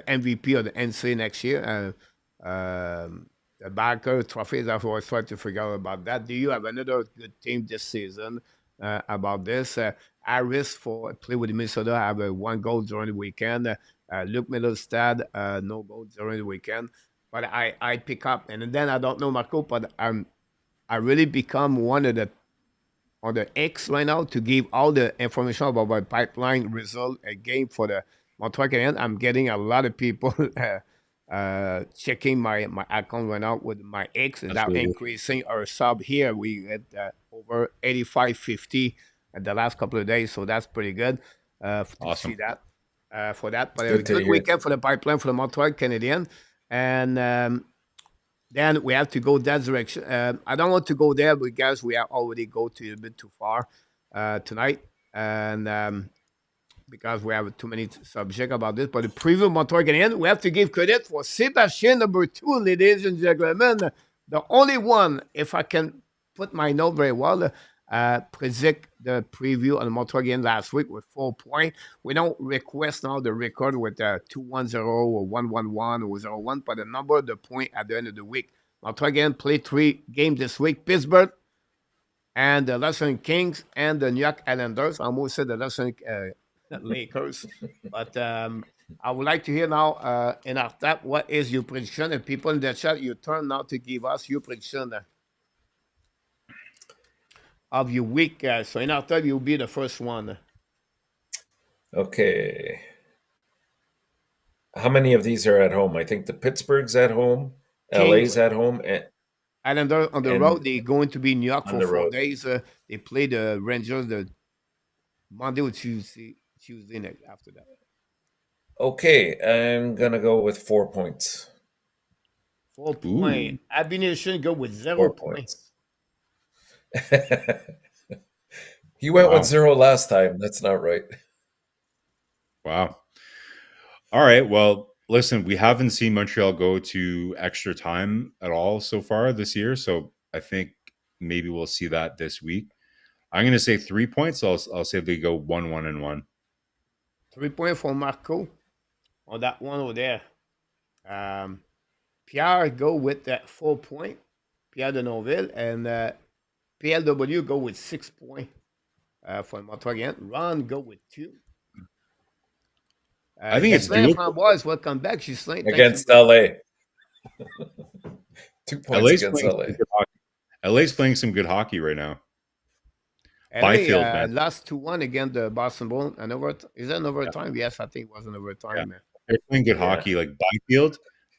Speaker 1: MVP of the NC next year. The Barker trophies, I've always tried to figure out about that. Do you have another good team this season about this? Harris for play with Minnesota have 1 goal during the weekend. Luke Middlestad, no goal during the weekend. but I pick up, and then I don't know Marco, but I really become one of the on the X right now to give all the information about my pipeline result a game for the Montreal Canadiens. I'm getting a lot of people checking my account right now with my X, and
Speaker 3: That's
Speaker 1: that
Speaker 3: really good.
Speaker 1: increasing our sub here. We get over 85.50 in the last couple of days, so that's pretty good to see
Speaker 3: Awesome.
Speaker 1: that for that. But a
Speaker 2: Good to
Speaker 1: good
Speaker 2: hear.
Speaker 1: weekend for the pipeline for the Montreal Canadiens, and then we have to go that direction. I don't want to go there because we have already go to a bit too far tonight, and because we have too many subject about this. But the preview Montreal Canadiens, we have to give credit for Sébastien number 2, ladies and gentlemen, the only one. If I can put my note very well, predict the preview on the Montreal game last week with 4 points. We don't request now the record with 2-1-0 or 1-1-1 or 0-1, but the number of the point at the end of the week. Montreal game played 3 games this week. Pittsburgh and the Los Angeles Kings and the New York Islanders. I almost said the Los Angeles Lakers. But I would like to hear now, in our tap, what is your prediction? And people in the chat, you turn now to give us your prediction of your week. So in our tap, you'll be the first one.
Speaker 2: Okay. How many of these are at home? I think the Pittsburgh's at home, LA's at home,
Speaker 1: Islanders on the road, they're going to be in New York
Speaker 2: on
Speaker 1: for
Speaker 2: the
Speaker 1: 4
Speaker 2: road.
Speaker 1: days. They play the Rangers the Monday or Tuesday next after that.
Speaker 2: Okay, I'm gonna go with 4 points.
Speaker 1: 4 points. Abination go with 0
Speaker 2: 4
Speaker 1: points.
Speaker 2: points. He went with 0 last time. That's not right.
Speaker 3: Wow. All right. Well, listen, we haven't seen Montreal go to extra time at all so far this year. So I think maybe we'll see that this week. I'm going to say 3 points. I'll say they go 1-1-1.
Speaker 1: 3 points for Marco on that one over there. Pierre go with that 4 point. Pierre de Noville and PLW go with 6 points for Montreal. Ron go with 2.
Speaker 3: I think it's
Speaker 1: Ghislain
Speaker 3: doable.
Speaker 1: Framboise, welcome back, Ghislain.
Speaker 2: Against LA. 2 points
Speaker 3: LA's
Speaker 2: against
Speaker 3: playing
Speaker 2: LA.
Speaker 3: some good hockey. LA's playing some good hockey right now.
Speaker 1: LA
Speaker 3: Byfield, man.
Speaker 1: lost 2-1 against the Boston Bruins. Is that an overtime? Yeah. Yes, I think it was an overtime.
Speaker 3: Yeah. They're playing good hockey. Like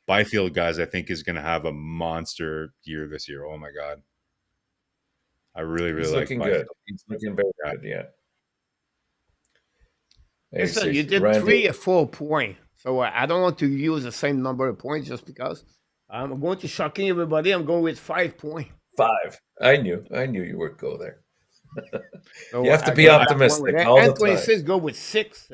Speaker 3: Byfield, guys, I think is going to have a monster year this year. Oh my god, I really, really
Speaker 2: He's
Speaker 3: like
Speaker 2: looking
Speaker 3: Byfield.
Speaker 2: good. He's looking very good. Yeah.
Speaker 1: Listen, you did 3 or 4 points. So I don't want to use the same number of points just because. I'm going to shocking everybody. I'm going with 5 points.
Speaker 2: 5. I knew you would go there.
Speaker 1: So
Speaker 2: you have to be optimistic all
Speaker 1: and
Speaker 2: the time.
Speaker 1: 26 go with 6.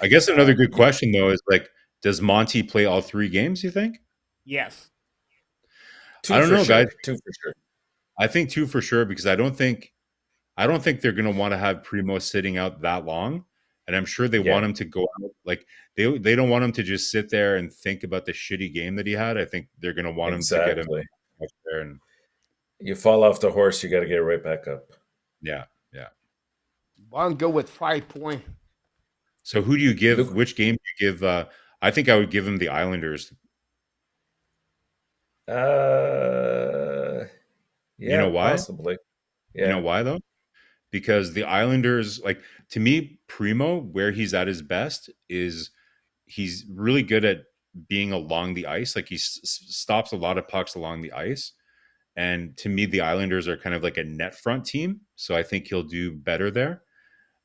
Speaker 3: I guess another good question though is like, does Monty play all 3 games? You think?
Speaker 1: Yes.
Speaker 2: 2
Speaker 3: I don't know,
Speaker 2: sure.
Speaker 3: guys.
Speaker 2: 2 for sure.
Speaker 3: I think 2 for sure because I don't think they're going to want to have Primo sitting out that long, and I'm sure they want him to go out. Like they don't want him to just sit there and think about the shitty game that he had. I think they're going to want him to get him out there. And
Speaker 2: you fall off the horse, you got to get right back up.
Speaker 3: Yeah.
Speaker 1: Bond go with 5 points.
Speaker 3: So who do you give? Which game do you give? I think I would give him the Islanders.
Speaker 2: Yeah,
Speaker 3: you know why?
Speaker 2: Possibly. Yeah.
Speaker 3: You know why though? Because the Islanders, like to me, Primo, where he's at his best is he's really good at being along the ice. Like he stops a lot of pucks along the ice. And to me, the Islanders are kind of like a net front team. So I think he'll do better there.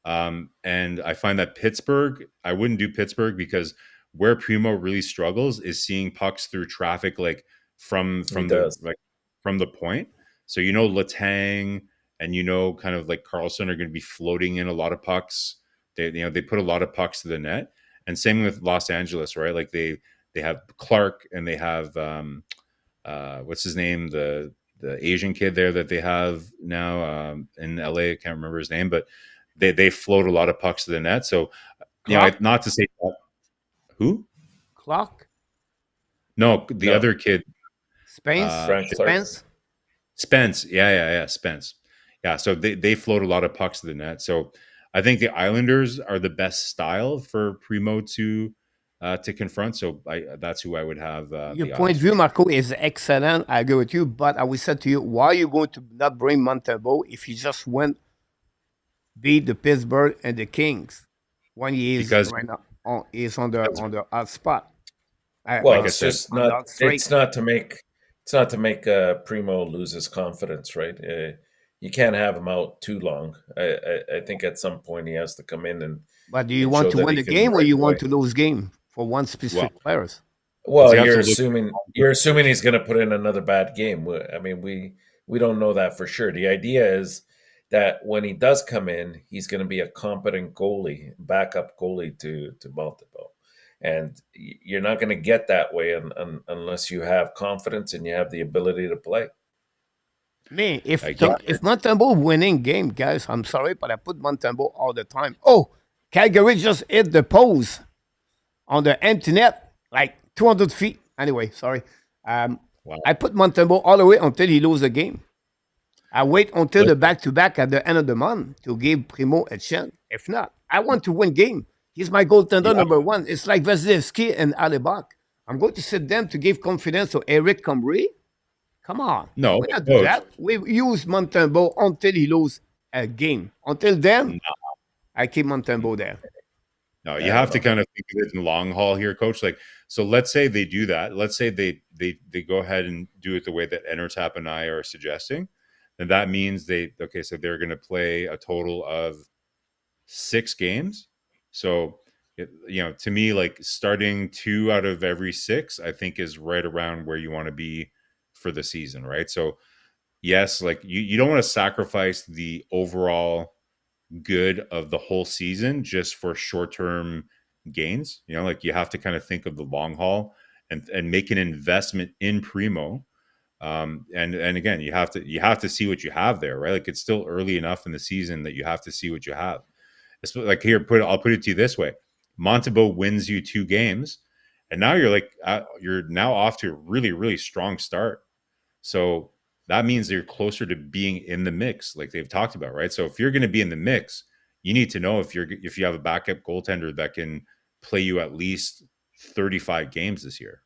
Speaker 3: And I find that Pittsburgh, I wouldn't do Pittsburgh because where Primo really struggles is seeing pucks through traffic, like from the point. So Letang and kind of like Carlson are going to be floating in a lot of pucks. They put a lot of pucks to the net, and same with Los Angeles, right? Like they have Clark and they have what's his name, the Asian kid there that they have now in LA. I can't remember his name, but they float a lot of pucks to the net. So not to say that. Who?
Speaker 1: Clock?
Speaker 3: No, the other kid.
Speaker 1: Spence?
Speaker 3: Spence. Yeah. Spence. Yeah. So they float a lot of pucks to the net. So I think the Islanders are the best style for Primo to to confront. So that's who I would have
Speaker 1: Your
Speaker 3: the
Speaker 1: point
Speaker 3: odds
Speaker 1: of
Speaker 3: for.
Speaker 1: view, Marco, is excellent. I agree with you. But I will say to you, why are you going to not bring Montembeault if he just went beat the Pittsburgh and the Kings when he is
Speaker 3: Because,
Speaker 1: right now on the hot spot?
Speaker 2: Well,
Speaker 3: like I
Speaker 1: On
Speaker 2: it's
Speaker 3: said,
Speaker 2: just
Speaker 1: on the
Speaker 2: not.
Speaker 1: hot straight.
Speaker 2: It's not to make Primo lose his confidence, right? You can't have him out too long. I think at some point he has to come in
Speaker 1: But do you
Speaker 2: and
Speaker 1: want
Speaker 2: show
Speaker 1: to
Speaker 2: that
Speaker 1: win
Speaker 2: he
Speaker 1: the
Speaker 2: can
Speaker 1: game or
Speaker 2: right
Speaker 1: you want
Speaker 2: away.
Speaker 1: to lose game for one
Speaker 3: well,
Speaker 1: specific players?
Speaker 3: because
Speaker 2: Well,
Speaker 3: you have to look.
Speaker 2: you're assuming he's going to put in another bad game. I mean, we don't know that for sure. The idea is that when he does come in, he's going to be a competent goalie, backup goalie to Montembeault. And you're not going to get that way unless you have confidence and you have the ability to play.
Speaker 1: Me, if
Speaker 3: Yeah,
Speaker 1: if Montembeault winning game, guys, I'm sorry, but I put Montembeault all the time. Oh, Calgary just hit the post on the empty net, like 200 feet. Anyway, sorry. Um,
Speaker 3: wow.
Speaker 1: I put Montembeault all the way until he loses the game. I wait until the back-to-back at the end of the month to give Primo a chance. If not, I want to win game. He's my goaltender
Speaker 3: Yeah.
Speaker 1: number one. It's like Vasilevsky and Alibak. I'm going to sit them to give confidence to Eric Comrie. Come on.
Speaker 3: No,
Speaker 1: We not do
Speaker 3: coach.
Speaker 1: that. We use Montembeault until he loses a game. Until then, I keep Montembeault there.
Speaker 3: No,
Speaker 2: I
Speaker 3: you
Speaker 2: don't
Speaker 3: have to
Speaker 2: know.
Speaker 3: kind of think of it in long haul here, coach. Like, so let's say they do that. Let's say they go ahead and do it the way that Enortap and I are suggesting. Then that means so they're going to play a total of 6 games. So, to me, like starting 2 out of every 6, I think is right around where you want to be for the season, right? So, yes, like you don't want to sacrifice the overall good of the whole season just for short-term gains. Like you have to kind of think of the long haul and make an investment in Primo. And again, you have to see what you have there, right? Like it's still early enough in the season that you have to see what you have. It's like I'll put it to you this way: Montembeault wins you 2 games, and now you're now off to a really, really strong start. So that means you're closer to being in the mix, like they've talked about, right? So if you're going to be in the mix, you need to know if you have a backup goaltender that can play you at least 35 games this year.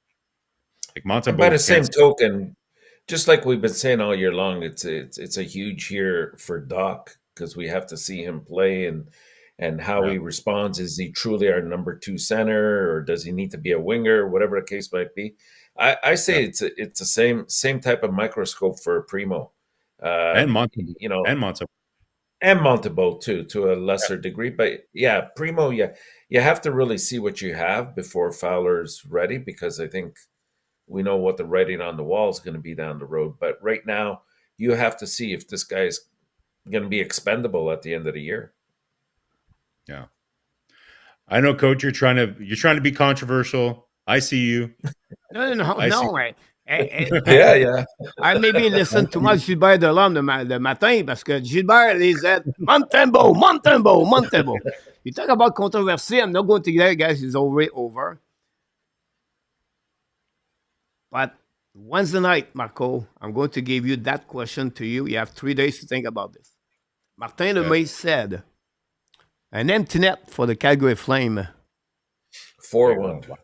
Speaker 3: Like
Speaker 2: And by the
Speaker 3: Montembeault
Speaker 2: same
Speaker 3: can't.
Speaker 2: token, just like we've been saying all year long, it's a huge year for Doc because we have to see him play and how
Speaker 3: Yeah,
Speaker 2: he responds. Is he truly our number 2 center, or does he need to be a winger? Whatever the case might be, I
Speaker 3: yeah.
Speaker 2: say it's the same type of microscope for Primo,
Speaker 3: And Montembeault
Speaker 2: you know,
Speaker 3: and Montembeault.
Speaker 2: and Montembeault too, to a lesser degree. But yeah, Primo, yeah, you have to really see what you have before Fowler's ready, because I think we know what the writing on the wall is going to be down the road. But right now, you have to see if this guy is going to be expendable at the end of the year.
Speaker 3: Yeah, I know, coach. You're trying to be controversial. I see you. I see.
Speaker 1: No.
Speaker 2: Yeah, yeah.
Speaker 1: I maybe listen too much Gilbert Delorme le matin parce que Gilbert les said Montembeault. You talk about controversy. I'm not going to get it, guys. It's already over. But Wednesday night, Marco, I'm going to give you that question to you. You have 3 days to think about this. Martin Lemay said, an empty net for the Calgary Flame.
Speaker 2: 4-1.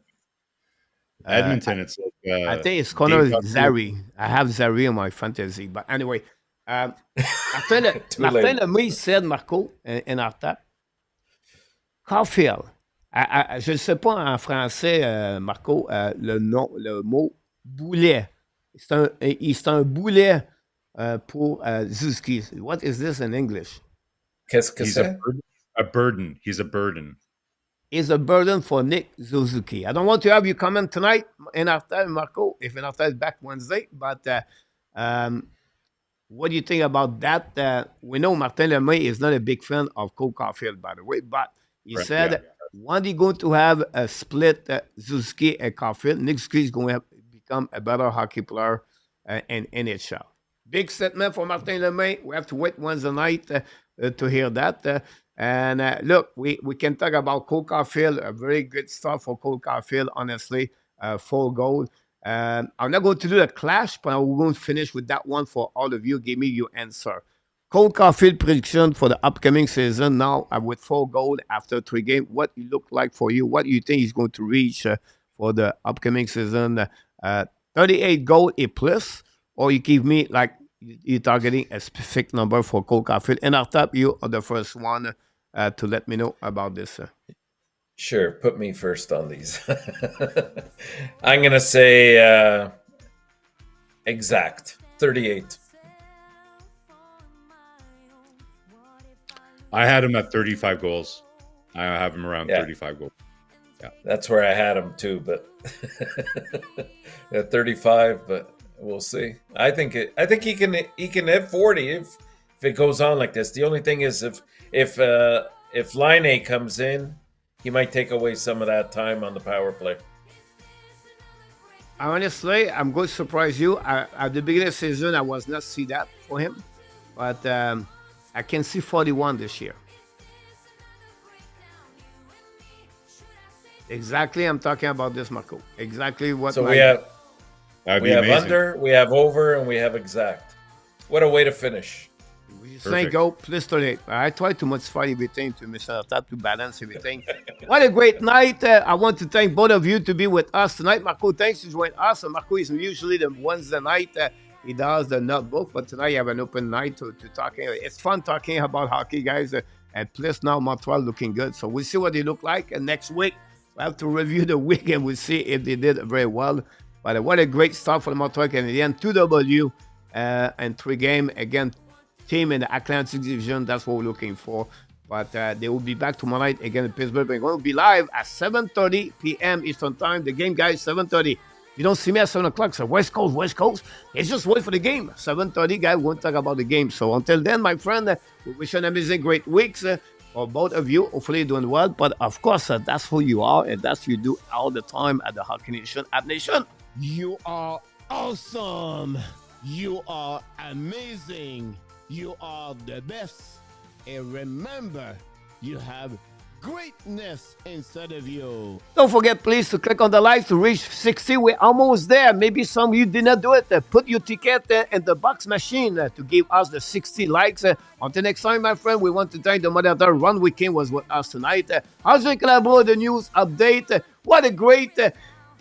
Speaker 3: Edmonton. It's like
Speaker 1: I think it's Connor Zary. I have Zary on my fantasy. But anyway, Martin
Speaker 2: late.
Speaker 1: Lemay said, Marco, in our tap, Caufield. Je ne sais pas en français, Marco, le mot boulet. C'est un boulet pour Zuski. What is this in English?
Speaker 2: Qu'est-ce que
Speaker 3: he's
Speaker 2: c'est?
Speaker 3: a burden. He's a burden.
Speaker 1: Is a burden for Nick Suzuki. I don't want to have you comment tonight in after Marco, if in after is back Wednesday, but what do you think about that? We know Martin Lemay is not a big fan of Cole Caufield, by the way, but he said when they're going to have a split Suzuki and Caufield, Nick Suzuki is going to become a better hockey player in NHL. Big statement for Martin Lemay. We have to wait Wednesday night to hear that. And look, we can talk about Cole Caufield, a very good start for Cole Caufield, honestly, 4 goals. I'm not going to do a clash, but we're going to finish with that one for all of you. Give me your answer. Cole Caufield prediction for the upcoming season now with 4 goals after 3 games. What it look like for you? What do you think he's going to reach for the upcoming season? 38 goal a plus, or you give me like you're targeting a specific number for Cole Caufield, and I'll tap you on the first one to let me know about this.
Speaker 2: Sure, put me first on these. I'm going to say exact 38.
Speaker 3: I had him at 35 goals. I have him around 35 goals.
Speaker 2: Yeah, that's where I had him too, but at 35. But we'll see. I think he can hit 40 if it goes on like this. The only thing is if Line comes in, he might take away some of that time on the power play.
Speaker 1: Honestly, I'm going to surprise you. At the beginning of the season, I was not see that for him, but I can see 41 this year. Exactly, I'm talking about this, Marco. Exactly what.
Speaker 2: So we have
Speaker 3: amazing.
Speaker 2: under, we have over, and we have exact. What a way to finish!
Speaker 1: We say go plus 38. I try to modify everything to Mr. Tap to balance everything. What a great night! I want to thank both of you to be with us tonight. Marco, thanks to join us. Marco is usually the Wednesday night. He does the notebook, but tonight you have an open night to talking. It's fun talking about hockey, guys. And plus now Montreal looking good. So we'll see what they look like. And next week, we'll have to review the week and we'll see if they did very well. But what a great start for the Montreal Canadiens. 2W and 3 games. Again, team in the Atlantic Division. That's what we're looking for. But they will be back tomorrow night again in Pittsburgh. We're going to be live at 7:30 p.m. Eastern Time. The game, guys, 7:30. You don't see me at 7 o'clock. So West Coast. It's just wait for the game. 7:30, guys, we won't talk about the game. So until then, my friend, we wish you an amazing, great weeks for both of you. Hopefully you're doing well. But of course, that's who you are. And that's what you do all the time at the Hockey Nation App Nation.
Speaker 4: You are awesome. You are amazing. You are the best. And remember, you have greatness inside of you.
Speaker 1: Don't forget, please, to click on the likes to reach 60. We're almost there. Maybe some of you did not do it. Put your ticket in the box machine to give us the 60 likes. Until next time, my friend, we want to thank the moderator. Ron Wikin was with us tonight. Habs Weekly Report, the news update. What a great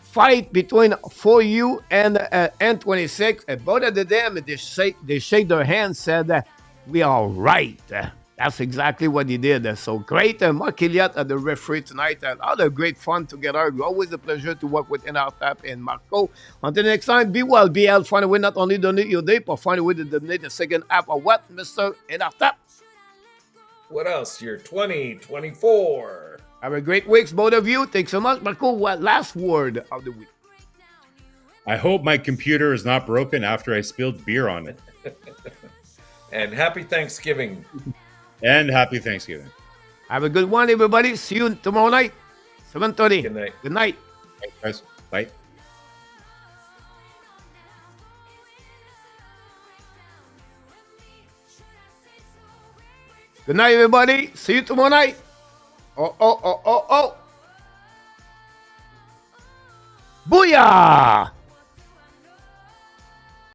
Speaker 1: fight between 4U and N26. Both of them, they shake their hands, said, we are right. That's exactly what he did. So great. Mark Elliott at the referee tonight. All the great fun together. Always a pleasure to work with Enortap and Marco. Until next time, be well, be healthy. Find a way not only donate your day, but find a way to donate the second app of what, Mr. Enortap?
Speaker 2: What else? You're 2024.
Speaker 1: Have a great week, both of you. Thanks so much. Marco, what last word of the week?
Speaker 3: I hope my computer is not broken after I spilled beer on it.
Speaker 2: And happy Thanksgiving.
Speaker 3: And happy Thanksgiving.
Speaker 1: Have a good one, everybody. See you tomorrow night, 7:30.
Speaker 2: Good night.
Speaker 1: Good night.
Speaker 3: Thanks, guys. Bye.
Speaker 1: Good night, everybody. See you tomorrow night. Oh. Booyah!